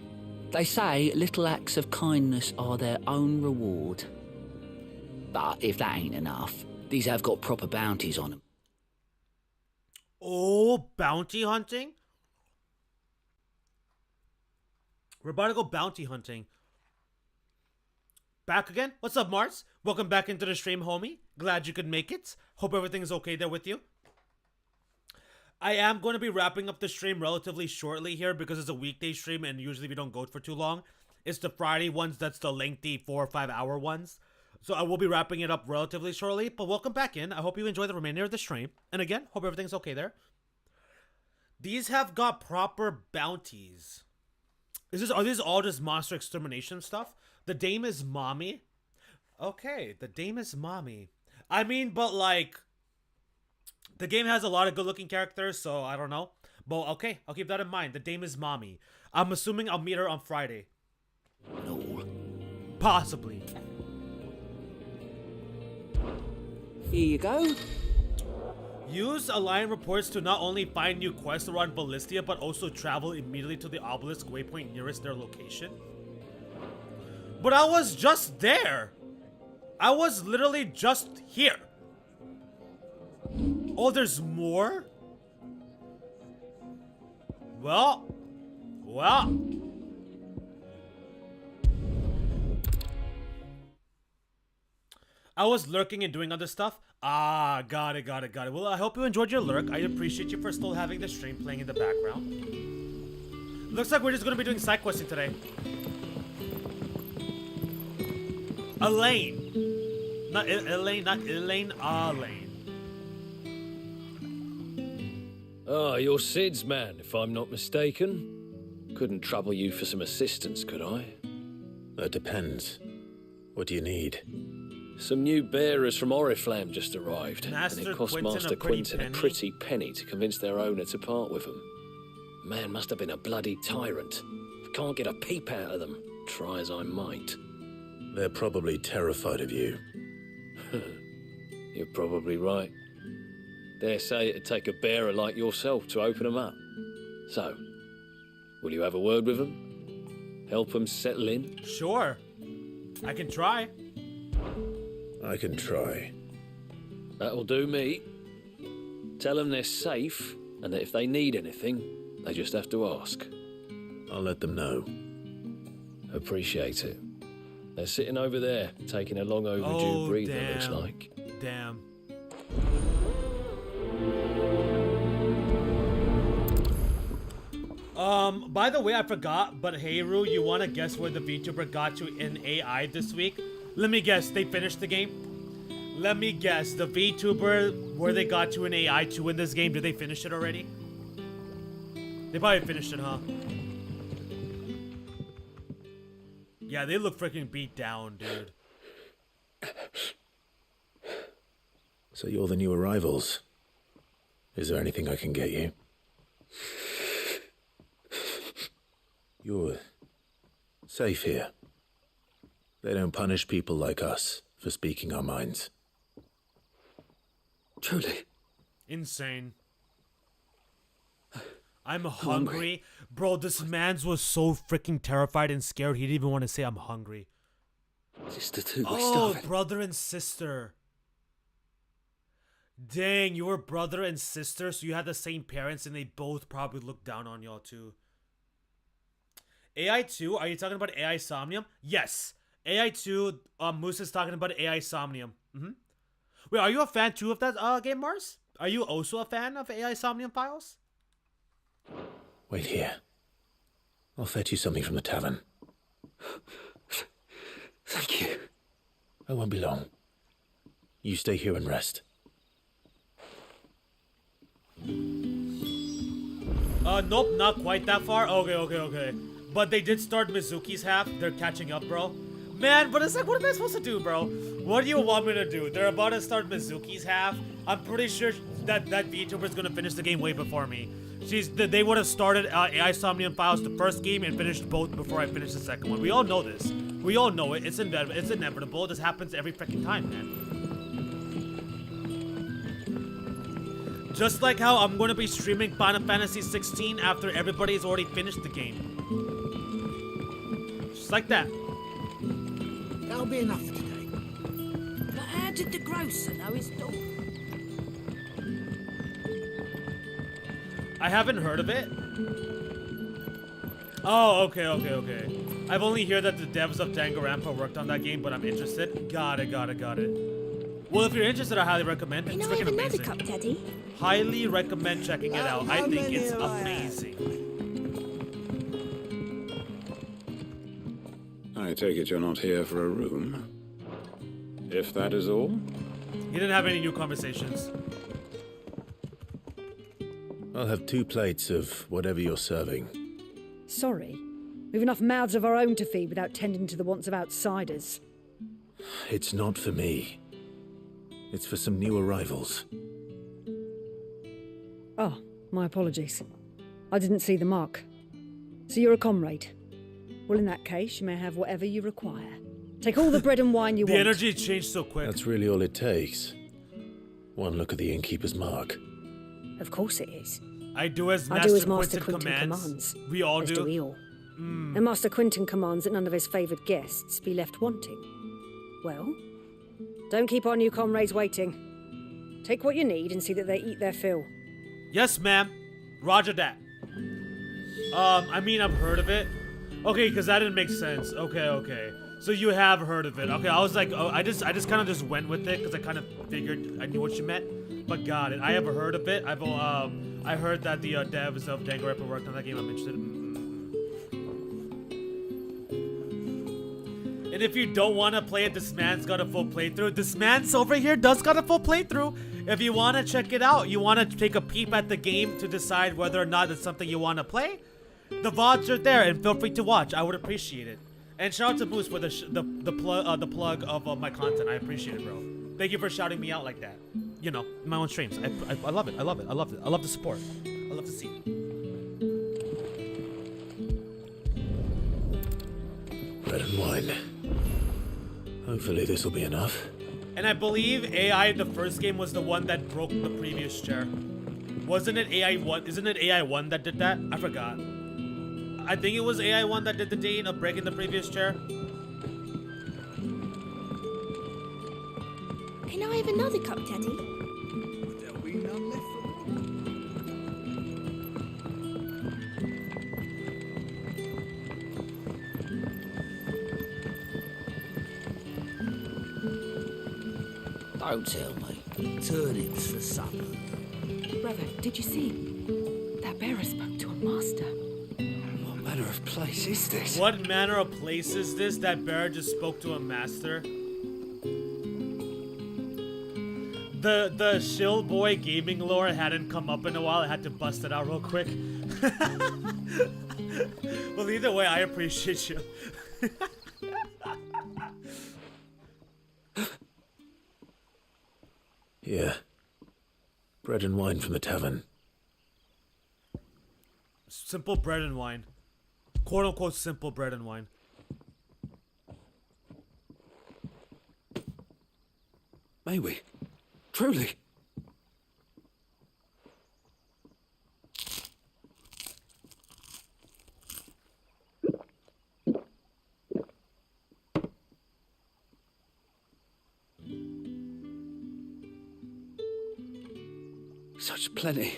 They say little acts of kindness are their own reward. But if that ain't enough, these have got proper bounties on them. Oh, bounty hunting? We're about to go bounty hunting. Back again? What's up, Mars? Welcome back into the stream, homie. Glad you could make it. Hope everything's okay there with you. I am going to be wrapping up the stream relatively shortly here because it's a weekday stream and usually we don't go for too long. It's the Friday ones that's the lengthy 4 or 5 hour ones. So I will be wrapping it up relatively shortly, but welcome back in. I hope you enjoy the remainder of the stream. And again, hope everything's okay there. These have got proper bounties. Are these all just monster extermination stuff? The Dame is mommy. Okay, the Dame is mommy. I mean, but like, the game has a lot of good looking characters, so I don't know. But okay, I'll keep that in mind. The Dame is mommy. I'm assuming I'll meet her on Friday. No. Possibly. Here you go. Use Alliance reports to not only find new quests around Valistia, but also travel immediately to the obelisk waypoint nearest their location. But I was just there. I was literally just here. Oh, there's more? Well. I was lurking and doing other stuff. Ah, got it. Well, I hope you enjoyed your lurk. I appreciate you for still having the stream playing in the background. Looks like we're just going to be doing side questing today. Elaine. Not Elaine, Elaine. Ah, you're Sid's man, if I'm not mistaken. Couldn't trouble you for some assistance, could I? That depends. What do you need? Some new bearers from Oriflamme just arrived, Master and it cost Quentin Master a pretty Quentin a penny. pretty penny to convince their owner to part with them. Man must have been a bloody tyrant. Can't get a peep out of them, try as I might. They're probably terrified of you. You're probably right. Dare say it'd take a bearer like yourself to open them up. So, will you have a word with them? Help them settle in? Sure. I can try. I can try. That'll do me. Tell them they're safe, and that if they need anything, they just have to ask. I'll let them know. Appreciate it. They're sitting over there, taking a long overdue breather, damn. looks like. Damn. By the way, I forgot, but hey, Rue, you want to guess where the VTuber got to in AI this week? Let me guess, they finished the game? Let me guess, the VTuber, where they got to in AI 2 in this game, did they finish it already? They probably finished it, huh? Yeah, they look freaking beat down, dude. So you're the new arrivals. Is there anything I can get you? You're safe here. They don't punish people like us for speaking our minds. Truly. Insane. I'm hungry. Bro, this man's was so freaking terrified and scared he didn't even want to say I'm hungry. Sister too, we're Oh, starving. brother and sister. Dang, you were brother and sister, so you had the same parents and they both probably looked down on y'all too. AI2, are you talking about AI Somnium? Yes. AI2, Moose is talking about AI Somnium. Wait, are you a fan too of that game, Mars? Are you also a fan of AI Somnium Files? Wait here. I'll fetch you something from the tavern. Thank you. I won't be long. You stay here and rest. Nope, not quite that far. Okay. But they did start Mizuki's half. They're catching up, bro. Man, but it's like, what am I supposed to do, bro? What do you want me to do? They're about to start Mizuki's half. I'm pretty sure that VTuber is gonna finish the game way before me. They would have started AI Somnium Files the first game and finished both before I finished the second one. We all know this. We all know it. It's inevitable. This happens every freaking time, man. Just like how I'm going to be streaming Final Fantasy 16 after everybody's already finished the game. Just like that. That'll be enough for today. But how did the grocer know his dog? I haven't heard of it. Oh, okay. I've only heard that the devs of Danganronpa worked on that game, but I'm interested. Got it. Well, if you're interested, I highly recommend it. It's freaking amazing. Cup, Daddy? Highly recommend checking it out. I think it's amazing. I take it you're not here for a room. If that is all. You didn't have any new conversations. I'll have 2 plates of whatever you're serving. Sorry. We've enough mouths of our own to feed without tending to the wants of outsiders. It's not for me. It's for some new arrivals. Oh, my apologies. I didn't see the mark. So you're a comrade. Well, in that case, you may have whatever you require. Take all the bread and wine you want. The energy changed so quick. That's really all it takes. One look at the innkeeper's mark. Of course it is. I do as Master Quentin commands. We all do. We all. And Master Quentin commands that none of his favoured guests be left wanting. Well, don't keep our new comrades waiting. Take what you need and see that they eat their fill. Yes, ma'am. Roger that. I mean, I've heard of it. Okay, because that didn't make sense. Okay. So you have heard of it. Okay, I was like, oh, I just kind of just went with it because I kind of figured I knew what you meant. But got it. I have heard of it. I heard that the devs of Danganronpa worked on that game. I'm interested. And if you don't want to play it, this man's got a full playthrough. This man's over here does got a full playthrough. If you want to check it out, you want to take a peep at the game to decide whether or not it's something you want to play, the VODs are there and feel free to watch. I would appreciate it. And shout out to Moose for the plug of my content. I appreciate it, bro. Thank you for shouting me out like that. You know, in my own streams. I love it. I love it. I love it. I love the support. I love to see it. Bread and wine. Hopefully this will be enough. And I believe AI, the first game, was the one that broke the previous chair. Wasn't it AI 1? Isn't it AI 1 that did that? I forgot. I think it was AI 1 that did the deed of breaking the previous chair. Can I have another cup, Daddy? There'll be none left for Don't tell me. Turnips for supper. Brother, did you see? That bearer spoke to a master. What manner of place is this? What manner of place is this? That bear just spoke to a master. The shill boy gaming lore hadn't come up in a while. I had to bust it out real quick. Well, either way, I appreciate you. Here. Bread and wine from the tavern. Simple bread and wine. Quote unquote simple bread and wine. May we? Truly? Such plenty.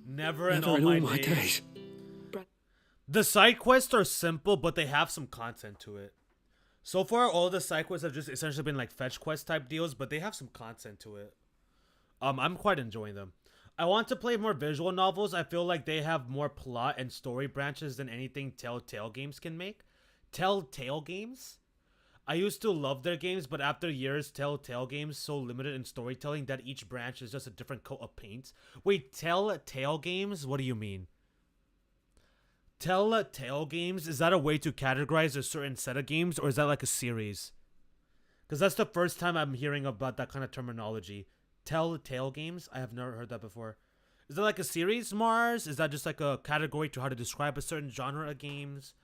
Never in Never all in my all my days. days. The side quests are simple, but they have some content to it. So far, all the side quests have just essentially been like fetch quest type deals, but they have some content to it. I'm quite enjoying them. I want to play more visual novels. I feel like they have more plot and story branches than anything Telltale games can make. Telltale games? I used to love their games, but after years, Telltale games so limited in storytelling that each branch is just a different coat of paint. Wait, Telltale games? What do you mean? Telltale games? Is that a way to categorize a certain set of games, or is that like a series? Because that's the first time I'm hearing about that kind of terminology. Telltale games? I have never heard that before. Is that like a series, Mars? Is that just like a category to how to describe a certain genre of games?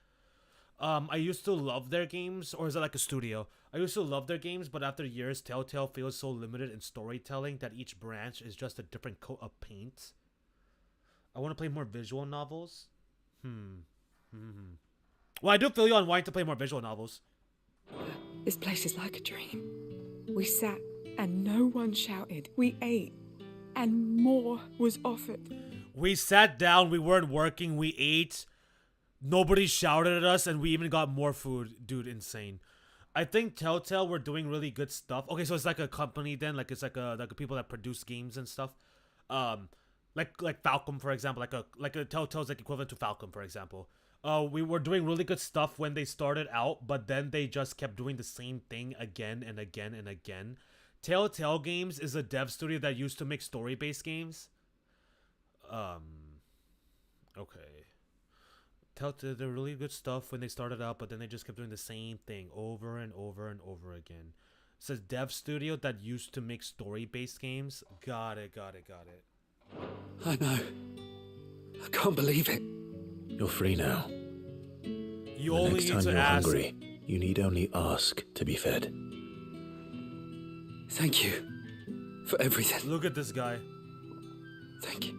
I used to love their games, or is it like a studio? I used to love their games, but after years, Telltale feels so limited in storytelling that each branch is just a different coat of paint. I want to play more visual novels. Well, I do feel you on wanting to play more visual novels. This place is like a dream. We sat and no one shouted. We ate and more was offered. We sat down, we weren't working, we ate. Nobody shouted at us, and we even got more food. Dude, insane. I think Telltale were doing really good stuff. Okay, so it's like a company then, like it's like a people that produce games and stuff. Like Falcom, for example, like a Telltale's like equivalent to Falcom, for example. We were doing really good stuff when they started out, but then they just kept doing the same thing again and again and again. Telltale Games is a dev studio that used to make story-based games. Okay. Telltale, they're really good stuff when they started out, but then they just kept doing the same thing over and over and over again. It says dev studio that used to make story-based games. Got it. I know. I can't believe it. You're free now. You the only next need time to you're ask. hungry, you need only ask to be fed. Thank you for everything. Look at this guy. Thank you.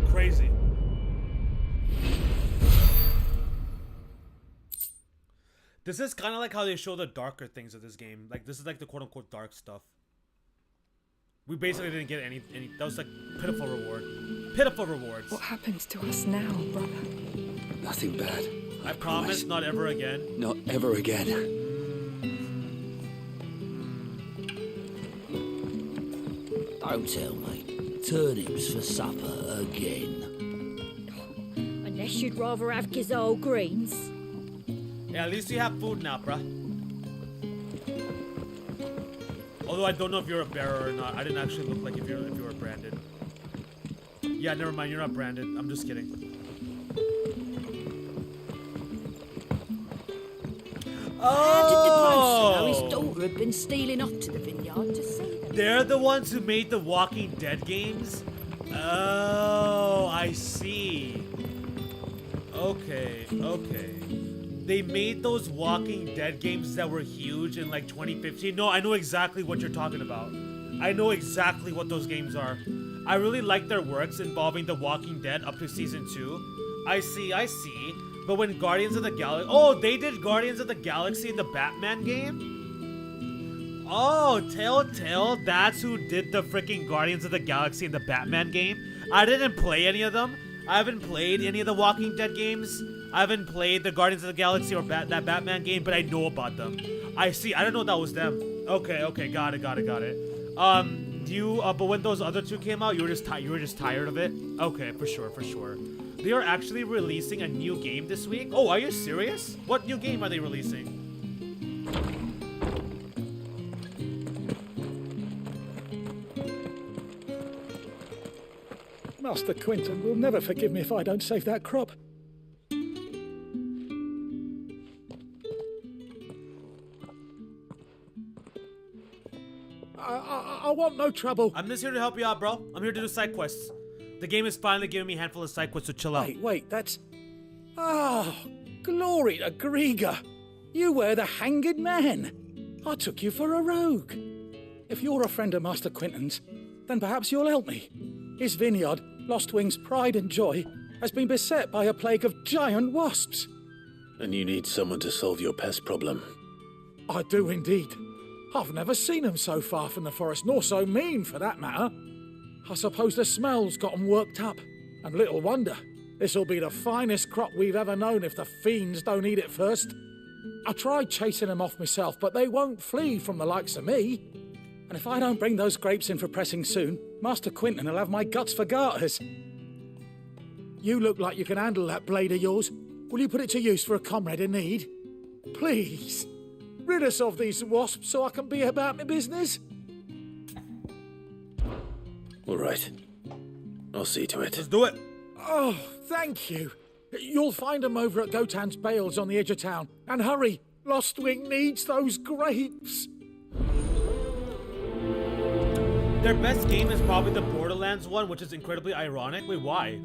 Crazy. This is kind of like how they show the darker things of this game. Like, this is like the quote-unquote dark stuff. We basically didn't get any. That was like pitiful reward. Pitiful rewards. What happens to us now, brother? Nothing bad. I promise, not ever again. Not ever again. Don't tell me. Turnips for supper again. Unless you'd rather have Gizal greens. Yeah, at least you have food now, bruh. Although I don't know if you're a bearer or not. I didn't actually look like if you were branded. Yeah, never mind. You're not branded. I'm just kidding. How did the grocer know Oh! his daughter had been stealing off to the vineyard to see them? They're the ones who made the Walking Dead games? Oh, I see. Okay, okay. They made those Walking Dead games that were huge in like 2015. No, I know exactly what you're talking about. I know exactly what those games are. I really like their works involving The Walking Dead up to season 2. I see. But when Guardians of the Galaxy... Oh, they did Guardians of the Galaxy in the Batman game? Oh, Telltale, that's who did the freaking Guardians of the Galaxy in the Batman game. I didn't play any of them. I haven't played any of the Walking Dead games. I haven't played the Guardians of the Galaxy or that Batman game, but I know about them. I see. I didn't know that was them. Okay, got it. But when those other two came out, you were just tired of it? Okay, for sure. They are actually releasing a new game this week? Oh, are you serious? What new game are they releasing? Master Quinton will never forgive me if I don't save that crop. I want no trouble. I'm just here to help you out, bro. I'm here to do side quests. The game is finally giving me a handful of side quests, so chill out. Wait, that's... Oh, glory to Grieger. You were the hanged man. I took you for a rogue. If you're a friend of Master Quinton's, then perhaps you'll help me. His vineyard, Lostwing's pride and joy, has been beset by a plague of giant wasps. And you need someone to solve your pest problem. I do indeed. I've never seen them so far from the forest, nor so mean, for that matter. I suppose the smell's got 'em worked up, and little wonder. This'll be the finest crop we've ever known if the fiends don't eat it first. I tried chasing them off myself, but they won't flee from the likes of me. And if I don't bring those grapes in for pressing soon, Master Quinton will have my guts for garters. You look like you can handle that blade of yours. Will you put it to use for a comrade in need? Please, rid us of these wasps so I can be about my business. All right. I'll see to it. Let's do it. Oh, thank you. You'll find them over at Gotan's Bales on the edge of town. And hurry, Lostwing needs those grapes. Their best game is probably the Borderlands one, which is incredibly ironic. Wait, why?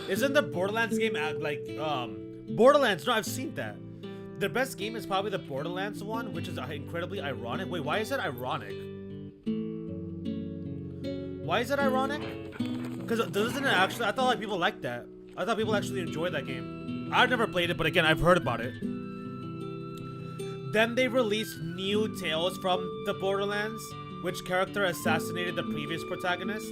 Isn't the Borderlands game Borderlands? No, I've seen that. Their best game is probably the Borderlands one, which is incredibly ironic. Wait, why is it ironic? Why is it ironic? Because doesn't it actually... I thought like people liked that. I thought people actually enjoyed that game. I've never played it, but again, I've heard about it. Then they released new tales from the Borderlands. Which character assassinated the previous protagonist?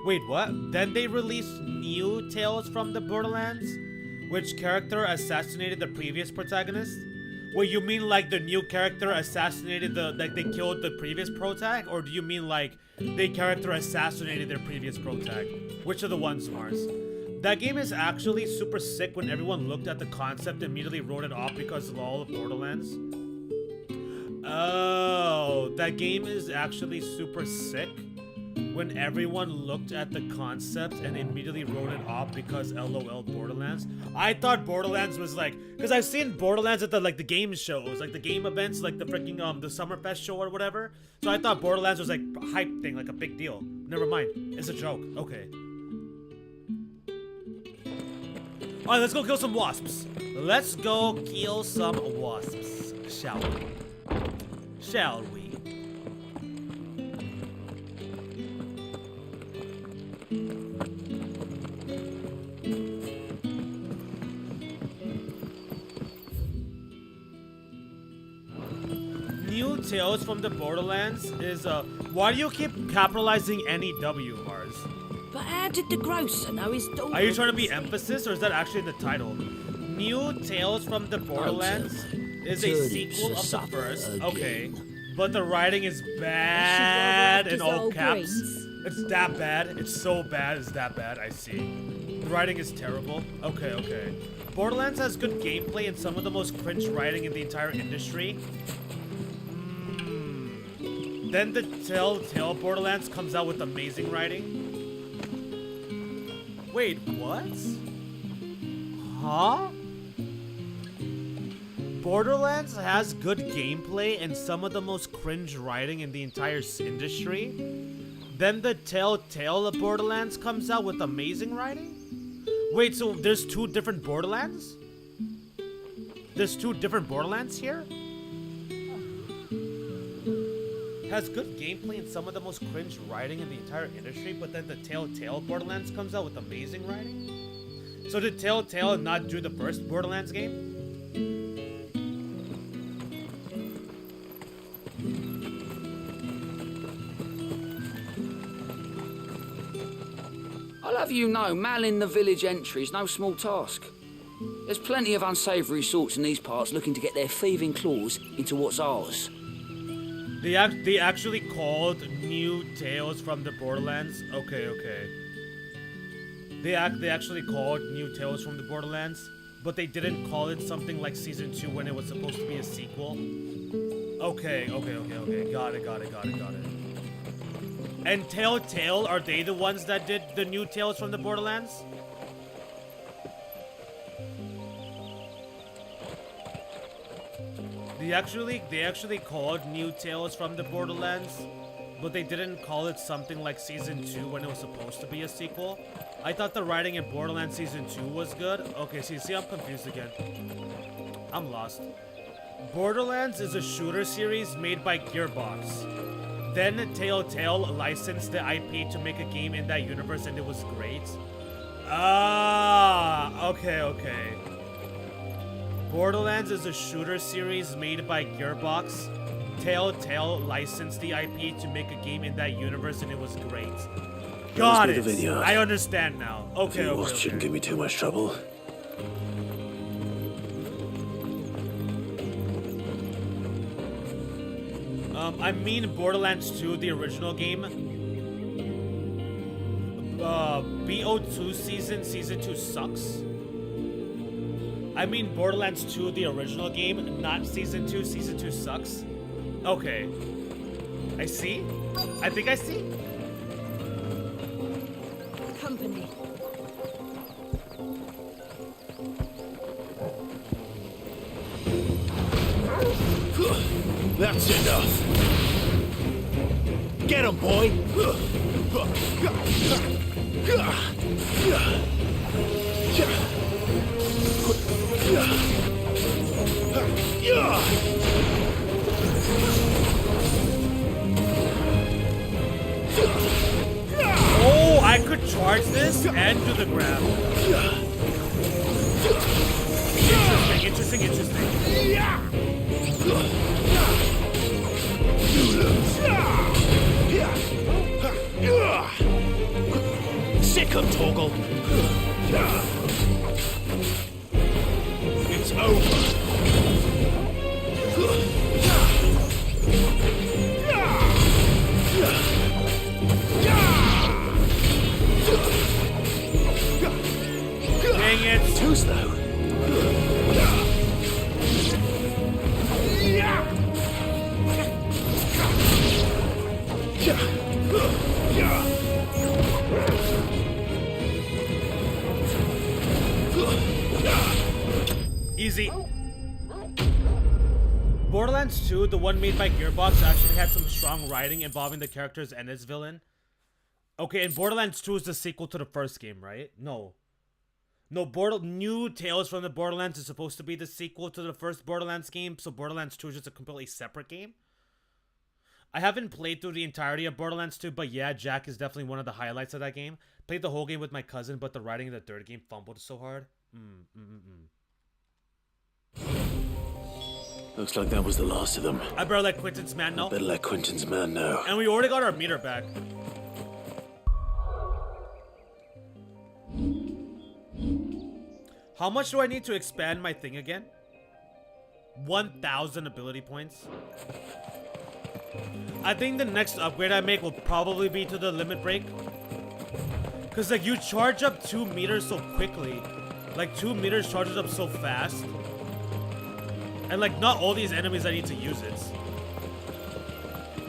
Wait, what? Then they released new tales from the Borderlands? Which character assassinated the previous protagonist? Wait, you mean like the new character assassinated like they killed the previous protag? Or do you mean like the character assassinated their previous protag? Which of the ones, Mars? That game is actually super sick when everyone looked at the concept and immediately wrote it off because of all of Borderlands. Oh, that game is actually super sick when everyone looked at the concept and immediately wrote it off because LOL Borderlands. I thought Borderlands was like, because I've seen Borderlands at the like the game shows, like the game events, like the freaking the Summerfest show or whatever. So I thought Borderlands was like a hype thing, like a big deal. Never mind, it's a joke. Okay. Alright, let's go kill some wasps. Let's go kill some wasps, shall we? Shall we? New tales from the Borderlands is why do you keep capitalizing NEW, Mars? But how did the grocer know his daughter? Are you trying to be emphasis or is that actually in the title? New Tales from the Borderlands is a sequel of the first. Okay. But the writing is bad in all caps. It's that bad. It's so bad. It's that bad. I see. The writing is terrible. Okay. Borderlands has good gameplay and some of the most cringe writing in the entire industry. Then the Telltale Borderlands comes out with amazing writing. Wait, what? Huh? Borderlands has good gameplay and some of the most cringe writing in the entire industry. Then the Telltale of Borderlands comes out with amazing writing? Wait, so there's two different Borderlands? There's two different Borderlands here? Has good gameplay and some of the most cringe writing in the entire industry, but then the Telltale Borderlands comes out with amazing writing? So did Telltale not do the first Borderlands game? I'll have you know, manning the village entry is no small task. There's plenty of unsavoury sorts in these parts looking to get their thieving claws into what's ours. They actually called new Tales from the Borderlands? Okay. They actually called new Tales from the Borderlands, but they didn't call it something like Season 2 when it was supposed to be a sequel? Okay. Got it. And Telltale, are they the ones that did the new Tales from the Borderlands? They actually called new Tales from the Borderlands, but they didn't call it something like Season 2 when it was supposed to be a sequel. I thought the writing in Borderlands Season 2 was good. Okay, see, I'm confused again. I'm lost. Borderlands is a shooter series made by Gearbox. Then Telltale licensed the IP to make a game in that universe and it was great. Ah, okay. Borderlands is a shooter series made by Gearbox. Telltale licensed the IP to make a game in that universe and it was great. Got it! I understand now. Okay. Shouldn't give me too much trouble. I mean Borderlands 2, the original game. BO2 Season 2 sucks. I mean Borderlands 2, the original game, not Season 2. Season 2 sucks. Okay. I see. I think I see. Company. That's enough. Get him, boy. Oh, I could charge this and do the grab. Interesting. Sick him, Torgal. It's over. Dang it. Too slow. Easy. Borderlands 2, the one made by Gearbox, actually had some strong writing involving the characters and its villain. Okay, and Borderlands 2 is the sequel to the first game, right? No, New Tales from the Borderlands is supposed to be the sequel to the first Borderlands game, so Borderlands 2 is just a completely separate game. I haven't played through the entirety of Borderlands 2, but yeah, Jack is definitely one of the highlights of that game. Played the whole game with my cousin, but the writing in the third game fumbled so hard. Looks like that was the last of them. I better let Quentin's man know. Better let Quentin's man know. And we already got our meter back. How much do I need to expand my thing again? 1,000 ability points. I think the next upgrade I make will probably be to the limit break. Cause like you charge up 2 meters so quickly. Like 2 meters charges up so fast. And like not all these enemies I need to use it.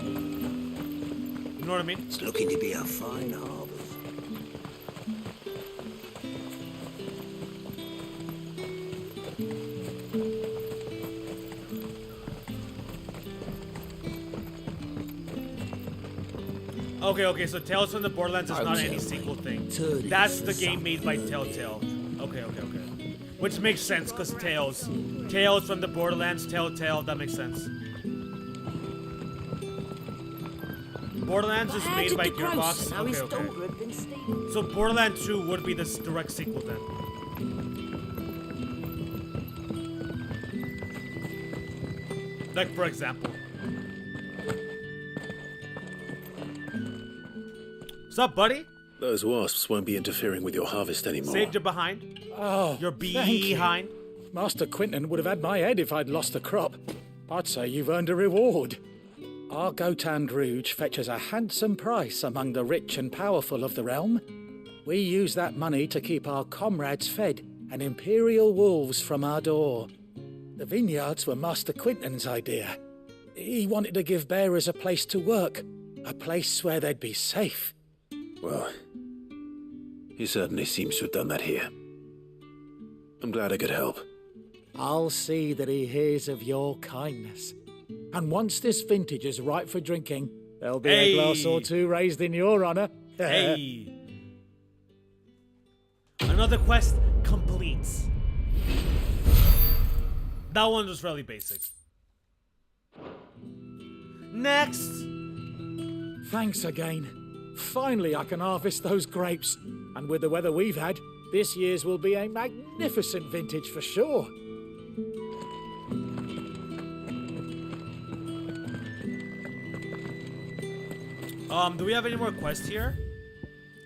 You know what I mean? It's looking to be a fine harvest. Okay, so Tales from the Borderlands is not any sequel thing. That's the game made by Telltale. Okay. Which makes sense, because Tales from the Borderlands, Telltale, that makes sense. Borderlands is made by Gearbox. Okay. So Borderlands 2 would be the direct sequel then. Like, for example. What's up, buddy? Those wasps won't be interfering with your harvest anymore. Saved you behind. Oh, Your behind. Master Quinton would have had my head if I'd lost the crop. I'd say you've earned a reward. Our Gotand Rouge fetches a handsome price among the rich and powerful of the realm. We use that money to keep our comrades fed and imperial wolves from our door. The vineyards were Master Quinton's idea. He wanted to give bearers a place to work, a place where they'd be safe. Well, he certainly seems to have done that here. I'm glad I could help. I'll see that he hears of your kindness. And once this vintage is ripe for drinking, there'll be a glass or two raised in your honor. Hey. Another quest complete. That one was really basic. Next. Thanks again. Finally, I can harvest those grapes. And with the weather we've had, this year's will be a magnificent vintage for sure. Do we have any more quests here?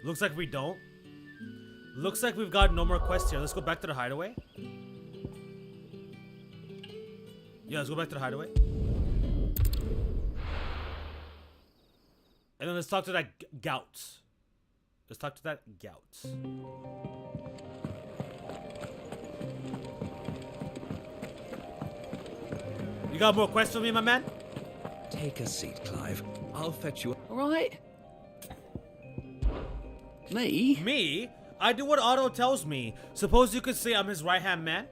Looks like we don't. Looks like we've got no more quests here. Let's go back to the hideaway. Yeah, let's go back to the hideaway. And then let's talk to that gout. Let's talk to that gout. You got more quests for me, my man? Take a seat, Clive. I'll fetch you. All right. Me? Me? I do what Otto tells me. Suppose you could say I'm his right-hand man?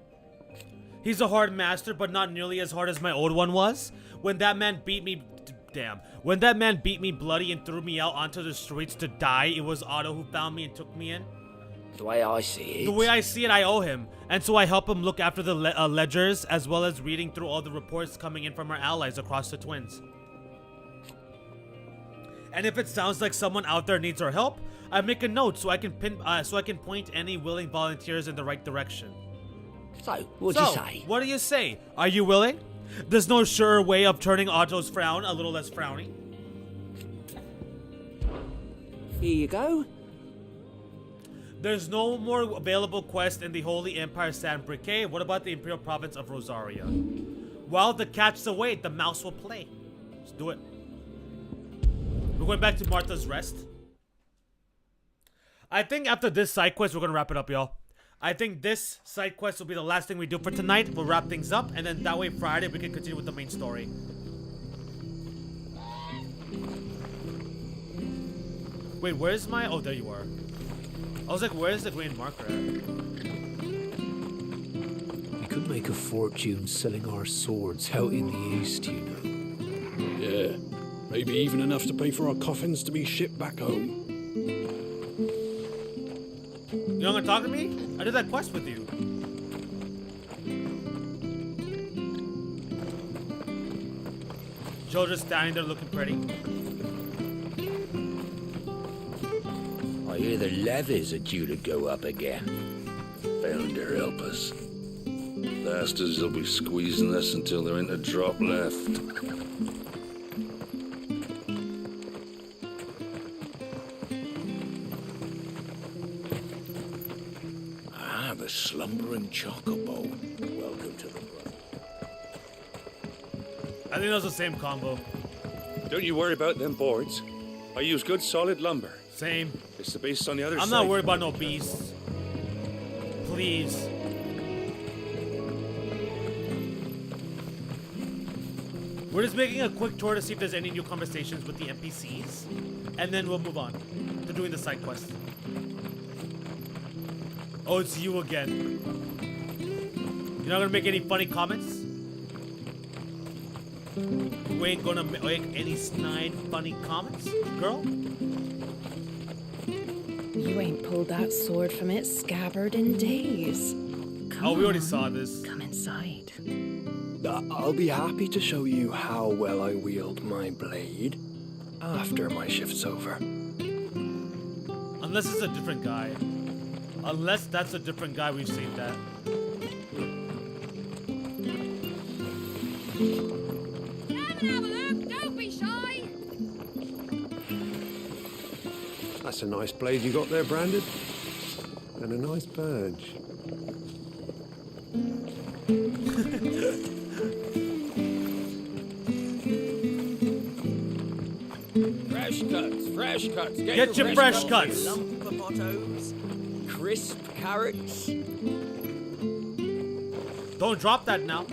He's a hard master, but not nearly as hard as my old one was. When that man beat me... Damn. When that man beat me bloody and threw me out onto the streets to die, it was Otto who found me and took me in. The way I see it... The way I see it, I owe him. And so I help him look after the ledgers, as well as reading through all the reports coming in from our allies across the Twins. And if it sounds like someone out there needs our help, I make a note so I can point any willing volunteers in the right direction. So, what'd you say? What do you say? Are you willing? There's no surer way of turning Otto's frown a little less frowny. Here you go. There's no more available quest in the Holy Empire San Briquet. What about the Imperial Province of Rosaria? While the cat's away, the mouse will play. Let's do it. We're going back to Martha's Rest. I think after this side quest, we're going to wrap it up, y'all. I think this side quest will be the last thing we do for tonight. We'll wrap things up, and then that way Friday we can continue with the main story. Wait, where's my... Oh, there you are. I was like, where's the green marker at? We could make a fortune selling our swords out in the east, you know. Yeah, maybe even enough to pay for our coffins to be shipped back home. You not gonna talk to me? I did that quest with you. Joe just standing there looking pretty. I hear the levies are due to go up again. Founder help us. Bastards will be squeezing us until there ain't a drop left. The slumbering chocobo. Welcome to the run. I think that was the same combo. Don't you worry about them boards. I use good solid lumber. Same. It's the beast on the other side. I'm not worried about no beasts. Please. We're just making a quick tour to see if there's any new conversations with the NPCs. And then we'll move on to doing the side quest. Oh, it's you again. You're not gonna make any funny comments? You ain't gonna make any snide funny comments, girl? You ain't pulled that sword from its scabbard in days. We already saw this. Come inside. I'll be happy to show you how well I wield my blade after my shift's over. Unless it's a different guy. Unless that's a different guy, we've seen that. Come and have a look, don't be shy. That's a nice blade you got there, Brandon. And a nice badge. Fresh cuts, fresh cuts. Get your fresh cuts. Lump potatoes, crisp carrots. Don't drop that now.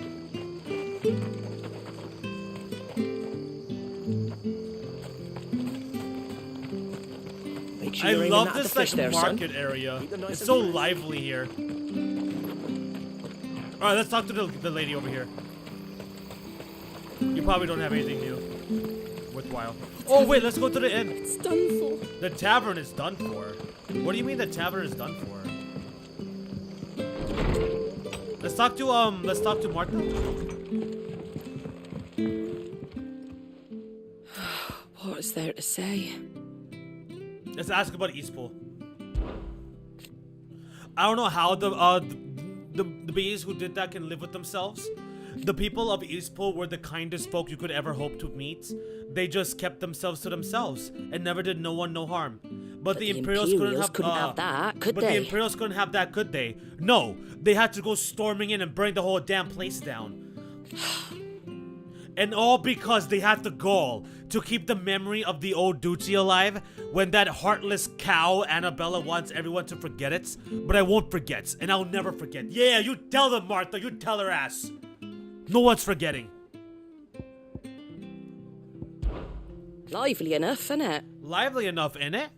Make sure I you're aiming love that at this the fish there, market son. area. Keep them nice It's and so fresh. lively here. All right, let's talk to the lady over here. You probably don't have anything new, worthwhile. Oh wait, let's go to the inn. It's done for. The tavern is done for. What do you mean the tavern is done for? Let's talk to Martha. What is there to say? Let's ask about Eastpool. I don't know how the bees who did that can live with themselves. The people of Eastpool were the kindest folk you could ever hope to meet. They just kept themselves to themselves and never did no one no harm. But the Imperials couldn't have that, could but they? the Imperials couldn't have that, could they? No, they had to go storming in and burn the whole damn place down. And all because they had the gall to keep the memory of the old duty alive when that heartless cow Annabella wants everyone to forget it. But I won't forget, and I'll never forget. Yeah, you tell them, Martha, you tell her ass. No one's forgetting. Lively enough, innit? Lively enough, innit?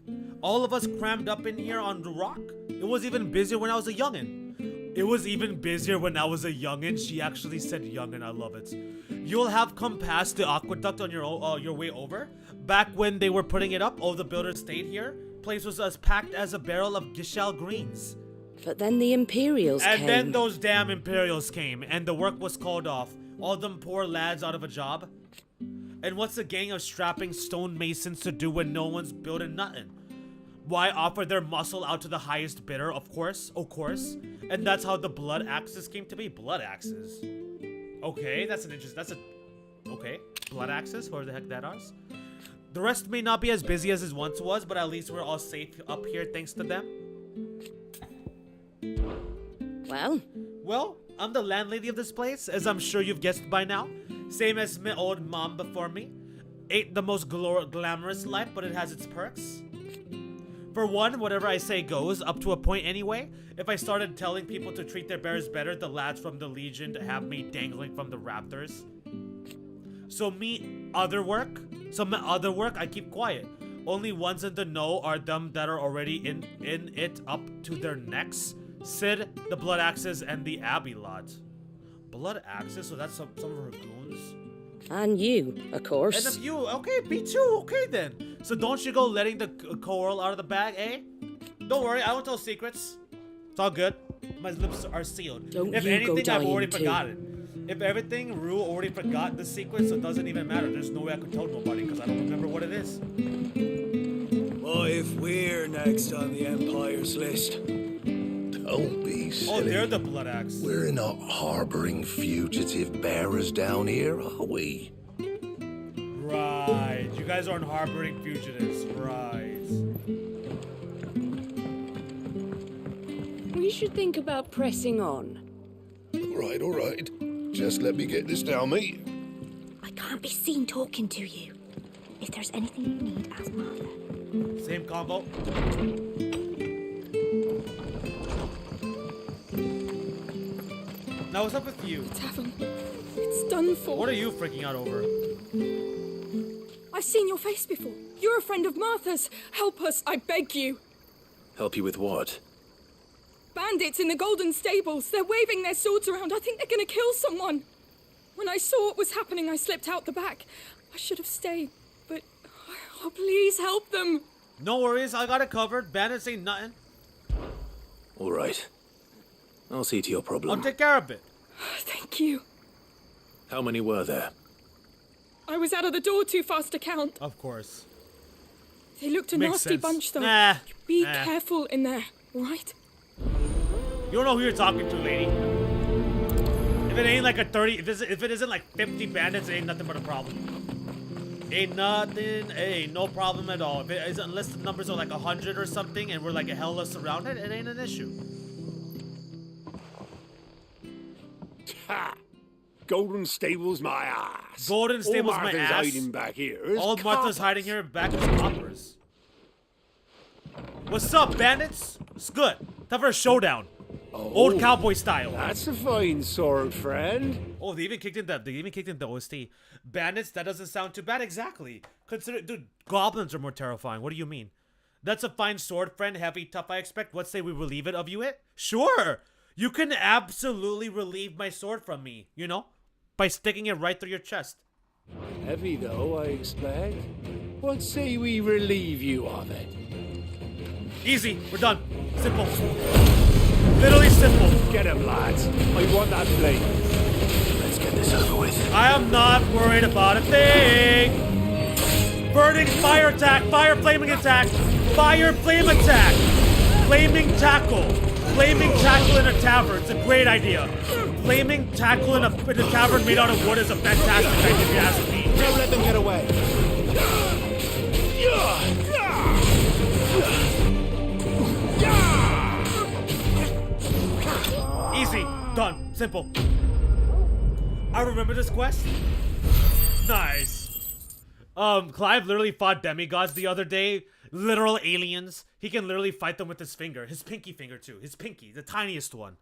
All of us crammed up in here on the rock. It was even busier when I was a youngin'. It was even busier when I was a youngin'. She actually said youngin', I love it. You'll have come past the aqueduct on your way over. Back when they were putting it up, all the builders stayed here. Place was as packed as a barrel of Gishal greens. But then the Imperials came. And then those damn Imperials came, and the work was called off. All them poor lads out of a job. And what's a gang of strapping stonemasons to do when no one's building nothing? Why offer their muscle out to the highest bidder, of course. And that's how the blood axes came to be. Blood axes. Okay, okay. Blood axes, whoever the heck that is. The rest may not be as busy as it once was, but at least we're all safe up here thanks to them. Well, I'm the landlady of this place, as I'm sure you've guessed by now. Same as my old mom before me. Ain't the most glamorous life, but it has its perks. For one, whatever I say goes, up to a point anyway. If I started telling people to treat their bears better, the lads from the Legion to have me dangling from the rafters. So my other work, I keep quiet. Only ones in the know are them that are already in it up to their necks. Sid, the Blood Axes, and the Abbey lot. Blood Axes? So that's some of her goons? And you, of course. And of you, okay, me too, okay then. So don't you go letting the coral out of the bag, eh? Don't worry, I won't tell secrets. It's all good. My lips are sealed. If anything, I've already forgotten. If everything, Rue already forgot the secret, so it doesn't even matter. There's no way I could tell nobody because I don't remember what it is. What if we're next on the Empire's list? Don't be silly. Oh, they're the Blood Axe. We're not harboring fugitive bearers down here, are we? Right. You guys aren't harboring fugitives. Right. We should think about pressing on. All right. Just let me get this down, mate. I can't be seen talking to you. If there's anything you need, ask Martha. Same combo. Now what's up with you? The tavern. It's done for. What are you freaking out over? I've seen your face before. You're a friend of Martha's. Help us, I beg you. Help you with what? Bandits in the Golden Stables. They're waving their swords around. I think they're going to kill someone. When I saw what was happening, I slipped out the back. I should have stayed, but... Oh, please help them. No worries, I got it covered. Bandits ain't nothing. All right. I'll see to your problem. I'll take care of it. Thank you. How many were there? I was out of the door too fast to count. Of course. They looked a Makes nasty sense. bunch, though. Nah. Be Nah. careful in there, right? You don't know who you're talking to, lady. If it ain't like a 30, if it isn't like 50 bandits, it ain't nothing but a problem. Ain't nothing, no problem at all. If it is, unless the numbers are like 100 or something and we're like a hella surrounded, it ain't an issue. Ha! Golden Stable's my ass. Golden Stable's All my Martha's ass. hiding back here is All Martha's hiding here back is coppers. What's up, bandits? It's good. Time for a showdown. Old cowboy style. That's a fine sword, friend. Oh, they even kicked in the OST. Bandits, that doesn't sound too bad. Exactly. Consider, dude, goblins are more terrifying. What do you mean? That's a fine sword, friend. Heavy, tough, I expect. What say we relieve it of you it? Sure. You can absolutely relieve my sword from me, you know? By sticking it right through your chest. Heavy, though, I expect. What say we relieve you of it? Easy. We're done. Simple. Literally simple. Get him, lads. I want that blade. Let's get this over with. I am not worried about a thing. Burning fire attack. Fire flaming attack. Fire flame attack. Flaming tackle. Flaming tackle in a tavern. It's a great idea. Flaming tackle in a tavern made out of wood is a fantastic idea if you ask me. Don't let them get away. Easy. Done. Simple. I remember this quest. Nice. Clive literally fought demigods the other day. Literal aliens. He can literally fight them with his finger. His pinky finger, too. His pinky. The tiniest one.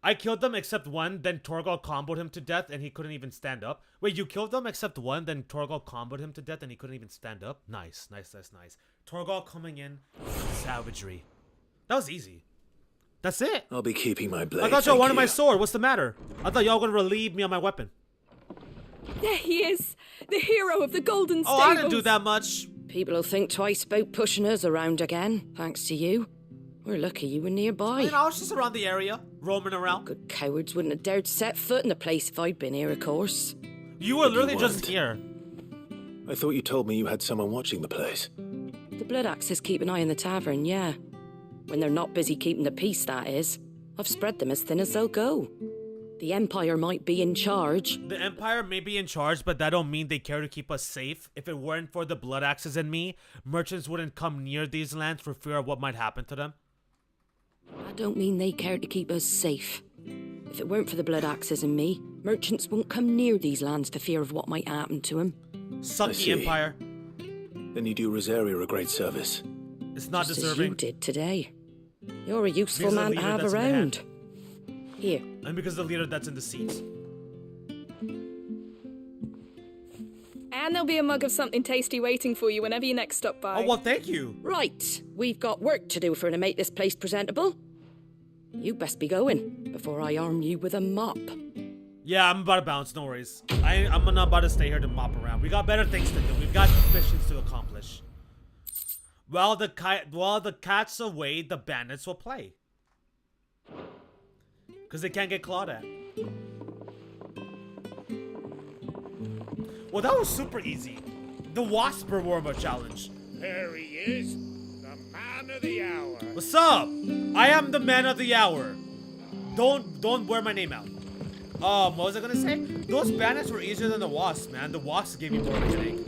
I killed them except one, then Torgal comboed him to death and he couldn't even stand up. Wait, you killed them except one, then Torgal comboed him to death and he couldn't even stand up? Nice, nice, nice, nice. Torgal coming in. Savagery. That was easy. That's it. I'll be keeping my blade. I thought y'all wanted my sword. What's the matter? I thought y'all were gonna relieve me on my weapon. There he is, the hero of the Golden Stables. Oh, I didn't do that much. People will think twice about pushing us around again, thanks to you. We're lucky you were nearby. I was just around the area, roaming around. Good cowards wouldn't have dared set foot in the place if I'd been here, of course. You were literally just here. I thought you told me you had someone watching the place. The Blood Axes keep an eye on the tavern, yeah. When they're not busy keeping the peace, that is. I've spread them as thin as they'll go. The Empire might be in charge. The Empire may be in charge, but that don't mean they care to keep us safe. If it weren't for the Blood Axes and me, merchants wouldn't come near these lands for fear of what might happen to them. I don't mean they care to keep us safe. If it weren't for the Blood Axes and me, merchants won't come near these lands for fear of what might happen to them. Suck the Empire. Then you do Rosaria a great service. It's not Just deserving. as you did today. You're a useful Because man the to leader have that's in the around. hand. Here. And because the leader that's in the seats. And there'll be a mug of something tasty waiting for you whenever you next stop by. Oh, well, thank you. Right, we've got work to do to make this place presentable. You best be going before I arm you with a mop. Yeah, I'm about to bounce, no worries. I'm not about to stay here to mop around. We got better things to do. We've got missions to accomplish. While the cat's away, the bandits will play. Because they can't get clawed at. Well, that was super easy. The wasps were more of a challenge. There he is, the man of the hour. What's up? I am the man of the hour. Don't wear my name out. What was I gonna say? Those bandits were easier than the wasps, man. The wasps gave me more of a headache.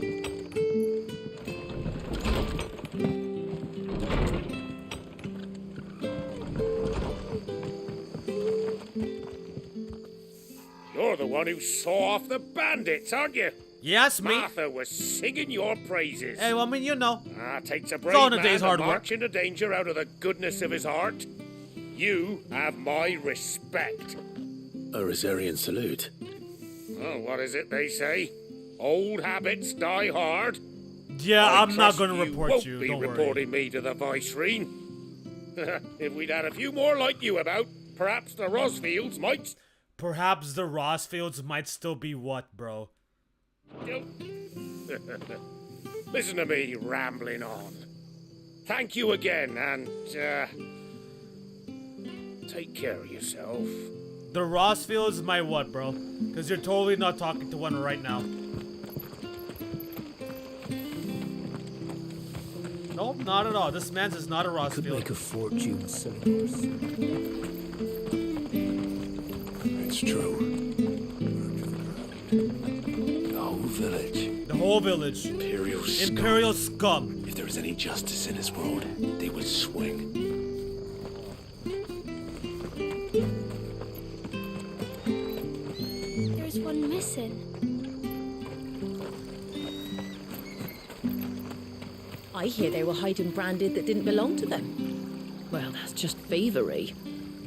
You're the one who saw off the bandits, aren't you? Yes, me. Martha was singing your praises. Hey, well, I mean, you know. Takes a It's brave all in a man day's to hard work. march into danger out of the goodness of his heart. You have my respect. A Rosarian salute. Oh, what is it they say? Old habits die hard. Yeah, I I'm not trust gonna you report won't you. be Don't worry. reporting me to the Viceroy. If we'd had a few more like you about, perhaps the Rosfields might. Perhaps the Rosfields might still be what, bro? Listen to me rambling on. thank you again, and take care of yourself. The Rossfield is my what, bro? Because you're totally not talking to one right now. Nope, not at all. This man's is not a Rossfield. Could make a fortune selling horse. It's true. The whole village. The whole village. Imperial scum. If there was any justice in this world, they would swing. There's one missing. I hear they were hiding branded that didn't belong to them. Well, that's just thievery.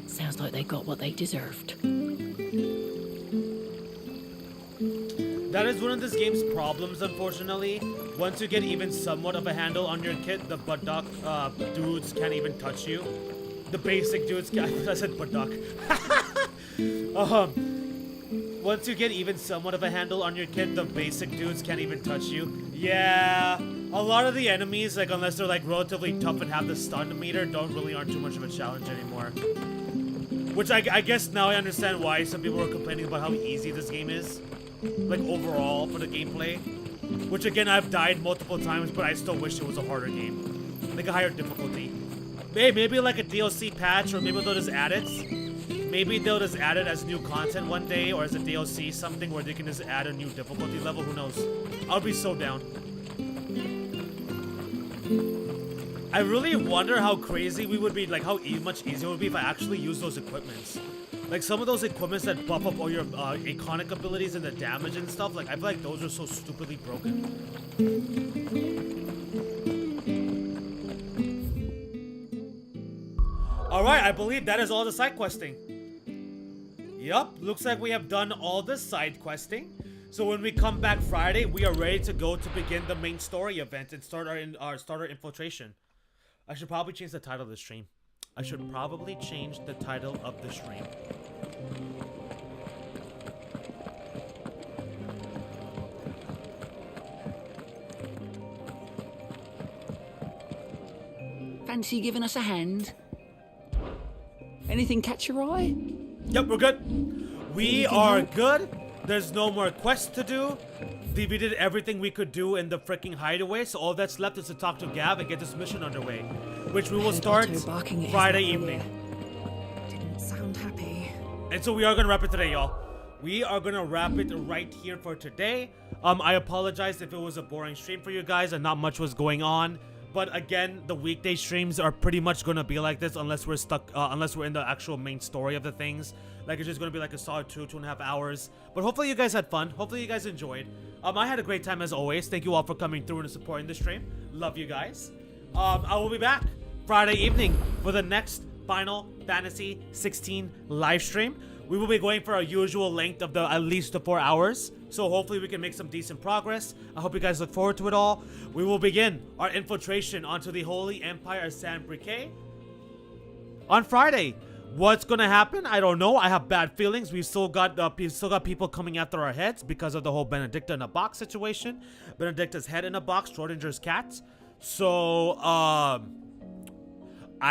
Sounds like they got what they deserved. That is one of this game's problems, unfortunately. Once you get even somewhat of a handle on your kit, the Budok dudes can't even touch you. The basic dudes can't. I said Budok. Once you get even somewhat of a handle on your kit, the basic dudes can't even touch you. Yeah, a lot of the enemies, like unless they're like relatively tough and have the stun meter, aren't too much of a challenge anymore. Which I guess now I understand why some people are complaining about how easy this game is. Like overall for the gameplay. Which again, I've died multiple times, but I still wish it was a harder game. Like a higher difficulty. Maybe like a DLC patch, or maybe they'll just add it. Maybe they'll just add it as new content one day, or as a DLC, something where they can just add a new difficulty level, who knows. I'll be so down. I really wonder how crazy we would be, like how much easier it would be if I actually use those equipments. Like some of those equipments that buff up all your iconic abilities and the damage and stuff, like I feel like those are so stupidly broken. Alright, I believe that is all the side questing. Yup, looks like we have done all the side questing. So when we come back Friday, we are ready to go to begin the main story event and start our infiltration. I should probably change the title of the stream. I should probably change the title of the stream. Fancy giving us a hand? Anything catch your eye? Yep, we're good. We are good. There's no more quests to do. We did everything we could do in the freaking hideaway, so all that's left is to talk to Gav and get this mission underway, which we will start Friday evening. Didn't sound happy. And so we are gonna wrap it today, y'all. We are gonna wrap it right here for today. I apologize if it was a boring stream for you guys and not much was going on. But again, the weekday streams are pretty much gonna be like this unless we're stuck, unless we're in the actual main story of the things. Like it's just gonna be like a solid 2.5 hours. But hopefully you guys had fun. Hopefully you guys enjoyed. I had a great time as always. Thank you all for coming through and supporting the stream. Love you guys. I will be back Friday evening for the next Final Fantasy 16 live stream. We will be going for our usual length of at least the 4 hours. So hopefully we can make some decent progress. I hope you guys look forward to it all. We will begin our infiltration onto the Holy Empire of San Briquet on Friday. What's gonna happen? I don't know. I have bad feelings. We've still got people coming after our heads because of the whole Benedicta in a box situation. Benedicta's head in a box, Schrodinger's cat. So I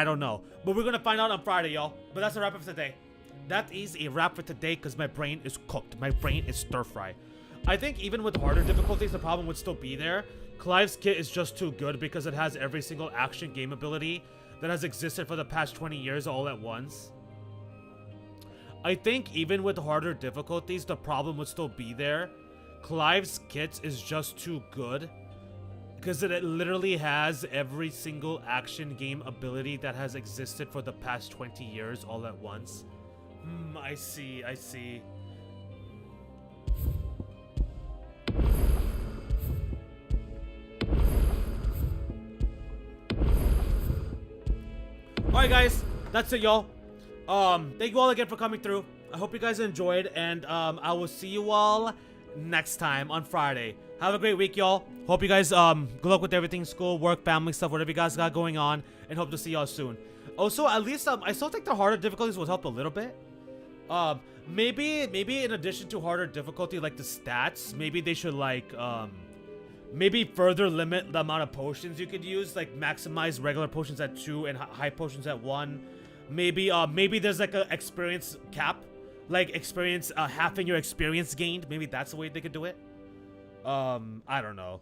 don't know. But we're gonna find out on Friday, y'all. But that's a wrap up for today. That is a wrap for today because my brain is cooked. My brain is stir-fry. I think even with harder difficulties, the problem would still be there. Clive's kit is just too good because it has every single action game ability that has existed for the past 20 years all at once. I think even with harder difficulties, the problem would still be there. Clive's kit is just too good because it literally has every single action game ability that has existed for the past 20 years all at once. I see. Alright guys, that's it y'all. Thank you all again for coming through. I hope you guys enjoyed, and I will see you all next time on Friday. Have a great week, y'all. Hope you guys good luck with everything, school, work, family stuff, whatever you guys got going on, and hope to see y'all soon. Also, at least I still think the harder difficulties will help a little bit. Maybe in addition to harder difficulty, like the stats, maybe they should like maybe further limit the amount of potions you could use, like maximize regular potions at 2 and high potions at 1. Maybe there's like a experience cap, like experience halving your experience gained. Maybe that's the way they could do it. I don't know,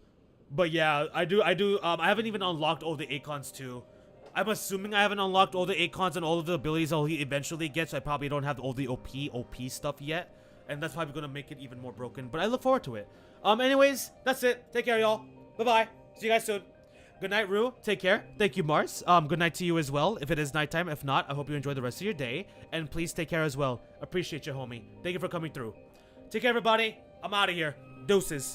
but yeah, I haven't even unlocked all the Acons too. I'm assuming I haven't unlocked all the Acons and all of the abilities I'll eventually get, so I probably don't have all the OP stuff yet, and that's probably gonna make it even more broken. But I look forward to it. Anyways, that's it. Take care, y'all. Bye bye. See you guys soon. Good night, Rue. Take care. Thank you, Mars. Good night to you as well, if it is nighttime. If not, I hope you enjoy the rest of your day. And please take care as well. Appreciate you, homie. Thank you for coming through. Take care, everybody. I'm out of here. Deuces.